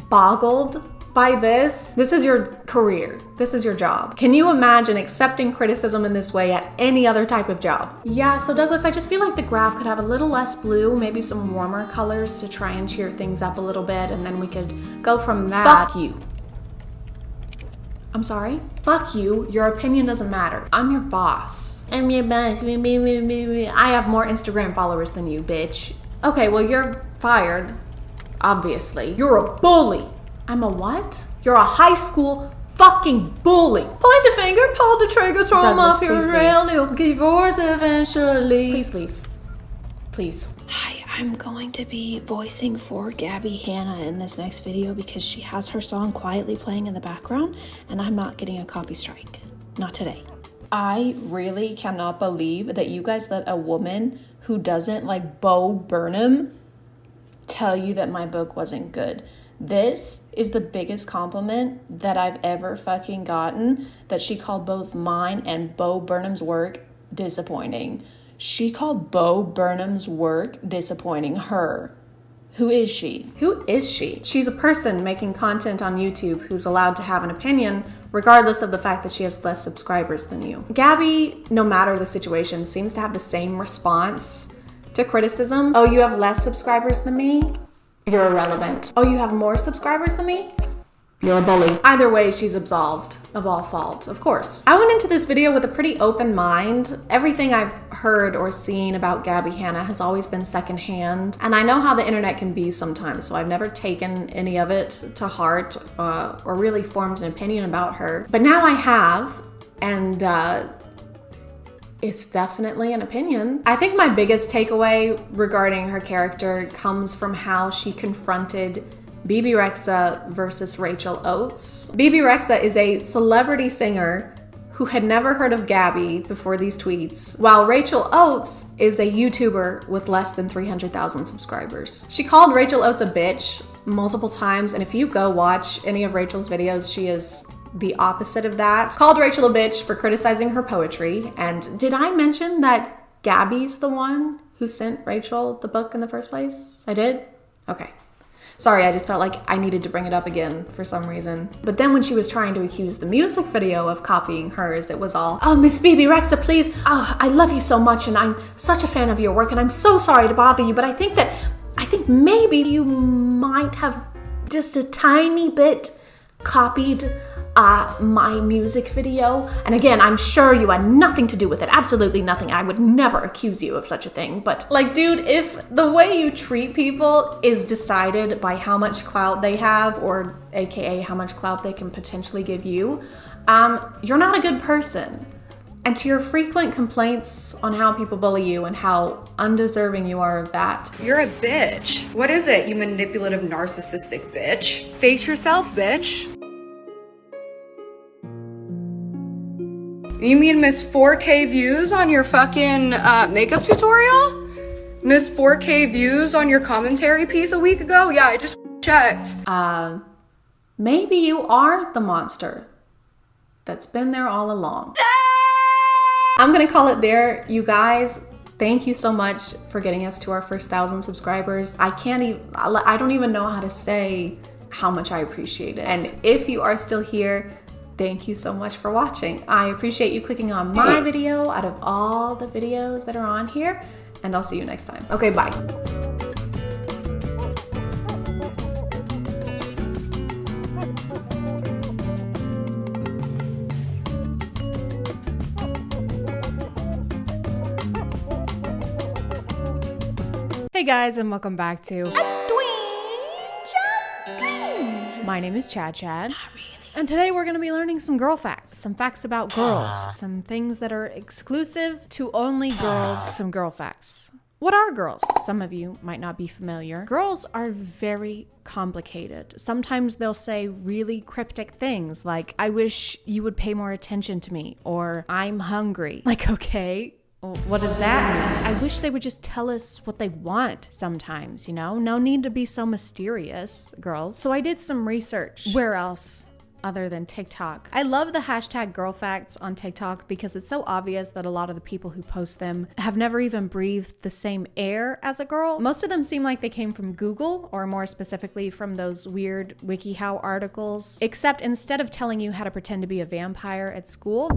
boggled by this is your career. This is your job. Can you imagine accepting criticism in this way at any other type of job? Yeah, so Douglas, I just feel like the graph could have a little less blue, maybe some warmer colors to try and cheer things up a little bit, and then we could go from that. Fuck you. I'm sorry? Fuck you. Your opinion doesn't matter. I'm your boss. I'm your boss. I have more Instagram followers than you, bitch. Okay, well, you're fired. Obviously. You're a bully. I'm a what? You're a high school fucking bully. Point the finger, pull the trigger, throw him off your rail, you'll give yours eventually. Please leave. Please. Hi, I'm going to be voicing for Gabby Hanna in this next video because she has her song quietly playing in the background and I'm not getting a copy strike. Not today. I really cannot believe that you guys let a woman who doesn't like Bo Burnham tell you that my book wasn't good. This is the biggest compliment that I've ever fucking gotten, that she called both mine and Bo Burnham's work disappointing. She called Bo Burnham's work disappointing. Her. Who is she? Who is she? She's a person making content on YouTube who's allowed to have an opinion regardless of the fact that she has less subscribers than you. Gabby, no matter the situation, seems to have the same response to criticism. Oh, you have less subscribers than me? You're irrelevant. Oh, you have more subscribers than me? You're a bully. Either way, she's absolved of all fault, of course. I went into this video with a pretty open mind. Everything I've heard or seen about Gabby Hanna has always been secondhand, and I know how the internet can be sometimes, so I've never taken any of it to heart or really formed an opinion about her. But now I have, and it's definitely an opinion. I think my biggest takeaway regarding her character comes from how she confronted Bebe Rexha versus Rachel Oates. Bebe Rexha is a celebrity singer who had never heard of Gabby before these tweets, while Rachel Oates is a YouTuber with less than 300,000 subscribers. She called Rachel Oates a bitch multiple times, and if you go watch any of Rachel's videos, she is the opposite of that. Called Rachel a bitch for criticizing her poetry. And did I mention that Gabby's the one who sent Rachel the book in the first place? I did? Okay. Sorry, I just felt like I needed to bring it up again for some reason. But then when she was trying to accuse the music video of copying hers, it was all, oh, Miss Bebe Rexha, please. Oh, I love you so much and I'm such a fan of your work and I'm so sorry to bother you, but I think maybe you might have just a tiny bit copied my music video. And again, I'm sure you had nothing to do with it. Absolutely nothing. I would never accuse you of such a thing. But like, dude, if the way you treat people is decided by how much clout they have, or AKA how much clout they can potentially give you, you're not a good person. And to your frequent complaints on how people bully you and how undeserving you are of that. You're a bitch. What is it, you manipulative, narcissistic bitch? Face yourself, bitch. You mean Miss 4K views on your fucking makeup tutorial? Miss 4K views on your commentary piece a week ago? Yeah, I just checked. Maybe you are the monster that's been there all along. I'm gonna call it there, you guys. Thank you so much for getting us to our first 1,000 subscribers. I don't even know how to say how much I appreciate it. And if you are still here, thank you so much for watching. I appreciate you clicking on my video out of all the videos that are on here, and I'll see you next time. Okay, bye. Hey guys, and welcome back to My name is ChadChad. And today we're going to be learning some girl facts, some facts about girls, some things that are exclusive to only girls, some girl facts. What are girls? Some of you might not be familiar. Girls are very complicated. Sometimes they'll say really cryptic things like, I wish you would pay more attention to me, or I'm hungry. Like, okay, well, what does that mean? I wish they would just tell us what they want sometimes, you know? No need to be so mysterious, girls. So I did some research. Where else other than TikTok. I love the hashtag girl facts on TikTok because it's so obvious that a lot of the people who post them have never even breathed the same air as a girl. Most of them seem like they came from Google, or more specifically from those weird WikiHow articles, except instead of telling you how to pretend to be a vampire at school,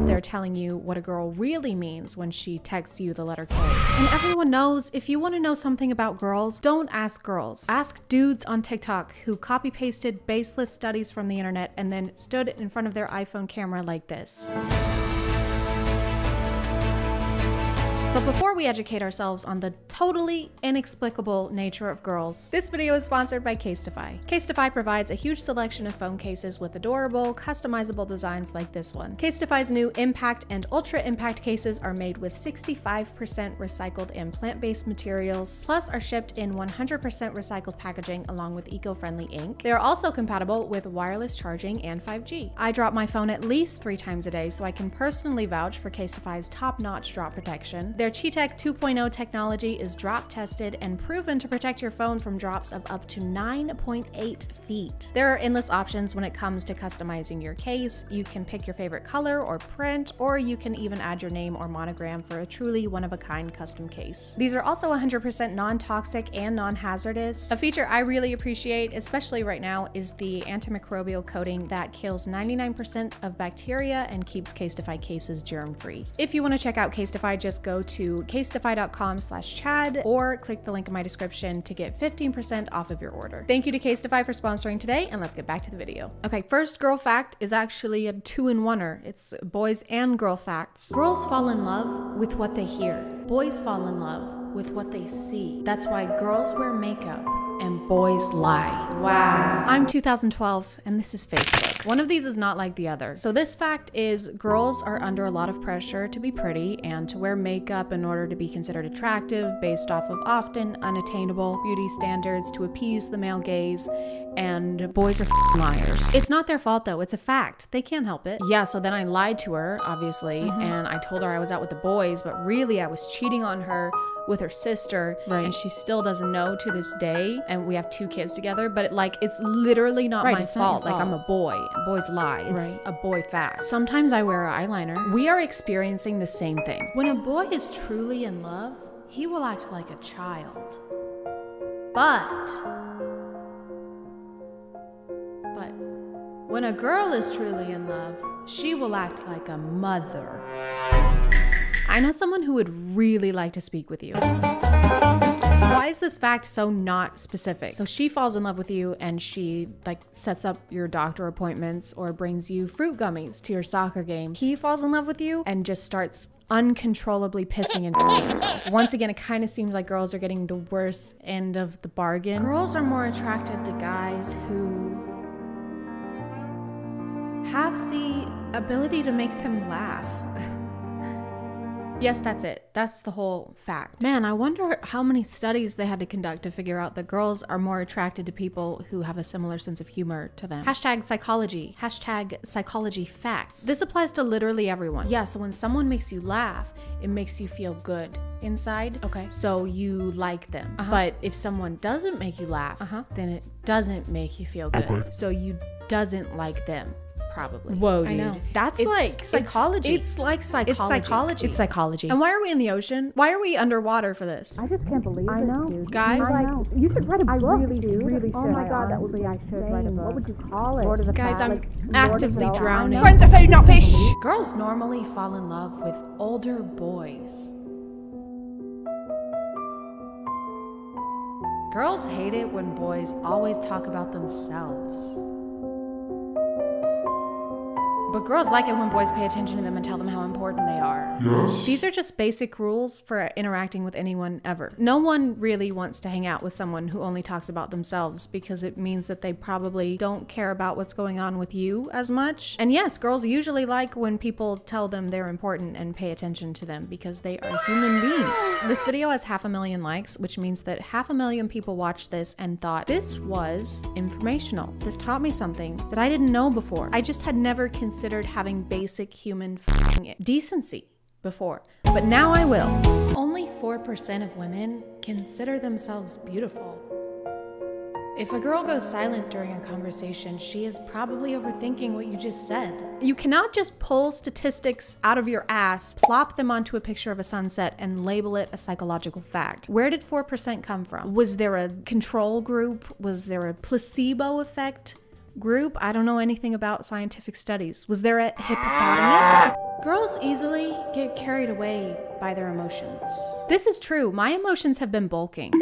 they're telling you what a girl really means when she texts you the letter K. And everyone knows if you want to know something about girls, don't ask girls. Ask dudes on TikTok who copy pasted baseless studies from the internet and then stood in front of their iPhone camera like this. But before we educate ourselves on the totally inexplicable nature of girls, this video is sponsored by Casetify. Casetify provides a huge selection of phone cases with adorable, customizable designs like this one. Casetify's new Impact and Ultra Impact cases are made with 65% recycled and plant-based materials, plus are shipped in 100% recycled packaging along with eco-friendly ink. They are also compatible with wireless charging and 5G. I drop my phone at least 3 times a day, so I can personally vouch for Casetify's top-notch drop protection. Their ChadChad 2.0 technology is drop tested and proven to protect your phone from drops of up to 9.8 feet. There are endless options when it comes to customizing your case. You can pick your favorite color or print, or you can even add your name or monogram for a truly one-of-a-kind custom case. These are also 100% non-toxic and non-hazardous. A feature I really appreciate, especially right now, is the antimicrobial coating that kills 99% of bacteria and keeps Casetify cases germ-free. If you want to check out Casetify, just go to casetify.com/Chad or click the link in my description to get 15% off of your order. Thank you to Casetify for sponsoring today, and let's get back to the video. Okay, first girl fact is actually a 2-in-1-er. It's boys and girl facts. Girls fall in love with what they hear. Boys fall in love with what they see. That's why girls wear makeup and boys lie. Wow. I'm 2012 and this is Facebook. One of these is not like the other. So this fact is girls are under a lot of pressure to be pretty and to wear makeup in order to be considered attractive based off of often unattainable beauty standards to appease the male gaze, and boys are liars. It's not their fault though, it's a fact. They can't help it. Yeah, so then I lied to her, obviously, and I told her I was out with the boys, but really I was cheating on her with her sister, and she still doesn't know to this day, and we have 2 kids together, but it's literally not my fault. Like, I'm a boy. Boys lie. It's a boy fact. Sometimes I wear eyeliner. We are experiencing the same thing. When a boy is truly in love, he will act like a child. But when a girl is truly in love, she will act like a mother. I know someone who would really like to speak with you. Why is this fact so not specific? So she falls in love with you and she sets up your doctor appointments or brings you fruit gummies to your soccer game. He falls in love with you and just starts uncontrollably pissing and doing himself. Once again, it kind of seems like girls are getting the worst end of the bargain. Girls are more attracted to guys who have the ability to make them laugh. Yes, that's it. That's the whole fact. Man, I wonder how many studies they had to conduct to figure out that girls are more attracted to people who have a similar sense of humor to them. Hashtag psychology. Hashtag psychology facts. This applies to literally everyone. Yeah, so when someone makes you laugh, it makes you feel good inside. Okay. So you like them. But if someone doesn't make you laugh, then it doesn't make you feel good. So you doesn't like them. Probably. Whoa, dude. I know. That's like psychology. It's like psychology. It's psychology. It's psychology. And why are we in the ocean? Why are we underwater for this? I just can't believe it, dude. Guys, you should write a book. I really do. Oh my god, that would be insane. What would you call it? Lord of the guys, I'm Lord actively of the drowning. Friends are food, not fish. Girls normally fall in love with older boys. Girls hate it when boys always talk about themselves. But girls like it when boys pay attention to them and tell them how important they are. Yes. These are just basic rules for interacting with anyone ever. No one really wants to hang out with someone who only talks about themselves because it means that they probably don't care about what's going on with you as much. And yes, girls usually like when people tell them they're important and pay attention to them because they are human beings. This video has 500,000 likes, which means that 500,000 people watched this and thought this was informational. This taught me something that I didn't know before. I just had never considered having basic human decency before, but now I will. Only 4% of women consider themselves beautiful. If a girl goes silent during a conversation, she is probably overthinking what you just said. You cannot just pull statistics out of your ass, plop them onto a picture of a sunset, and label it a psychological fact. Where did 4% come from? Was there a control group? Was there a placebo effect group? I don't know anything about scientific studies. Was there a hippopotamus? Girls easily get carried away by their emotions. This is true. My emotions have been bulking.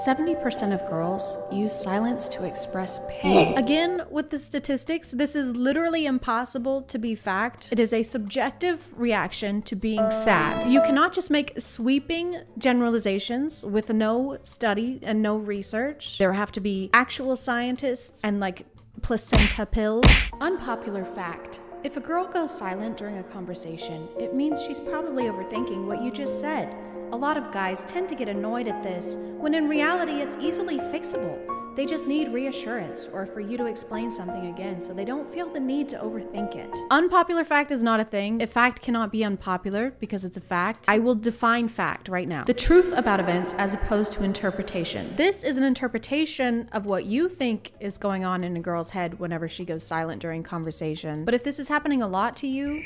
70% of girls use silence to express pain. Again, with the statistics, this is literally impossible to be fact. It is a subjective reaction to being sad. You cannot just make sweeping generalizations with no study and no research. There have to be actual scientists and like placenta pills. Unpopular fact. If a girl goes silent during a conversation, it means she's probably overthinking what you just said. A lot of guys tend to get annoyed at this, when in reality it's easily fixable. They just need reassurance or for you to explain something again so they don't feel the need to overthink it. Unpopular fact is not a thing. A fact cannot be unpopular because it's a fact. I will define fact right now. The truth about events as opposed to interpretation. This is an interpretation of what you think is going on in a girl's head whenever she goes silent during conversation. But if this is happening a lot to you,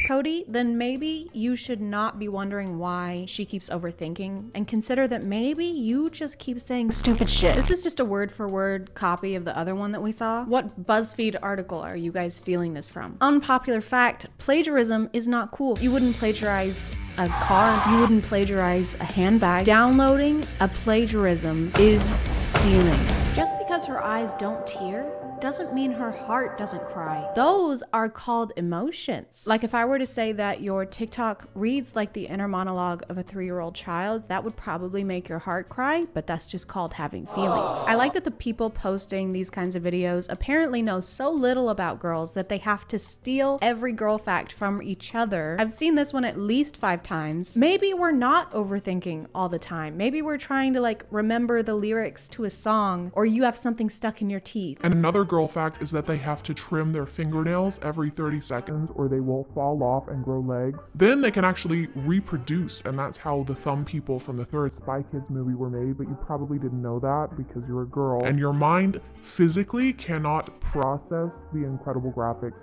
Cody, then maybe you should not be wondering why she keeps overthinking and consider that maybe you just keep saying stupid shit. This is just a word for word copy of the other one that we saw. What BuzzFeed article are you guys stealing this from? Unpopular fact, plagiarism is not cool. You wouldn't plagiarize a car. You wouldn't plagiarize a handbag. Downloading a plagiarism is stealing. Just because her eyes don't tear doesn't mean her heart doesn't cry. Those are called emotions. Like if I were to say that your TikTok reads like the inner monologue of a 3-year-old child, that would probably make your heart cry, but that's just called having feelings. I like that the people posting these kinds of videos apparently know so little about girls that they have to steal every girl fact from each other. I've seen this one at least 5 times. Maybe we're not overthinking all the time. Maybe we're trying to like remember the lyrics to a song, or you have something stuck in your teeth. And another girl fact is that they have to trim their fingernails every 30 seconds or they will fall off and grow legs. Then they can actually reproduce, and that's how the thumb people from the third Spy Kids movie were made, but you probably didn't know that because you're a girl. And your mind physically cannot process the incredible graphics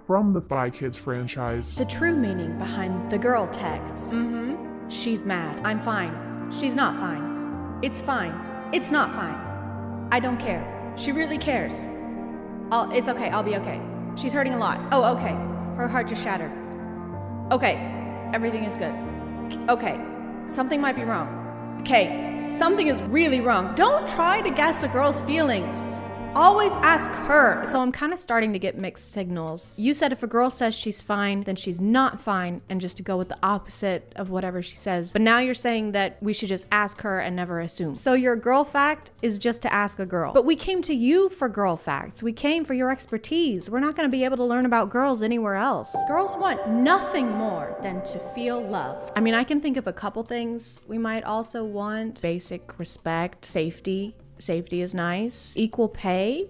from the Spy Kids franchise. The true meaning behind the girl texts. She's mad. I'm fine. She's not fine. It's fine. It's not fine. I don't care. She really cares. It's okay. I'll be okay. She's hurting a lot. Oh, okay. Her heart just shattered. Okay. Everything is good. Okay. Something might be wrong. Okay. Something is really wrong. Don't try to guess a girl's feelings. Always ask her. So I'm kind of starting to get mixed signals. You said if a girl says she's fine, then she's not fine, and just to go with the opposite of whatever she says. But now you're saying that we should just ask her and never assume. So your girl fact is just to ask a girl. But we came to you for girl facts. We came for your expertise. We're not going to be able to learn about girls anywhere else. Girls want nothing more than to feel loved. I mean, I can think of a couple things. We might also want basic respect, safety. Safety is nice. Equal pay?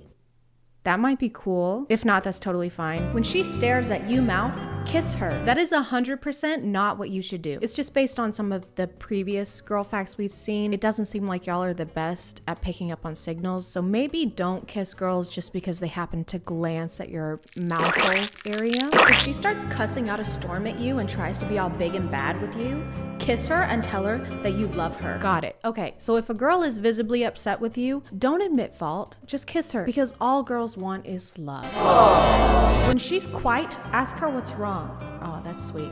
That might be cool. If not, that's totally fine. When she stares at you mouth, kiss her. That is 100% not what you should do. It's just based on some of the previous girl facts we've seen. It doesn't seem like y'all are the best at picking up on signals, so maybe don't kiss girls just because they happen to glance at your mouth hole area. If she starts cussing out a storm at you and tries to be all big and bad with you, kiss her and tell her that you love her. Got it. Okay, so if a girl is visibly upset with you, don't admit fault. Just kiss her, because all girls want is love. When she's quiet, ask her what's wrong. Oh, that's sweet.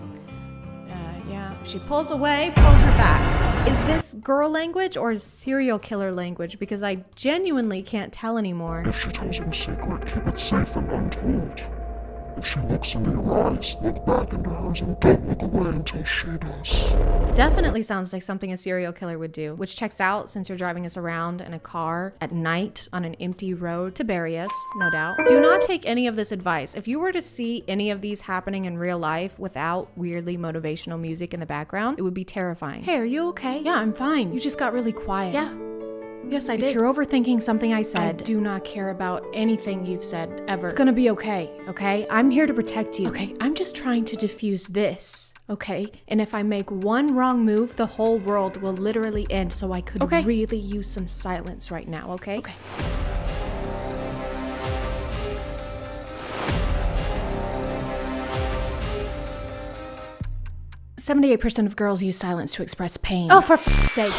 Yeah. If she pulls away, pull her back. Is this girl language or serial killer language? Because I genuinely can't tell anymore. If she tells you a secret, keep it safe and untold. If she looks into your eyes, look back into hers and don't look away until she does. Definitely sounds like something a serial killer would do, which checks out since you're driving us around in a car at night on an empty road to bury us, no doubt. Do not take any of this advice. If you were to see any of these happening in real life without weirdly motivational music in the background, it would be terrifying. Hey, are you okay? Yeah, I'm fine. You just got really quiet. Yeah. Yes, I did. If you're overthinking something I said, I do not care about anything you've said ever. It's gonna be okay, okay? I'm here to protect you. Okay, I'm just trying to diffuse this, okay? And if I make one wrong move, the whole world will literally end, so I could really use some silence right now, okay? Okay. 78% of girls use silence to express pain. Oh, for f***'s sake.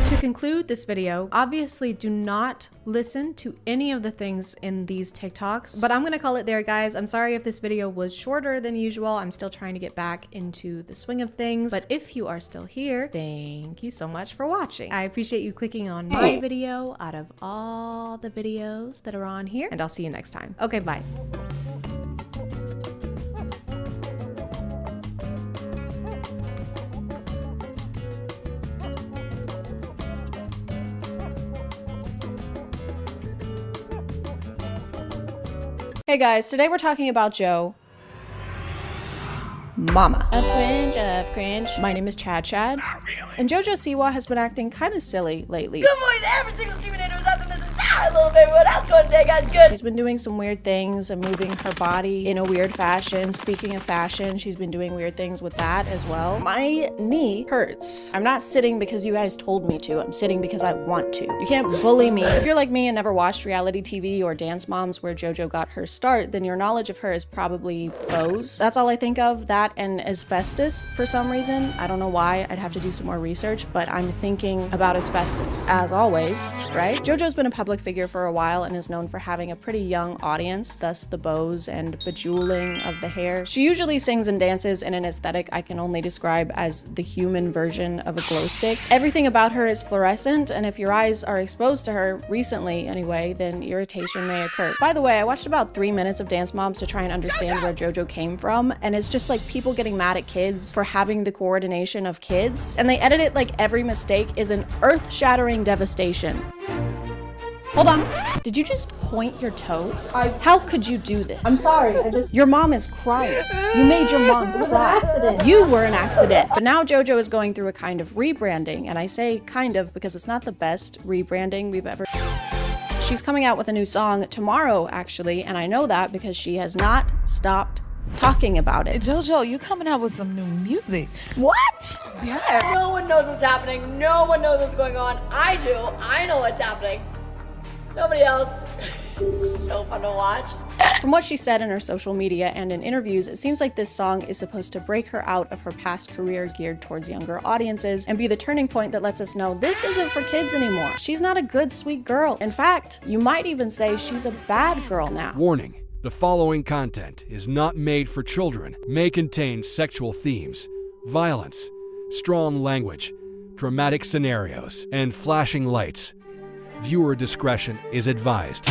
To conclude this video, obviously do not listen to any of the things in these TikToks, but I'm gonna call it there, guys. I'm sorry if this video was shorter than usual. I'm still trying to get back into the swing of things, but if you are still here, thank you so much for watching. I appreciate you clicking on my video out of all the videos that are on here, and I'll see you next time. Okay, bye. Hey guys, today we're talking about Joe Mama. A twinge of cringe. My name is ChadChad. Not really. And JoJo Siwa has been acting kind of silly lately. Good morning to every single Steven Andrews out in this entire little baby. How's it going today, guys? Good. She's been doing some weird things and moving her body in a weird fashion. Speaking of fashion, she's been doing weird things with that as well. My knee hurts. I'm not sitting because you guys told me to. I'm sitting because I want to. You can't bully me. If you're like me and never watched reality TV or Dance Moms where JoJo got her start, then your knowledge of her is probably bows. That's all I think of, that and asbestos for some reason. I don't know why. I'd have to do some more research, but I'm thinking about asbestos as always, right? JoJo's been a public figure for a while and is known for having a pretty young audience, thus the bows and bejeweling of the hair. She usually sings and dances in an aesthetic I can only describe as the human version of a glow stick. Everything about her is fluorescent, and if your eyes are exposed to her, recently anyway, then irritation may occur. By the way, I watched about 3 minutes of Dance Moms to try and understand where JoJo came from, and it's just like people getting mad at kids for having the coordination of kids, and they edit it like every mistake is an earth-shattering devastation. Hold on. Did you just point your toes? How could you do this? I'm sorry, Your mom is crying. You made your mom cry. It was an accident. You were an accident. But now JoJo is going through a kind of rebranding, and I say kind of because it's not the best rebranding we've ever... She's coming out with a new song tomorrow, actually, and I know that because she has not stopped talking about it. JoJo, you coming out with some new music. What? Yes. No one knows what's happening. No one knows what's going on. I do. I know what's happening. Nobody else. So fun to watch. From what she said in her social media and in interviews, it seems like this song is supposed to break her out of her past career geared towards younger audiences and be the turning point that lets us know this isn't for kids anymore. She's not a good, sweet girl. In fact, you might even say she's a bad girl now. Warning. The following content is not made for children, may contain sexual themes, violence, strong language, dramatic scenarios, and flashing lights. Viewer discretion is advised.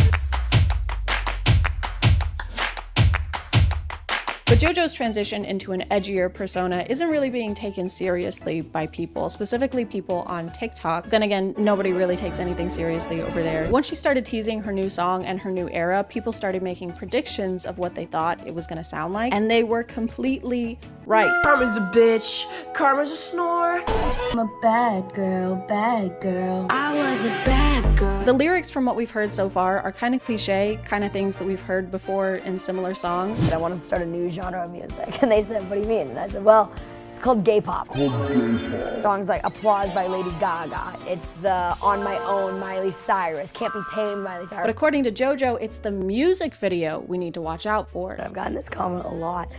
But JoJo's transition into an edgier persona isn't really being taken seriously by people, specifically people on TikTok. Then again, nobody really takes anything seriously over there. Once she started teasing her new song and her new era, people started making predictions of what they thought it was gonna sound like, and they were completely right. Karma's a bitch. Karma's a snore. I'm a bad girl, bad girl. I was a bad girl. The lyrics from what we've heard so far are kind of cliche, kind of things that we've heard before in similar songs. I wanted to start a new genre of music, and they said, what do you mean? And I said, well, it's called gay pop. Songs like Applause by Lady Gaga. It's the On My Own Miley Cyrus. Can't Be Tamed Miley Cyrus. But according to JoJo, it's the music video we need to watch out for. I've gotten this comment a lot.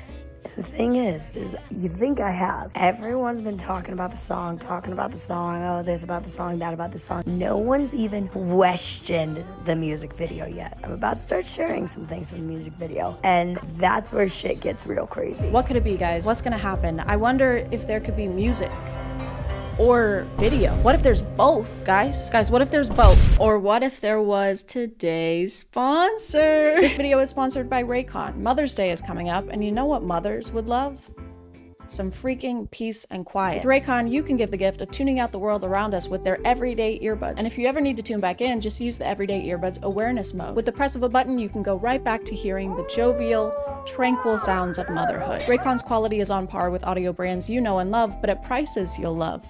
The thing is you think I have. Everyone's been talking about the song, oh, this about the song, that about the song. No one's even questioned the music video yet. I'm about to start sharing some things from the music video, and that's where shit gets real crazy. What could it be, guys? What's gonna happen? I wonder if there could be music or video. What if there's both, guys? Guys, what if there's both? Or what if there was today's sponsor? This video is sponsored by Raycon. Mother's Day is coming up, and you know what mothers would love? Some freaking peace and quiet. With Raycon, you can give the gift of tuning out the world around us with their everyday earbuds. And if you ever need to tune back in, just use the everyday earbuds awareness mode. With the press of a button, you can go right back to hearing the jovial, tranquil sounds of motherhood. Raycon's quality is on par with audio brands you know and love, but at prices you'll love.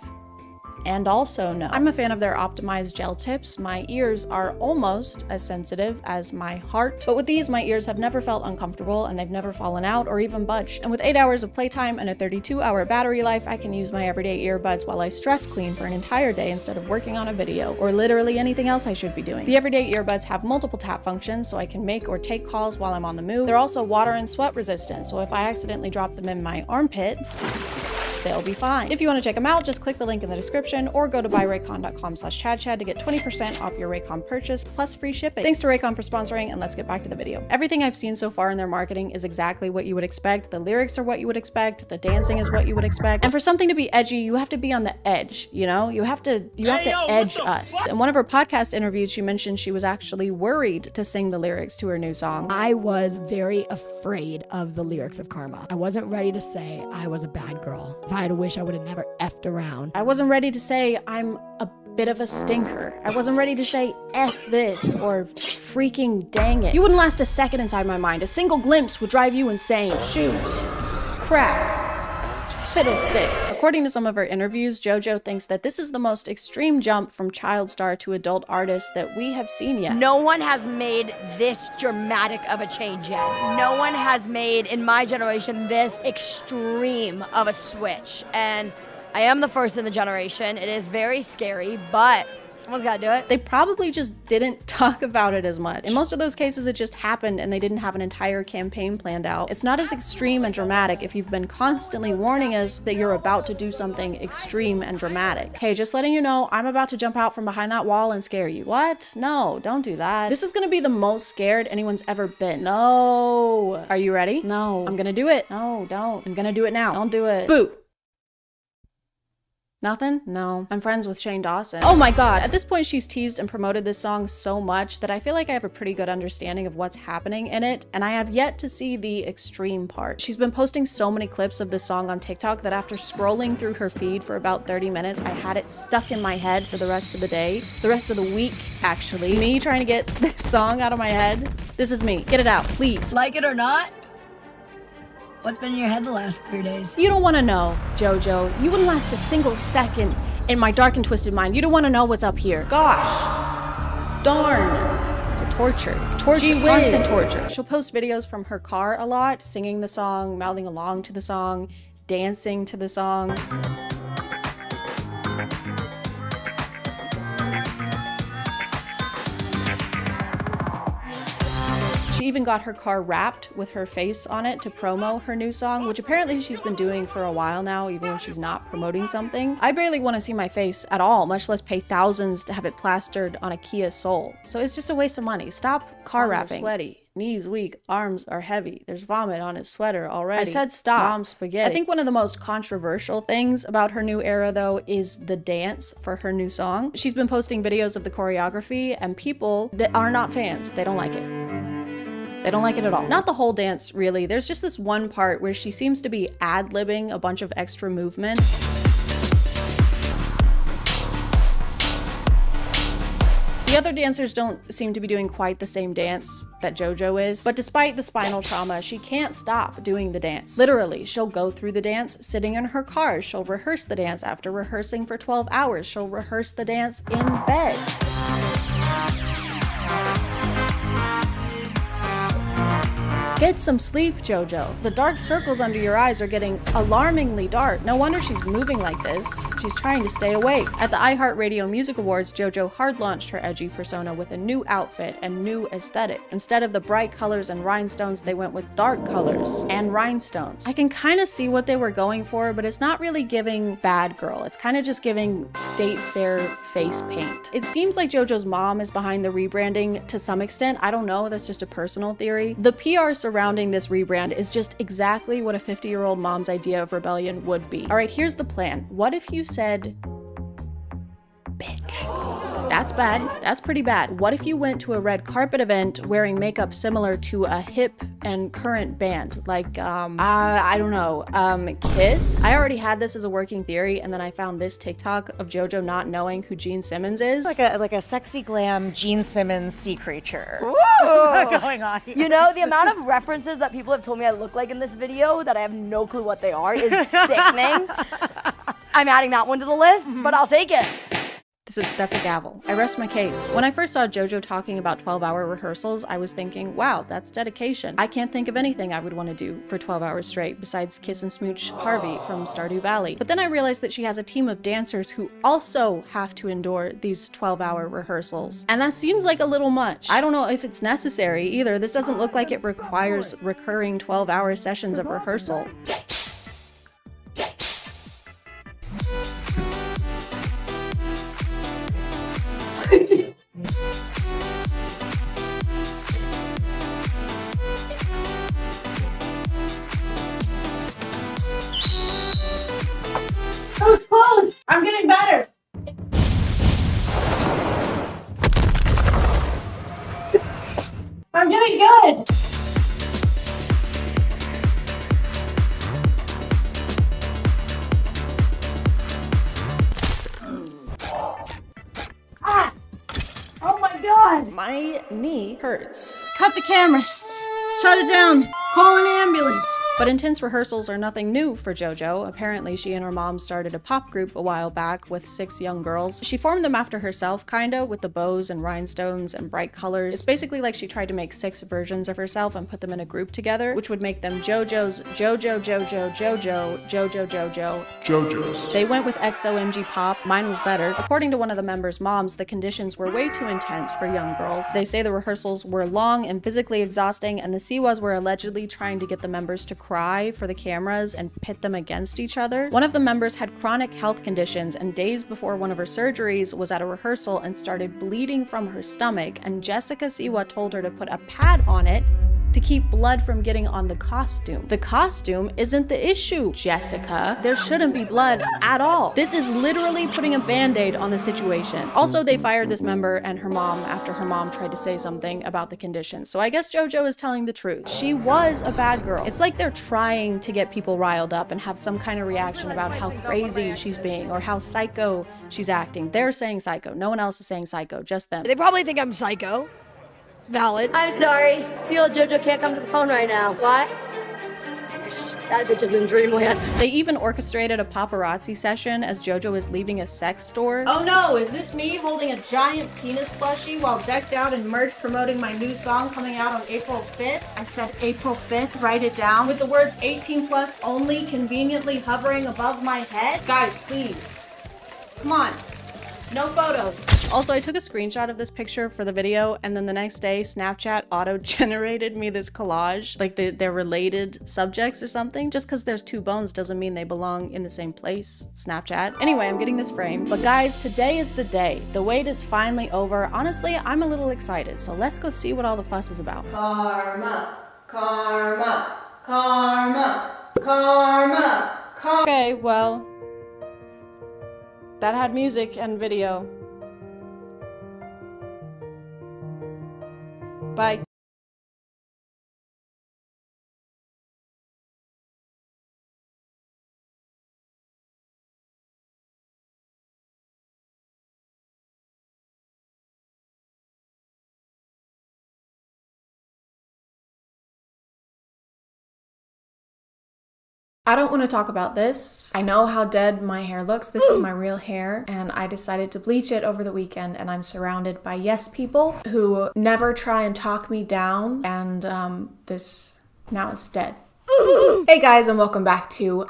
and also no. I'm a fan of their optimized gel tips. My ears are almost as sensitive as my heart, but with these, my ears have never felt uncomfortable and they've never fallen out or even budged. And with 8 hours of playtime and a 32-hour battery life, I can use my everyday earbuds while I stress clean for an entire day instead of working on a video or literally anything else I should be doing. The everyday earbuds have multiple tap functions, so I can make or take calls while I'm on the move. They're also water and sweat resistant, so if I accidentally drop them in my armpit, they'll be fine. If you want to check them out, just click the link in the description or go to buyraycon.com/ChadChad to get 20% off your Raycon purchase plus free shipping. Thanks to Raycon for sponsoring, and let's get back to the video. Everything I've seen so far in their marketing is exactly what you would expect. The lyrics are what you would expect. The dancing is what you would expect. And for something to be edgy, you have to be on the edge, you know? You have to edge us. In one of her podcast interviews, she mentioned she was actually worried to sing the lyrics to her new song. I was very afraid of the lyrics of Karma. I wasn't ready to say I was a bad girl. If I had a wish, I would have never effed around. I wasn't ready to say I'm a bit of a stinker. I wasn't ready to say F this or freaking dang it. You wouldn't last a second inside my mind. A single glimpse would drive you insane. Shoot. Crap. Fiddlesticks. According to some of her interviews, JoJo thinks that this is the most extreme jump from child star to adult artist that we have seen yet. No one has made this dramatic of a change yet. No one has made, in my generation, this extreme of a switch. And I am the first in the generation. It is very scary, but someone's gotta do it. They probably just didn't talk about it as much. In most of those cases, it just happened and they didn't have an entire campaign planned out. It's not as extreme and dramatic if you've been constantly warning us that you're about to do something extreme and dramatic. Hey, just letting you know, I'm about to jump out from behind that wall and scare you. What? No, don't do that. This is gonna be the most scared anyone's ever been. No. Are you ready? No. I'm gonna do it. No, don't. I'm gonna do it now. Don't do it. Boo. Nothing? No. I'm friends with Shane Dawson. Oh my god. At this point, she's teased and promoted this song so much that I feel like I have a pretty good understanding of what's happening in it, and I have yet to see the extreme part. She's been posting so many clips of this song on TikTok that after scrolling through her feed for about 30 minutes, I had it stuck in my head for the rest of the day. The rest of the week, actually. Me trying to get this song out of my head. This is me. Get it out, please. Like it or not, what's been in your head the last 3 days? You don't want to know, JoJo. You wouldn't last a single second in my dark and twisted mind. You don't want to know what's up here. Gosh. Darn. It's a torture. It's torture. Constant torture. She'll post videos from her car a lot, singing the song, mouthing along to the song, dancing to the song. She even got her car wrapped with her face on it to promo her new song, which apparently she's been doing for a while now, even when she's not promoting something. I barely want to see my face at all, much less pay thousands to have it plastered on a Kia Soul. So it's just a waste of money. Stop car wrapping. Sweaty. Knees weak, arms are heavy. There's vomit on his sweater already. I said stop. Mom's spaghetti. I think one of the most controversial things about her new era, though, is the dance for her new song. She's been posting videos of the choreography, and people that are not fans, they don't like it. They don't like it at all. Not the whole dance, really. There's just this one part where she seems to be ad-libbing a bunch of extra movement. The other dancers don't seem to be doing quite the same dance that JoJo is, but despite the spinal trauma, she can't stop doing the dance. Literally, she'll go through the dance sitting in her car. She'll rehearse the dance after rehearsing for 12 hours. She'll rehearse the dance in bed. Get some sleep, JoJo. The dark circles under your eyes are getting alarmingly dark. No wonder she's moving like this. She's trying to stay awake. At the iHeartRadio Music Awards, JoJo hard launched her edgy persona with a new outfit and new aesthetic. Instead of the bright colors and rhinestones, they went with dark colors and rhinestones. I can kind of see what they were going for, but it's not really giving bad girl. It's kind of just giving State Fair face paint. It seems like JoJo's mom is behind the rebranding to some extent. I don't know, that's just a personal theory. The PR surrounding this rebrand is just exactly what a 50-year-old mom's idea of rebellion would be. All right, here's the plan. What if you said, bitch? That's bad. That's pretty bad. What if you went to a red carpet event wearing makeup similar to a hip and current band? Like, I don't know, Kiss? I already had this as a working theory, and then I found this TikTok of JoJo not knowing who Gene Simmons is. Like a sexy glam Gene Simmons sea creature. Whoa. Going on here. You know, the amount of references that people have told me I look like in this video that I have no clue what they are is sickening. I'm adding that one to the list, but I'll take it. That's a gavel. I rest my case. When I first saw JoJo talking about 12-hour rehearsals, I was thinking, wow, that's dedication. I can't think of anything I would want to do for 12 hours straight besides kiss and smooch Harvey from Stardew Valley. But then I realized that she has a team of dancers who also have to endure these 12-hour rehearsals. And that seems like a little much. I don't know if it's necessary either. This doesn't look like it requires recurring 12-hour sessions of rehearsal. That was close. I'm getting better. I'm getting good. Ah! Oh my God! My knee hurts. Cut the cameras. Shut it down. Call an ambulance. But intense rehearsals are nothing new for JoJo. Apparently, she and her mom started a pop group a while back with 6 young girls. She formed them after herself, kinda, with the bows and rhinestones and bright colors. It's basically like she tried to make 6 versions of herself and put them in a group together, which would make them JoJo's, JoJo's. They went with XOMG Pop. Mine was better. According to one of the members' moms, the conditions were way too intense for young girls. They say the rehearsals were long and physically exhausting, and the Siwas were allegedly trying to get the members to cry for the cameras and pit them against each other. One of the members had chronic health conditions, and days before one of her surgeries was at a rehearsal and started bleeding from her stomach, and Jessica Siwa told her to put a pad on it to keep blood from getting on the costume. The costume isn't the issue, Jessica. There shouldn't be blood at all. This is literally putting a band-aid on the situation. Also, they fired this member and her mom after her mom tried to say something about the condition. So I guess JoJo is telling the truth. She was a bad girl. It's like they're trying to get people riled up and have some kind of reaction about how crazy she's being or how psycho she's acting. They're saying psycho. No one else is saying psycho, just them. They probably think I'm psycho. Valid. I'm sorry. The old JoJo can't come to the phone right now. Why? That bitch is in dreamland. They even orchestrated a paparazzi session as JoJo is leaving a sex store. Oh no, is this me holding a giant penis plushie while decked out in merch promoting my new song coming out on April 5th? I said April 5th, write it down. With the words 18 plus only conveniently hovering above my head? Guys, please. Come on. No photos. Also, I took a screenshot of this picture for the video, and then the next day, Snapchat auto-generated me this collage, like they're related subjects or something. Just because there's 2 bones doesn't mean they belong in the same place, Snapchat. Anyway, I'm getting this framed. But guys, today is the day. The wait is finally over. Honestly, I'm a little excited, so let's go see what all the fuss is about. Karma, karma, karma, karma, karma. Okay, well, that had music and video. Bye. I don't want to talk about this. I know how dead my hair looks. This is my real hair, and I decided to bleach it over the weekend, and I'm surrounded by yes people who never try and talk me down, and now it's dead. Hey guys, and welcome back to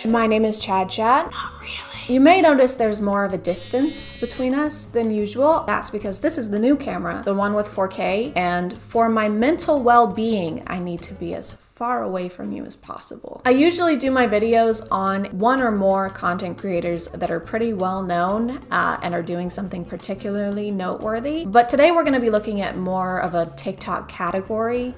My name is ChadChad. Not really. You may notice there's more of a distance between us than usual. That's because this is the new camera, the one with 4K, and for my mental well-being, I need to be as far away from you as possible. I usually do my videos on 1 or more content creators that are pretty well known and are doing something particularly noteworthy. But today we're gonna be looking at more of a TikTok category.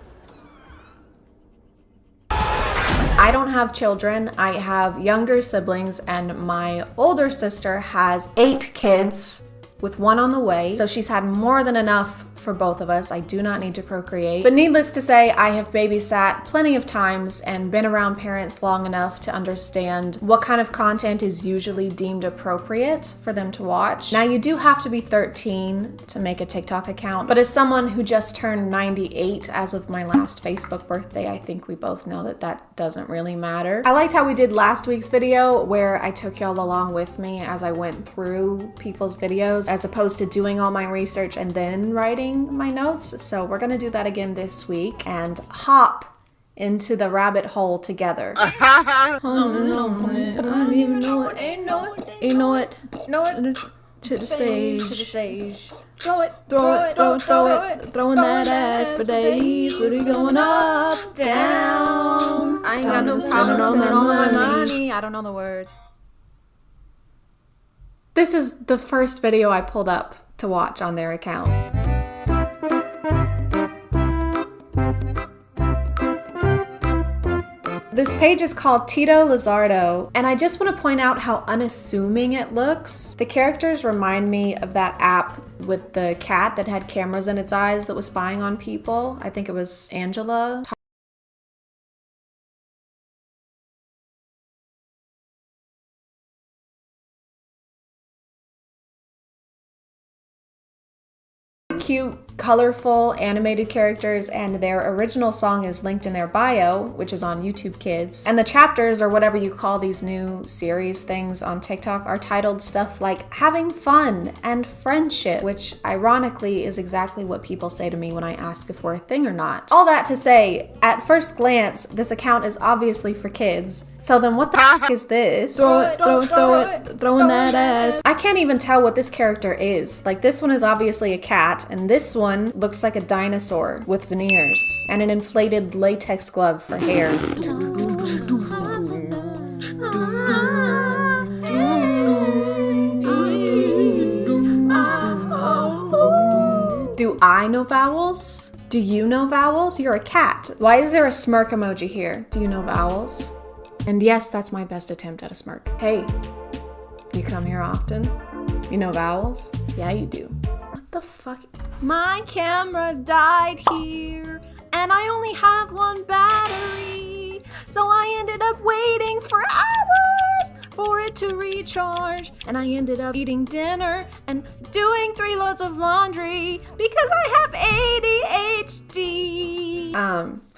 I don't have children, I have younger siblings, and my older sister has 8 kids with 1 on the way, so she's had more than enough for both of us. I do not need to procreate. But needless to say, I have babysat plenty of times and been around parents long enough to understand what kind of content is usually deemed appropriate for them to watch. Now, you do have to be 13 to make a TikTok account, but as someone who just turned 98 as of my last Facebook birthday, I think we both know that that doesn't really matter. I liked how we did last week's video where I took y'all along with me as I went through people's videos as opposed to doing all my research and then writing my notes. So we're gonna do that again this week and hop into the rabbit hole together. I don't even know it. You know it. To the stage. Throw it. Throwing that ass for days. We're going up, down. I ain't got no problem spending all my money. I don't know the words. This is the first video I pulled up to watch on their account. This page is called Tito Lizardo, and I just want to point out how unassuming it looks. The characters remind me of that app with the cat that had cameras in its eyes that was spying on people. I think it was Angela. Cute, colorful, animated characters, and their original song is linked in their bio, which is on YouTube Kids. And the chapters, or whatever you call these new series things on TikTok, are titled stuff like having fun and friendship, which ironically is exactly what people say to me when I ask if we're a thing or not. All that to say, at first glance, this account is obviously for kids. So then what the f is this? Throw it, throwing that ass. I can't even tell what this character is. Like, this one is obviously a cat, and this one looks like a dinosaur with veneers and an inflated latex glove for hair. Do I know vowels? Do you know vowels? You're a cat. Why is there a smirk emoji here? Do you know vowels? And yes, that's my best attempt at a smirk. Hey, you come here often? You know vowels? Yeah, you do. What the fuck? My camera died here, and I only have one battery, so I ended up waiting for hours for it to recharge, and I ended up eating dinner and doing 3 loads of laundry because I have ADHD.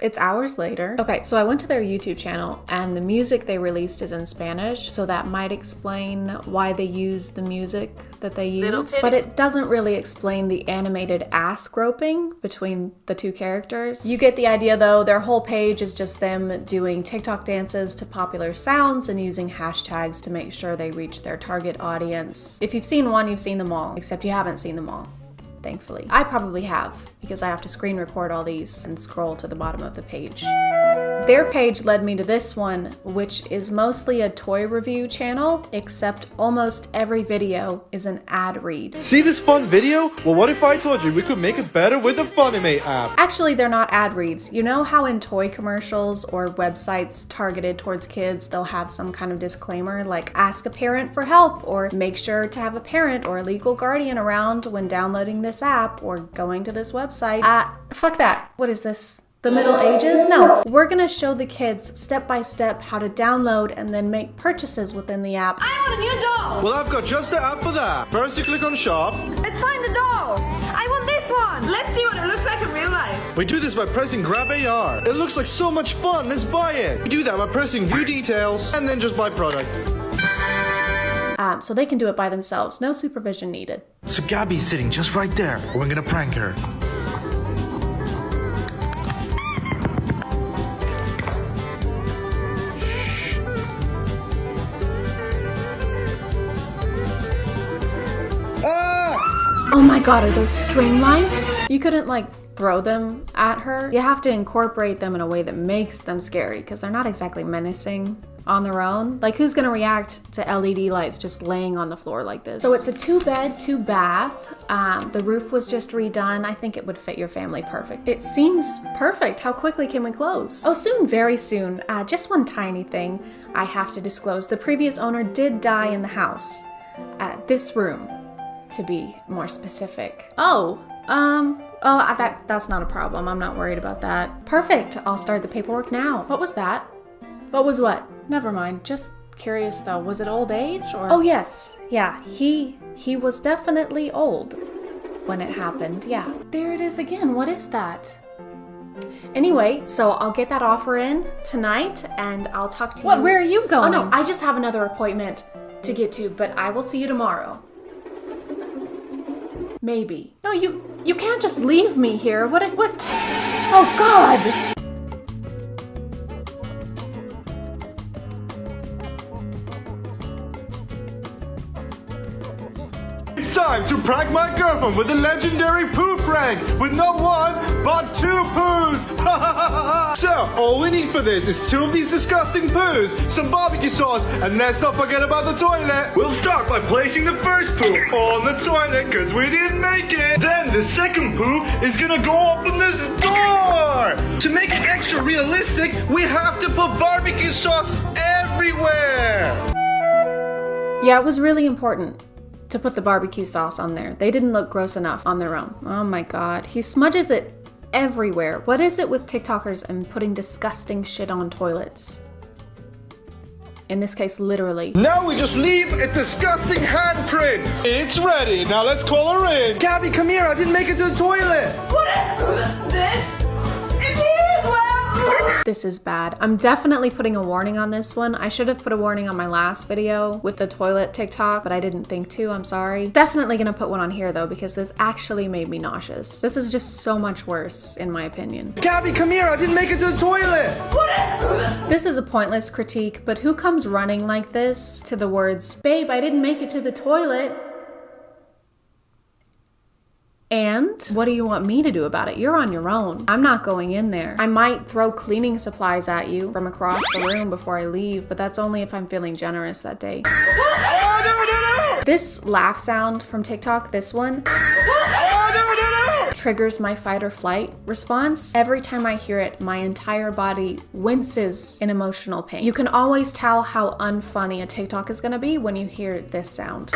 It's hours later. Okay, so I went to their YouTube channel, and the music they released is in Spanish, so that might explain why they use the music that they use. But it doesn't really explain the animated ass groping between the two characters. You get the idea though. Their whole page is just them doing TikTok dances to popular sounds and using hashtags to make sure they reach their target audience. If you've seen one, you've seen them all, except you haven't seen them all. Thankfully. I probably have, because I have to screen record all these and scroll to the bottom of the page. Their page led me to this one, which is mostly a toy review channel, except almost every video is an ad read. See this fun video? Well, what if I told you we could make it better with the Funimate app? Actually, they're not ad reads. You know how in toy commercials or websites targeted towards kids, they'll have some kind of disclaimer like ask a parent for help, or make sure to have a parent or a legal guardian around when downloading this app or going to this website. Fuck that. What is this? The Middle Ages? No, we're gonna show the kids step by step how to download and then make purchases within the app. I want a new doll! Well, I've got just the app for that. First you click on shop. Let's find the doll! I want this one! Let's see what it looks like in real life. We do this by pressing grab AR. It looks like so much fun, let's buy it. We do that by pressing view details and then just buy product. So they can do it by themselves, no supervision needed. So Gabby's sitting just right there. We're gonna prank her. Oh my god, are those string lights? You couldn't like throw them at her. You have to incorporate them in a way that makes them scary because they're not exactly menacing on their own. Like, who's gonna react to LED lights just laying on the floor like this? So it's a 2-bed, 2-bath. The roof was just redone. I think it would fit your family perfect. It seems perfect. How quickly can we close? Oh, soon, very soon. Just one tiny thing I have to disclose. The previous owner did die in the house. This room, to be more specific. Oh, that's not a problem. I'm not worried about that. Perfect. I'll start the paperwork now. What was that? What was what? Never mind. Just curious though. Was it old age or? Oh yes. Yeah. He was definitely old when it happened. Yeah. There it is again. What is that? Anyway, so I'll get that offer in tonight and I'll talk to you. What? Where are you going? Oh no, I just have another appointment to get to, but I will see you tomorrow. Maybe. No, you can't just leave me here. What? Oh God! It's time to prank my girlfriend with the legendary poo prank with not one, but 2 poos! So, all we need for this is 2 of these disgusting poos, some barbecue sauce, and let's not forget about the toilet. We'll start by placing the first poo on the toilet because we didn't make it. Then the second poo is gonna go open this door. To make it extra realistic, we have to put barbecue sauce everywhere. Yeah, it was really important to put the barbecue sauce on there. They didn't look gross enough on their own. Oh my God, he smudges it everywhere. What is it with TikTokers and putting disgusting shit on toilets? In this case, literally. Now we just leave a disgusting handprint. It's ready. Now let's call her in. Gabby, come here. I didn't make it to the toilet. What is this? It's here as well. This is bad. I'm definitely putting a warning on this one. I should have put a warning on my last video with the toilet TikTok, but I didn't think to. I'm sorry. Definitely gonna put one on here though, because this actually made me nauseous. This is just so much worse, in my opinion. Gabby, come here. I didn't make it to the toilet. This is a pointless critique, but who comes running like this to the words, "Babe, I didn't make it to the toilet"? And what do you want me to do about it? You're on your own. I'm not going in there. I might throw cleaning supplies at you from across the room before I leave, but that's only if I'm feeling generous that day. Oh, no. This laugh sound from TikTok, this one, triggers my fight or flight response. Every time I hear it, my entire body winces in emotional pain. You can always tell how unfunny a TikTok is gonna be when you hear this sound.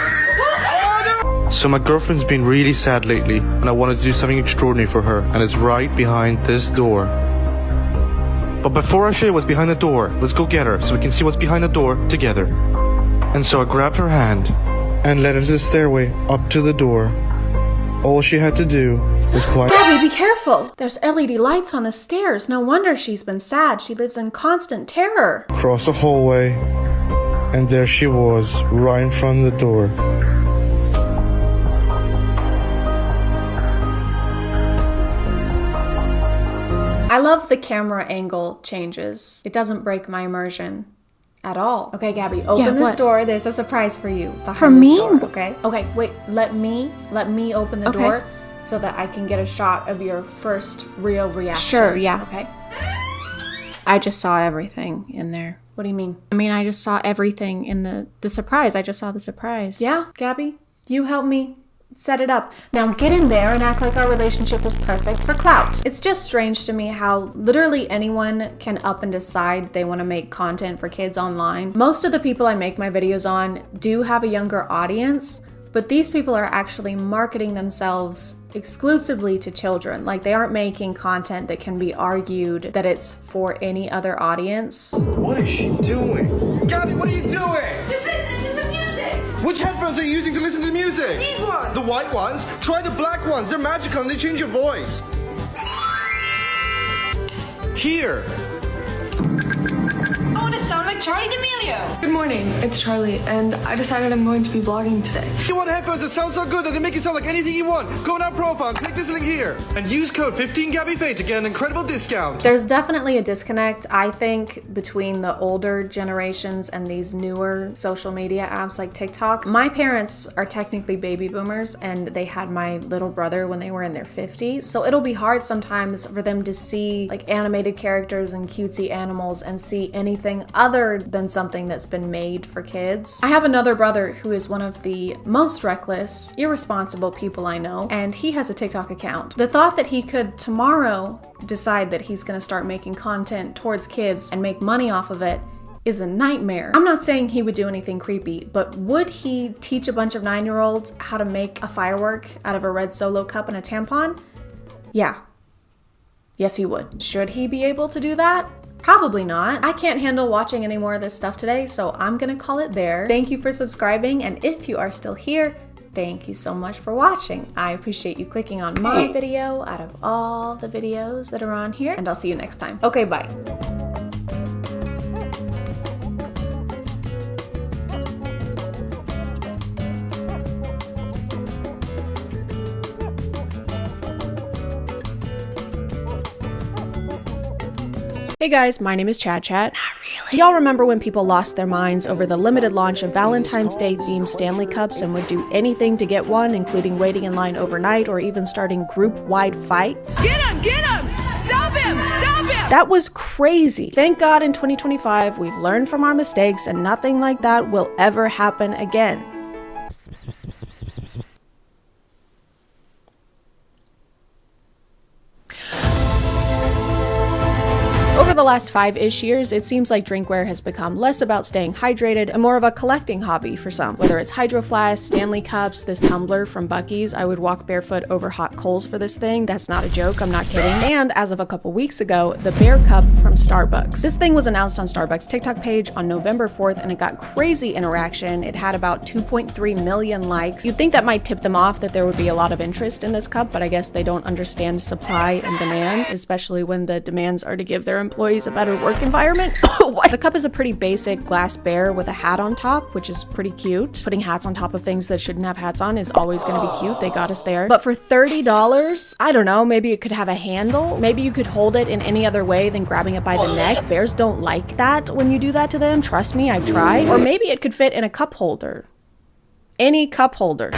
So my girlfriend's been really sad lately, and I wanted to do something extraordinary for her, and it's right behind this door. But before I show you what's behind the door, let's go get her so we can see what's behind the door together. And so I grabbed her hand and led her to the stairway up to the door. All she had to do was climb. Gabby, be careful! There's LED lights on the stairs. No wonder she's been sad. She lives in constant terror. Across the hallway, and there she was, right in front of the door. I love the camera angle changes. It doesn't break my immersion at all. Okay, Gabby, open this door. There's a surprise for you behind this door, okay? Okay, wait, let me open the door so that I can get a shot of your first real reaction. Sure, yeah. Okay. I just saw everything in there. What do you mean? I mean, I just saw everything in the surprise. I just saw the surprise. Yeah, Gabby, you help me set it up. Now get in there and act like our relationship is perfect for clout. It's just strange to me how literally anyone can up and decide they want to make content for kids online. Most of the people I make my videos on do have a younger audience, but these people are actually marketing themselves exclusively to children. Like, they aren't making content that can be argued that it's for any other audience. What is she doing? Gabby, what are you doing? Just listen to some music. Which headphones are you using to listen to the music? These ones. The white ones? Try the black ones. They're magical and they change your voice. Here. I want to sound like Charlie D'Amelio. Good morning, it's Charlie, and I decided I'm going to be vlogging today. You want headphones that sound so good that they make you sound like anything you want? Go on our profile, click this link here, and use code 15GabbyFaye to get an incredible discount. There's definitely a disconnect, I think, between the older generations and these newer social media apps like TikTok. My parents are technically baby boomers, and they had my little brother when they were in their 50s, so it'll be hard sometimes for them to see like animated characters and cutesy animals and see anything other than something that's been made for kids. I have another brother who is one of the most reckless, irresponsible people I know, and he has a TikTok account. The thought that he could tomorrow decide that he's gonna start making content towards kids and make money off of it is a nightmare. I'm not saying he would do anything creepy, but would he teach a bunch of 9-year-olds how to make a firework out of a red Solo cup and a tampon? Yeah. Yes, he would. Should he be able to do that? Probably not. I can't handle watching any more of this stuff today, so I'm gonna call it there. Thank you for subscribing, and if you are still here, thank you so much for watching. I appreciate you clicking on my video out of all the videos that are on here, and I'll see you next time. Okay, bye. Hey guys, my name is ChadChad. Not really. Do y'all remember when people lost their minds over the limited launch of Valentine's Day themed Stanley Cups and would do anything to get one, including waiting in line overnight or even starting group-wide fights? Get him! Get him! Stop him! Stop him! That was crazy. Thank God in 2025 we've learned from our mistakes and nothing like that will ever happen again. Over the last 5-ish years, it seems like drinkware has become less about staying hydrated and more of a collecting hobby for some. Whether it's Hydro Flasks, Stanley Cups, this tumbler from Buc-ee's, I would walk barefoot over hot coals for this thing. That's not a joke, I'm not kidding. And as of a couple weeks ago, the Bear Cup from Starbucks. This thing was announced on Starbucks' TikTok page on November 4th and it got crazy interaction. It had about 2.3 million likes. You'd think that might tip them off that there would be a lot of interest in this cup, but I guess they don't understand supply and demand, especially when the demands are to give their employees a better work environment. What? The cup is a pretty basic glass bear with a hat on top, which is pretty cute. Putting hats on top of things that shouldn't have hats on is always gonna be cute. They got us there. But for $30, I don't know, maybe it could have a handle. Maybe you could hold it in any other way than grabbing it by the neck. Bears don't like that when you do that to them. Trust me, I've tried. Or maybe it could fit in a cup holder. Any cup holder.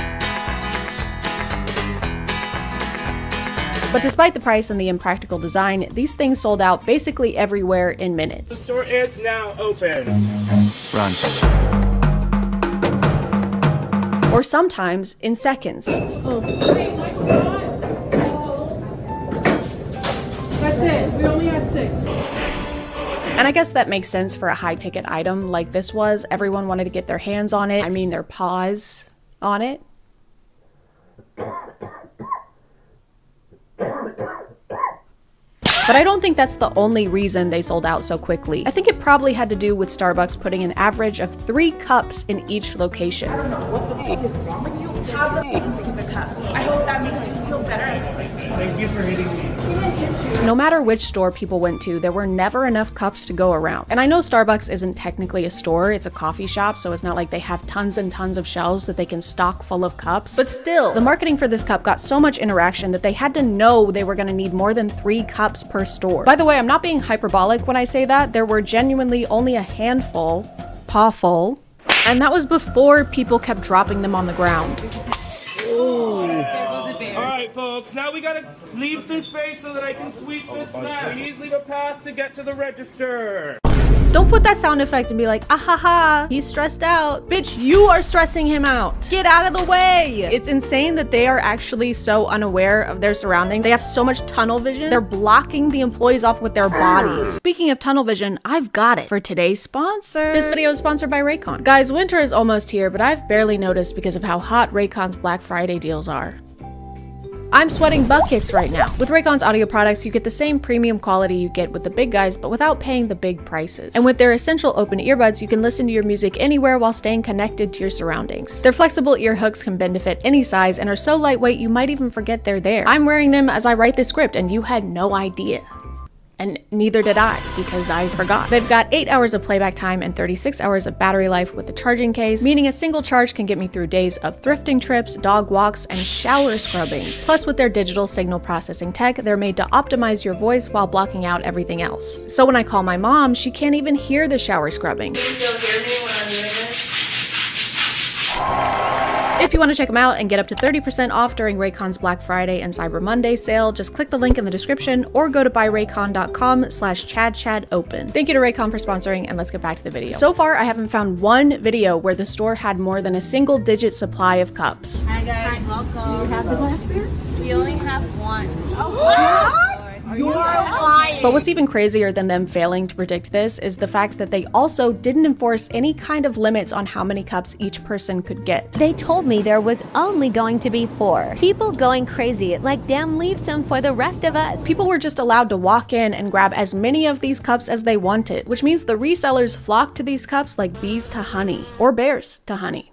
But despite the price and the impractical design, these things sold out basically everywhere in minutes. The store is now open. Run. Or sometimes in seconds. Oh. That's it. We only had 6. And I guess that makes sense for a high-ticket item like this was. Everyone wanted to get their hands on it. I mean, their paws on it. But I don't think that's the only reason they sold out so quickly. I think it probably had to do with Starbucks putting an average of 3 cups in each location. I don't know what the fuck is wrong with you. Have the cup. I hope that makes you feel better. Thank you for hitting me. She didn't hit you. No matter which store people went to, there were never enough cups to go around. And I know Starbucks isn't technically a store, it's a coffee shop, so it's not like they have tons and tons of shelves that they can stock full of cups. But still, the marketing for this cup got so much interaction that they had to know they were gonna need more than 3 cups per store. By the way, I'm not being hyperbolic when I say that. There were genuinely only a handful, pawful, and that was before people kept dropping them on the ground. Alright folks, now we gotta leave some space so that I can sweep this mat. Please leave a path to get to the register. Don't put that sound effect and be like, ah ha ha, he's stressed out. Bitch, you are stressing him out. Get out of the way. It's insane that they are actually so unaware of their surroundings. They have so much tunnel vision. They're blocking the employees off with their bodies. Speaking of tunnel vision, I've got it for today's sponsor. This video is sponsored by Raycon. Guys, winter is almost here, but I've barely noticed because of how hot Raycon's Black Friday deals are. I'm sweating buckets right now. With Raycon's audio products, you get the same premium quality you get with the big guys, but without paying the big prices. And with their essential open earbuds, you can listen to your music anywhere while staying connected to your surroundings. Their flexible ear hooks can bend to fit any size and are so lightweight you might even forget they're there. I'm wearing them as I write this script, and you had no idea. And neither did I, because I forgot. They've got 8 hours of playback time and 36 hours of battery life with the charging case, meaning a single charge can get me through days of thrifting trips, dog walks, and shower scrubbing. Plus, with their digital signal processing tech, they're made to optimize your voice while blocking out everything else. So when I call my mom, she can't even hear the shower scrubbing. Can you still hear me when I'm doing this? If you want to check them out and get up to 30% off during Raycon's Black Friday and Cyber Monday sale, just click the link in the description or go to buyraycon.com/ChadChadOpen. Thank you to Raycon for sponsoring, and let's get back to the video. So far, I haven't found one video where the store had more than a single-digit supply of cups. Hi guys, welcome. Do you have the glass beers? We only have one. Oh, what? You're lying. But what's even crazier than them failing to predict this is the fact that they also didn't enforce any kind of limits on how many cups each person could get. They told me there was only going to be 4. People going crazy, like damn leave some for the rest of us. People were just allowed to walk in and grab as many of these cups as they wanted, which means the resellers flocked to these cups like bees to honey, or bears to honey.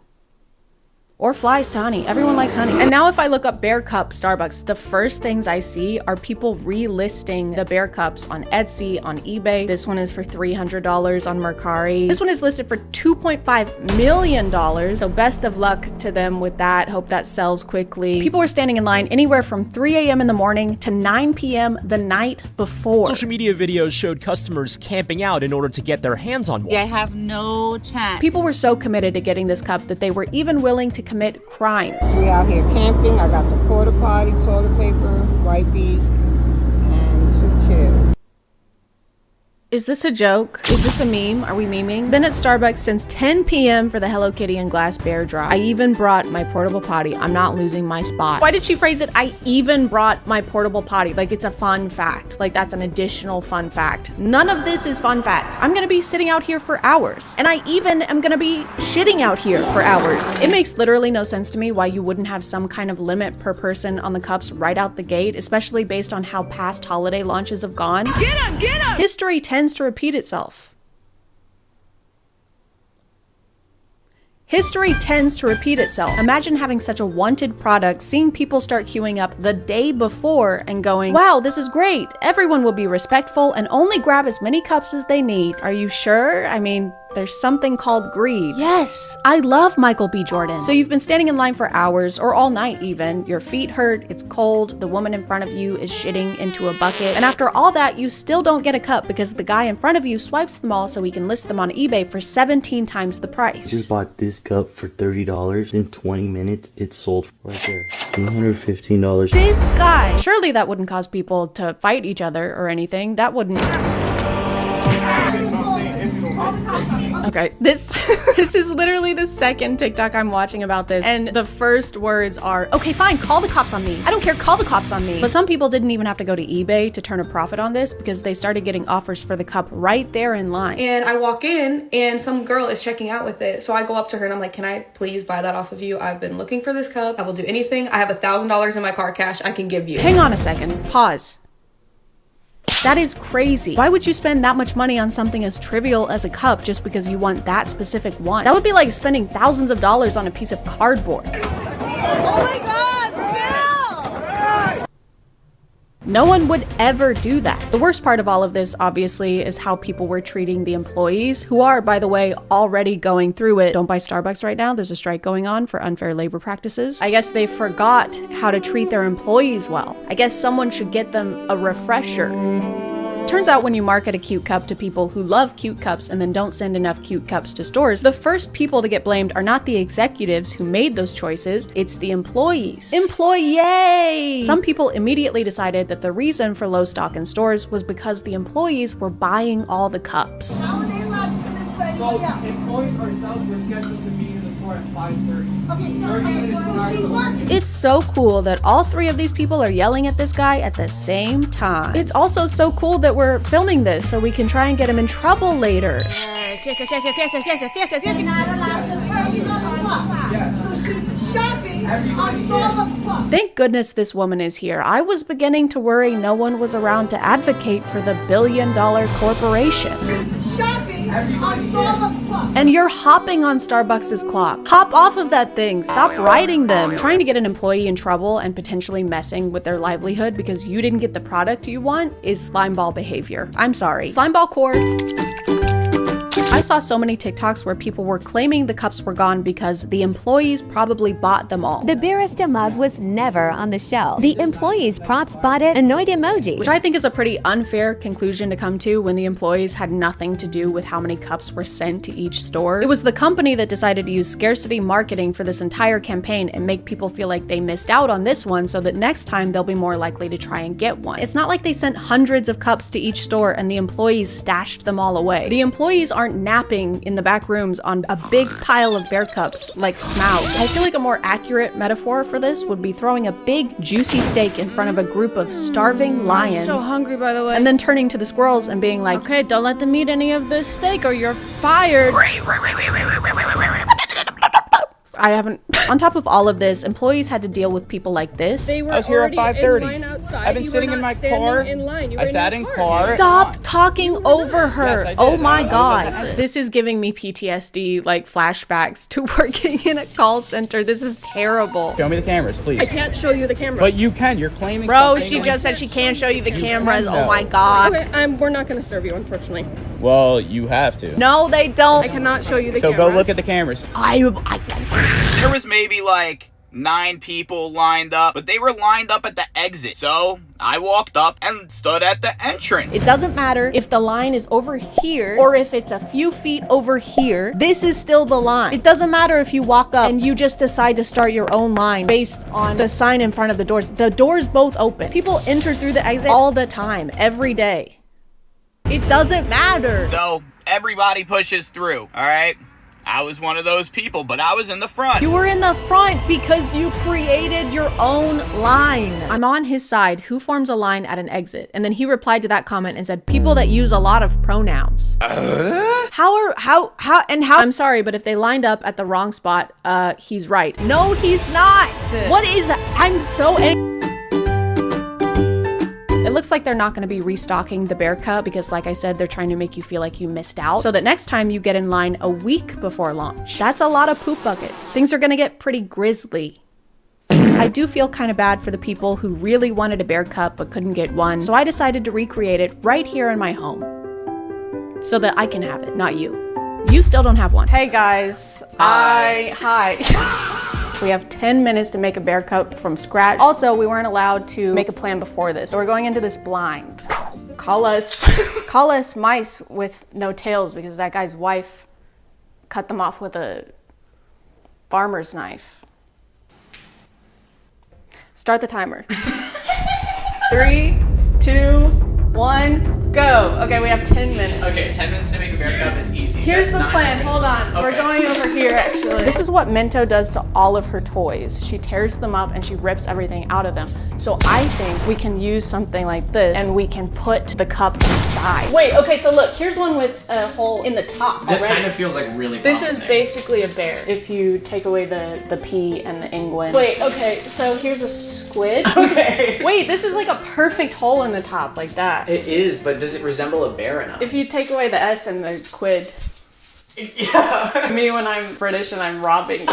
Or flies to honey. Everyone likes honey. And now if I look up Bear Cup Starbucks, the first things I see are people relisting the Bear Cups on Etsy, on eBay. This one is for $300 on Mercari. This one is listed for $2.5 million. So best of luck to them with that. Hope that sells quickly. People were standing in line anywhere from 3 a.m. in the morning to 9 p.m. the night before. Social media videos showed customers camping out in order to get their hands on one. I have no chance. People were so committed to getting this cup that they were even willing to commit crimes. We out here camping. I got the porta potty, toilet paper, wipes, and 2 chairs. Is this a joke? Is this a meme? Are we memeing? Been at Starbucks since 10 p.m. for the Hello Kitty and glass bear drop. I even brought my portable potty. I'm not losing my spot. Why did she phrase it? I even brought my portable potty. Like it's a fun fact. Like that's an additional fun fact. None of this is fun facts. I'm gonna be sitting out here for hours. And I even am gonna be shitting out here for hours. It makes literally no sense to me why you wouldn't have some kind of limit per person on the cups right out the gate, especially based on how past holiday launches have gone. Get him! Get him! History tends to repeat itself. History tends to repeat itself. Imagine having such a wanted product, seeing people start queuing up the day before and going, wow, this is great. Everyone will be respectful and only grab as many cups as they need. Are you sure? I mean, there's something called greed. Yes, I love Michael B. Jordan. So you've been standing in line for hours or all night even. Your feet hurt, it's cold, the woman in front of you is shitting into a bucket. And after all that, you still don't get a cup because the guy in front of you swipes them all so he can list them on eBay for 17 times the price. Just bought this cup for $30. In 20 minutes, it's sold right there. $215. This guy! Surely that wouldn't cause people to fight each other or anything. That wouldn't... Okay, this is literally the second TikTok I'm watching about this, and the first words are, okay, fine, call the cops on me. I don't care, call the cops on me. But some people didn't even have to go to eBay to turn a profit on this because they started getting offers for the cup right there in line. And I walk in and some girl is checking out with it. So I go up to her and I'm like, can I please buy that off of you? I've been looking for this cup. I will do anything. I have $1,000 in my car cash I can give you. Hang on a second, pause. That is crazy. Why would you spend that much money on something as trivial as a cup just because you want that specific one? That would be like spending thousands of dollars on a piece of cardboard. Oh my God, Bill! No one would ever do that. The worst part of all of this, obviously, is how people were treating the employees, who are, by the way, already going through it. Don't buy Starbucks right now. There's a strike going on for unfair labor practices. I guess they forgot how to treat their employees well. I guess someone should get them a refresher. Turns out when you market a cute cup to people who love cute cups and then don't send enough cute cups to stores, the first people to get blamed are not the executives who made those choices, it's the employees. Employee! Some people immediately decided that the reason for low stock in stores was because the employees were buying all the cups. So employees ourselves were scheduled to be in the store at 5:30. So she's working. It's so cool that all three of these people are yelling at this guy at the same time. It's also so cool that we're filming this so we can try and get him in trouble later. She's not allowed to. She's on the clock. So she's shopping on Starbucks clock. Thank goodness this woman is here. I was beginning to worry no one was around to advocate for the billion-dollar corporation. She's shopping on Starbucks clock. And you're hopping on Starbucks' clock. Hop off of that thing. Stop riding them. Trying to get an employee in trouble and potentially messing with their livelihood because you didn't get the product you want is slimeball behavior. I'm sorry. Slimeball core. I saw so many TikToks where people were claiming the cups were gone because the employees probably bought them all. The barista mug was never on the shelf. The employees props bought it, annoyed emoji. Which I think is a pretty unfair conclusion to come to when the employees had nothing to do with how many cups were sent to each store. It was the company that decided to use scarcity marketing for this entire campaign and make people feel like they missed out on this one so that next time they'll be more likely to try and get one. It's not like they sent hundreds of cups to each store and the employees stashed them all away. The employees aren't napping in the back rooms on a big pile of bear cups like Smaug. I feel like a more accurate metaphor for this would be throwing a big juicy steak in front of a group of starving lions. I'm so hungry, by the way. And then turning to the squirrels and being like, okay, don't let them eat any of this steak or you're fired. I haven't. On top of all of this, employees had to deal with people like this. I was here at 5:30. I've been sitting in my car. I sat in car. Stop talking over her. Yes, Oh my God. This is giving me PTSD, like flashbacks to working in a call center. This is terrible. Show me the cameras, please. I can't show you the cameras. But you can. You're claiming. Bro, something. she just said she can't show you the cameras. can, Oh though. my God. Okay, we're not going to serve you, unfortunately. Well, you have to. No, they don't. I cannot show you the So cameras. go look at the cameras. There was maybe like 9 people lined up, but they were lined up at the exit. So I walked up and stood at the entrance. It doesn't matter if the line is over here or if it's a few feet over here. This is still the line. It doesn't matter if you walk up and you just decide to start your own line based on the sign in front of the doors. The doors both open. People enter through the exit all the time, every day. It doesn't matter. So everybody pushes through, all right? I was one of those people, but I was in the front. You were in the front because you created your own line. I'm on his side. Who forms a line at an exit? And then he replied to that comment and said, people that use a lot of pronouns. How, I'm sorry, but if they lined up at the wrong spot, he's right. No, he's not. What is, I'm so angry. It looks like they're not going to be restocking the Bear Cup because, like I said, they're trying to make you feel like you missed out so that next time you get in line a week before launch. That's a lot of poop buckets. Things are going to get pretty grisly. I do feel kind of bad for the people who really wanted a Bear Cup but couldn't get one, so I decided to recreate it right here in my home so that I can have it, not you. You still don't have one. Hey guys. Hi. We have 10 minutes to make a Bear Cup from scratch. Also, we weren't allowed to make a plan before this, so we're going into this blind. Call us mice with no tails because that guy's wife cut them off with a farmer's knife. Start the timer. 3, 2, 1, go. Okay, we have 10 minutes. Okay, 10 minutes to make a Bear Cup is easy. Here's the plan. Hold on. We're going over here, actually. This is what Minto does to all of her toys. She tears them up and she rips everything out of them. So I think we can use something like this and we can put the cup inside. Wait, okay, so look, here's one with a hole in the top This already. kind of feels like really This promising. is basically a bear if you take away the P and the inguin. Wait, okay, so here's a squid. Okay. Wait, this is like a perfect hole in the top, like that. It is, but does it resemble a bear enough? If you take away the S and the quid. Yeah. Me when I'm British and I'm robbing you.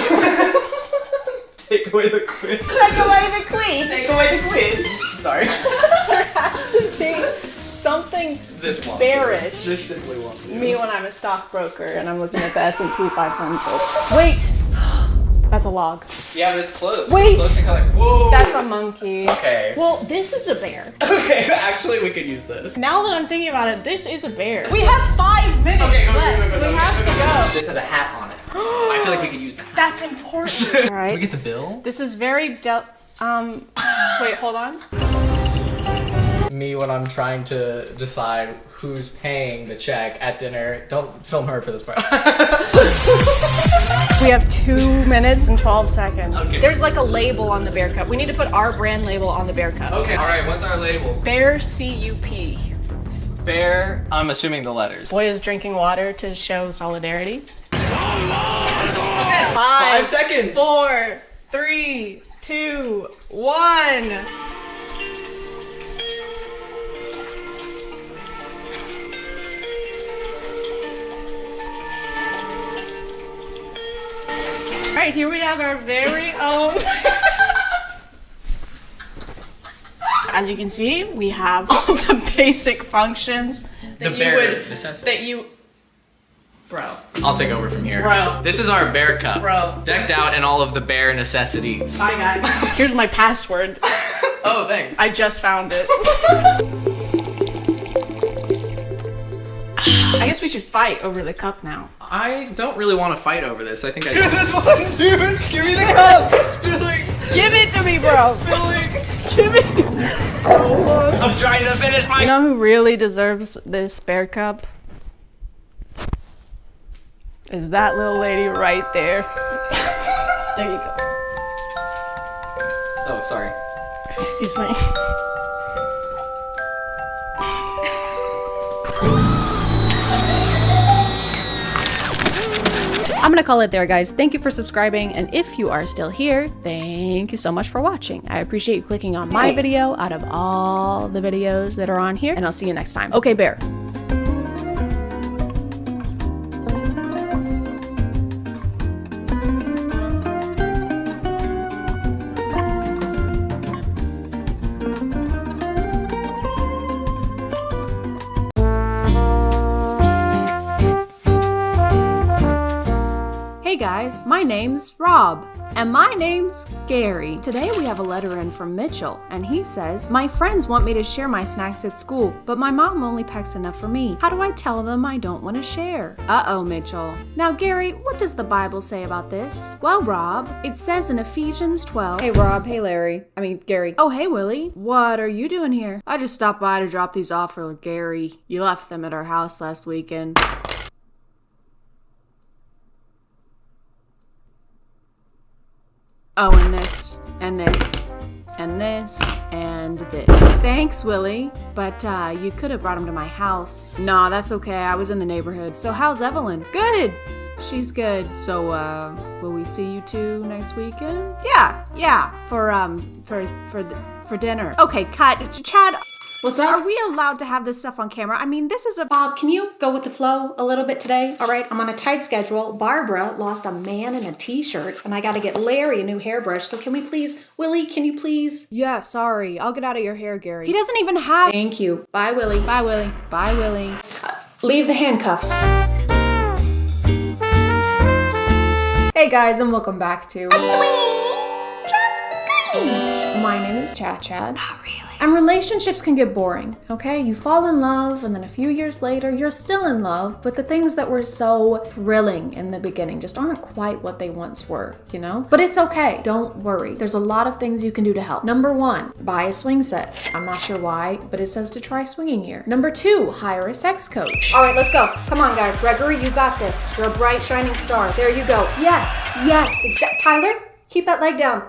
Take away the quid. Take away the quid. Take away the quid. Sorry. There has to be something This one. bearish. This simply won't. Me when I'm a stockbroker and I'm looking at the S&P 500. Wait. That's a log. Yeah, but it's close. Wait. It's close to color. Whoa. That's a monkey. Okay. Well, this is a bear. Okay, actually we could use this. Now that I'm thinking about it, this is a bear. We have 5 minutes Okay, go. We have to go. This has a hat on it. I feel like we could use that. That's important. All right. Can we get the bill? This is very wait, hold on. Me when I'm trying to decide who's paying the check at dinner. Don't film her for this part. We have 2 minutes and 12 seconds. Okay. There's like a label on the Bear Cup. We need to put our brand label on the Bear Cup. Okay, alright, what's our label? Bear C-U-P. Bear, I'm assuming the letters. Boy is drinking water to show solidarity. Okay, 5 seconds. 4, 3, 2, 1. All right, here we have our very own. As you can see, we have all the basic functions that Bro. I'll take over from here. Bro. This is our Bear Cup. Bro. Decked out in all of the bear necessities. Bye guys. Here's my password. Oh, thanks. I just found it. I guess we should fight over the cup now. I don't really want to fight over this. I think I Dude, this one, dude. Give me the cup. It's spilling. Give it to me, bro. It's spilling. Give it. I'm trying to finish my. You know who really deserves this Bear Cup? is that little lady right there. There you go. Oh, sorry. Excuse me. I'm gonna call it there, guys. Thank you for subscribing, and if you are still here, thank you so much for watching. I appreciate you clicking on my video out of all the videos that are on here, and I'll see you next time. Okay, Bear. Hey guys, my name's Rob. And my name's Gary. Today we have a letter in from Mitchell, and he says, my friends want me to share my snacks at school, but my mom only packs enough for me. How do I tell them I don't want to share? Uh-oh, Mitchell. Now, Gary, what does the Bible say about this? Well, Rob, it says in Ephesians 12. Hey, Rob. Hey, Larry. I mean, Gary. Oh, hey, Willie. What are you doing here? I just stopped by to drop these off for Gary. You left them at our house last weekend. Oh, and this, and this, and this, and this. Thanks, Willie, but you could have brought him to my house. Nah, that's okay, I was in the neighborhood. So how's Evelyn? Good! She's good. So, will we see you two next weekend? Yeah, for dinner. Okay, cut. Chad, what's up? Are we allowed to have this stuff on camera? I mean, this is a... Bob, can you go with the flow a little bit today? All right, I'm on a tight schedule. Barbara lost a man in a t-shirt, and I gotta get Larry a new hairbrush, so can we please... Willie, can you please... Yeah, sorry. I'll get out of your hair, Gary. He doesn't even have... Thank you. Bye, Willie. Bye, Willie. Bye, Willie. Leave the handcuffs. Hey guys, and welcome back to... My name is ChadChad. Not really. And relationships can get boring, okay? You fall in love, and then a few years later, you're still in love, but the things that were so thrilling in the beginning just aren't quite what they once were, you know? But it's okay. Don't worry. There's a lot of things you can do to help. Number 1, buy a swing set. I'm not sure why, but it says to try swinging here. Number 2, hire a sex coach. All right, let's go. Come on, guys. Gregory, you got this. You're a bright, shining star. There you go. Yes, Tyler, keep that leg down.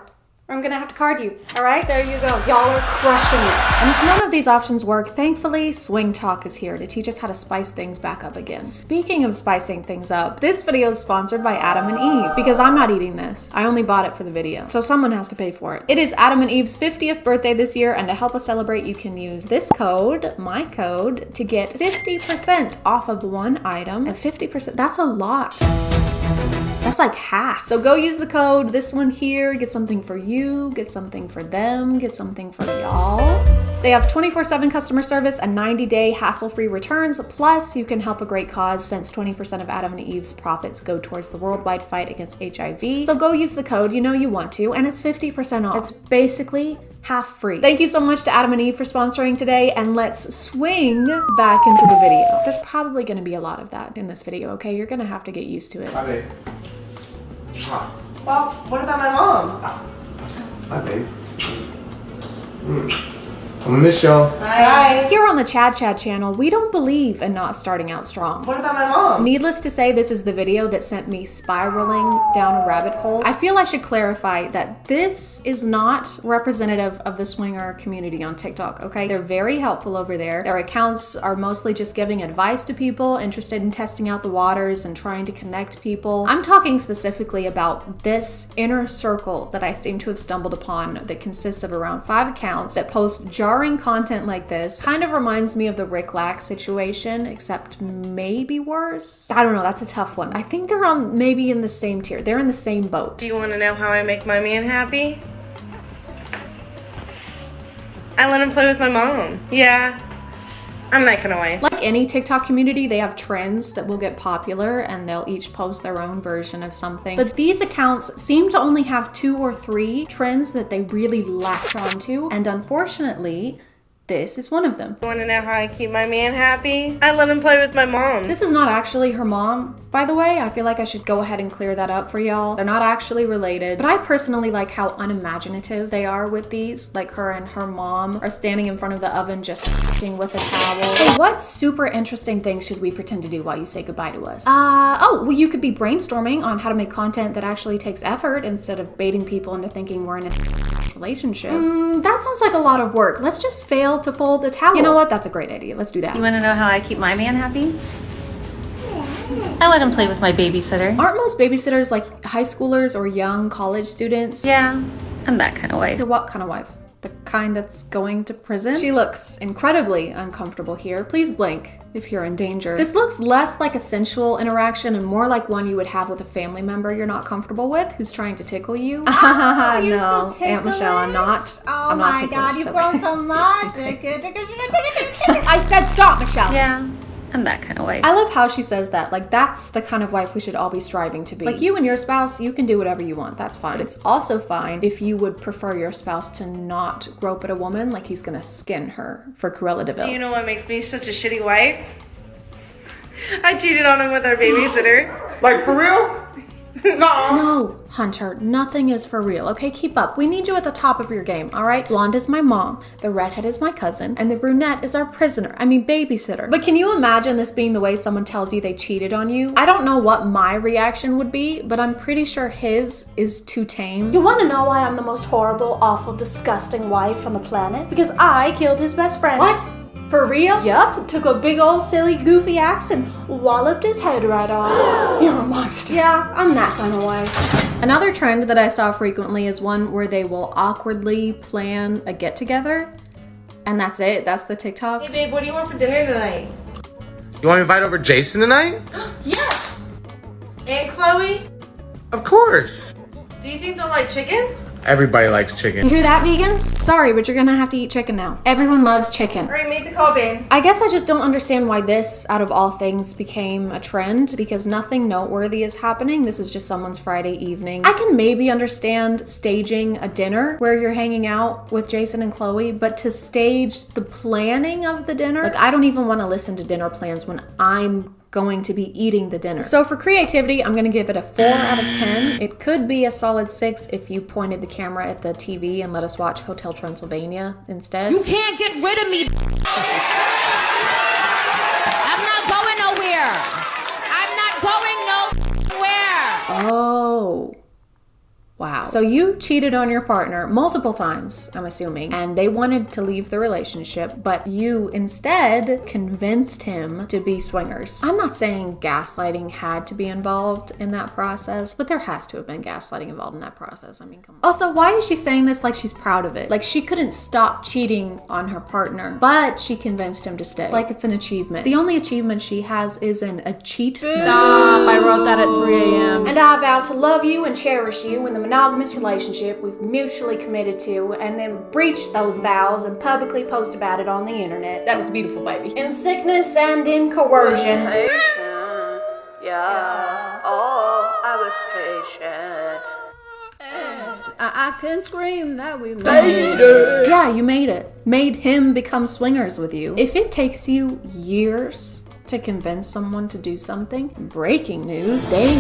I'm gonna have to card you. All right, there you go. Y'all are crushing it. And if none of these options work, thankfully, Swing Talk is here to teach us how to spice things back up again. Speaking of spicing things up, this video is sponsored by Adam and Eve, because I'm not eating this. I only bought it for the video, so someone has to pay for it. It is Adam and Eve's 50th birthday this year, and to help us celebrate, you can use this code, my code, to get 50% off of one item, and 50%, that's a lot. That's like half. So go use the code, this one here, get something for you, get something for them, get something for y'all. They have 24/7 customer service and 90-day hassle-free returns. Plus, you can help a great cause since 20% of Adam and Eve's profits go towards the worldwide fight against HIV. So go use the code, you know you want to, and it's 50% off. It's basically half free. Thank you so much to Adam and Eve for sponsoring today, and let's swing back into the video. There's probably gonna be a lot of that in this video, okay? You're gonna have to get used to it. Hi, babe. Well, what about my mom? Hi, babe. I'm gonna miss y'all. Bye. Here on the ChadChad channel, we don't believe in not starting out strong. What about my mom? Needless to say, this is the video that sent me spiraling down a rabbit hole. I feel I should clarify that this is not representative of the swinger community on TikTok, okay? They're very helpful over there. Their accounts are mostly just giving advice to people interested in testing out the waters and trying to connect people. I'm talking specifically about this inner circle that I seem to have stumbled upon that consists of around 5 accounts that post jarring content like this. Kind of reminds me of the Rick Lack situation, except maybe worse. I don't know, that's a tough one. I think they're on maybe in the same tier. They're in the same boat. Do you want to know how I make my man happy? I let him play with my mom. Yeah, I'm not gonna lie. Like any TikTok community, they have trends that will get popular and they'll each post their own version of something. But these accounts seem to only have 2 or 3 trends that they really latch onto. And unfortunately, this is one of them. You wanna know how I keep my man happy? I let him play with my mom. This is not actually her mom, by the way. I feel like I should go ahead and clear that up for y'all. They're not actually related, but I personally like how unimaginative they are with these. Like her and her mom are standing in front of the oven just f***ing with a towel. Hey, what super interesting thing should we pretend to do while you say goodbye to us? Oh, well, you could be brainstorming on how to make content that actually takes effort instead of baiting people into thinking we're in a relationship. That sounds like a lot of work. Let's just fail to fold the towel. You know what? That's a great idea. Let's do that. You want to know how I keep my man happy? I let him play with my babysitter. Aren't most babysitters like high schoolers or young college students? Yeah, I'm that kind of wife. You're what kind of wife? The kind that's going to prison? She looks incredibly uncomfortable here. Please blink if you're in danger. This looks less like a sensual interaction and more like one you would have with a family member you're not comfortable with who's trying to tickle you. Oh, you're no, so Aunt Michelle, I'm not. Oh I'm not my ticklish, God, you've so- grown so much. I said stop, Michelle. Yeah, I'm that kind of wife. I love how she says that. Like, that's the kind of wife we should all be striving to be. Like, you and your spouse, you can do whatever you want. That's fine. But it's also fine if you would prefer your spouse to not grope at a woman like he's gonna skin her for Cruella de Vil. You know what makes me such a shitty wife? I cheated on him with our babysitter. Like, for real? No, Hunter, nothing is for real, okay? Keep up. We need you at the top of your game, all right? Blonde is my mom, the redhead is my cousin, and the brunette is our prisoner. I mean, babysitter. But can you imagine this being the way someone tells you they cheated on you? I don't know what my reaction would be, but I'm pretty sure his is too tame. You want to know why I'm the most horrible, awful, disgusting wife on the planet? Because I killed his best friend. What? For real? Yup, took a big old silly goofy axe and walloped his head right off. You're a monster. Yeah, I'm that kind of wife. Another trend that I saw frequently is one where they will awkwardly plan a get-together, and that's it. That's the TikTok. Hey babe, what do you want for dinner tonight? You want to invite over Jason tonight? Yes! And Chloe? Of course. Do you think they'll like chicken? Everybody likes chicken. You hear that, vegans? Sorry, but you're gonna have to eat chicken now. Everyone loves chicken. Alright, make the call, babe. I guess I just don't understand why this, out of all things, became a trend, because nothing noteworthy is happening. This is just someone's Friday evening. I can maybe understand staging a dinner where you're hanging out with Jason and Chloe, but to stage the planning of the dinner, like, I don't even want to listen to dinner plans when I'm going to be eating the dinner. So for creativity, I'm gonna give it a 4 out of 10. It could be a solid 6 if you pointed the camera at the TV and let us watch Hotel Transylvania instead. You can't get rid of me. I'm not going nowhere. I'm not going nowhere. Oh. Wow. So you cheated on your partner multiple times, I'm assuming, and they wanted to leave the relationship, but you instead convinced him to be swingers. I'm not saying gaslighting had to be involved in that process, but there has to have been gaslighting involved in that process. I mean, come on. Also, why is she saying this like she's proud of it? Like, she couldn't stop cheating on her partner, but she convinced him to stay. Like, it's an achievement. The only achievement she has is a cheat. Stop, I wrote that at 3 a.m. And I vow to love you and cherish you in the monogamous relationship we've mutually committed to, and then breach those vows and publicly post about it on the internet. That was beautiful, baby. In sickness and in coercion. Yeah. Oh, I was patient. I can scream that we made it. Yeah, you made it. Made him become swingers with you. If it takes you years to convince someone to do something, breaking news, they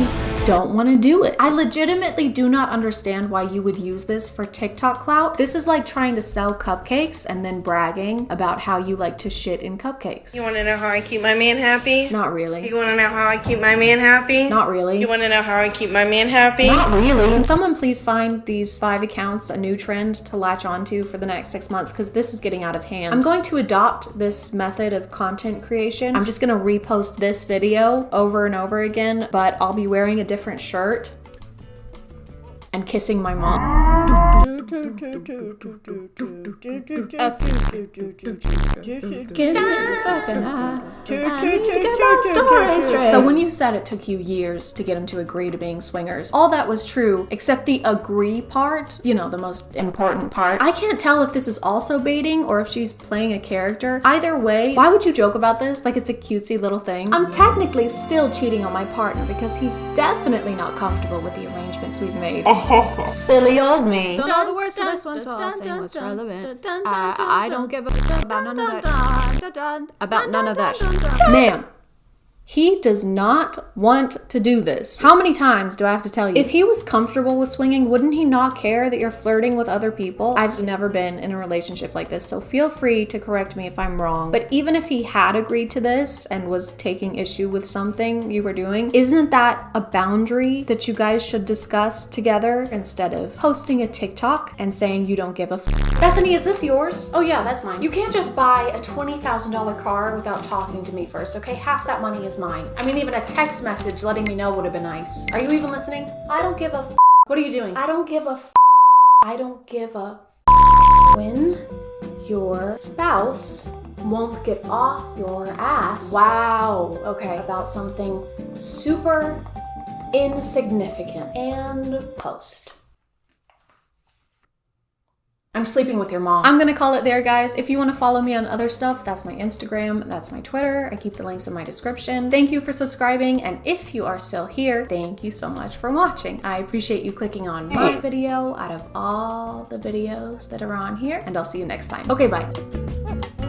don't want to do it. I legitimately do not understand why you would use this for TikTok clout. This is like trying to sell cupcakes and then bragging about how you like to shit in cupcakes. You want to know how I keep my man happy? Not really. You want to know how I keep my man happy? Not really. You want to know how I keep my man happy? Not really. Can someone please find these 5 accounts a new trend to latch onto for the next 6 months, because this is getting out of hand. I'm going to adopt this method of content creation. I'm just gonna repost this video over and over again, but I'll be wearing a different shirt and kissing my mom. So when you said it took you years to get him to agree to being swingers, all that was true, except the agree part, you know, the most important part. I can't tell if this is also baiting or if she's playing a character. Either way, why would you joke about this like it's a cutesy little thing? I'm technically still cheating on my partner because he's definitely not comfortable with the arrangement comments we've made. Silly old me. Don't know the words to this one, so I'll say what's relevant. I don't give a f about none of that. About none of that shit. Ma'am. He does not want to do this. How many times do I have to tell you? If he was comfortable with swinging, wouldn't he not care that you're flirting with other people? I've never been in a relationship like this, so feel free to correct me if I'm wrong. But even if he had agreed to this and was taking issue with something you were doing, isn't that a boundary that you guys should discuss together instead of posting a TikTok and saying you don't give a f? Bethany, is this yours? Oh yeah, that's mine. You can't just buy a $20,000 car without talking to me first, okay? Half that money is mine. I mean, even a text message letting me know would have been nice. Are you even listening? I don't give a f. What are you doing? I don't give a f. I don't give a f. When your spouse won't get off your ass. Wow. Okay. About something super insignificant. And post. I'm sleeping with your mom. I'm gonna call it there, guys. If you want to follow me on other stuff, that's my Instagram, that's my Twitter. I keep the links in my description. Thank you for subscribing, and if you are still here, thank you so much for watching. I appreciate you clicking on my video out of all the videos that are on here, and I'll see you next time. Okay, bye.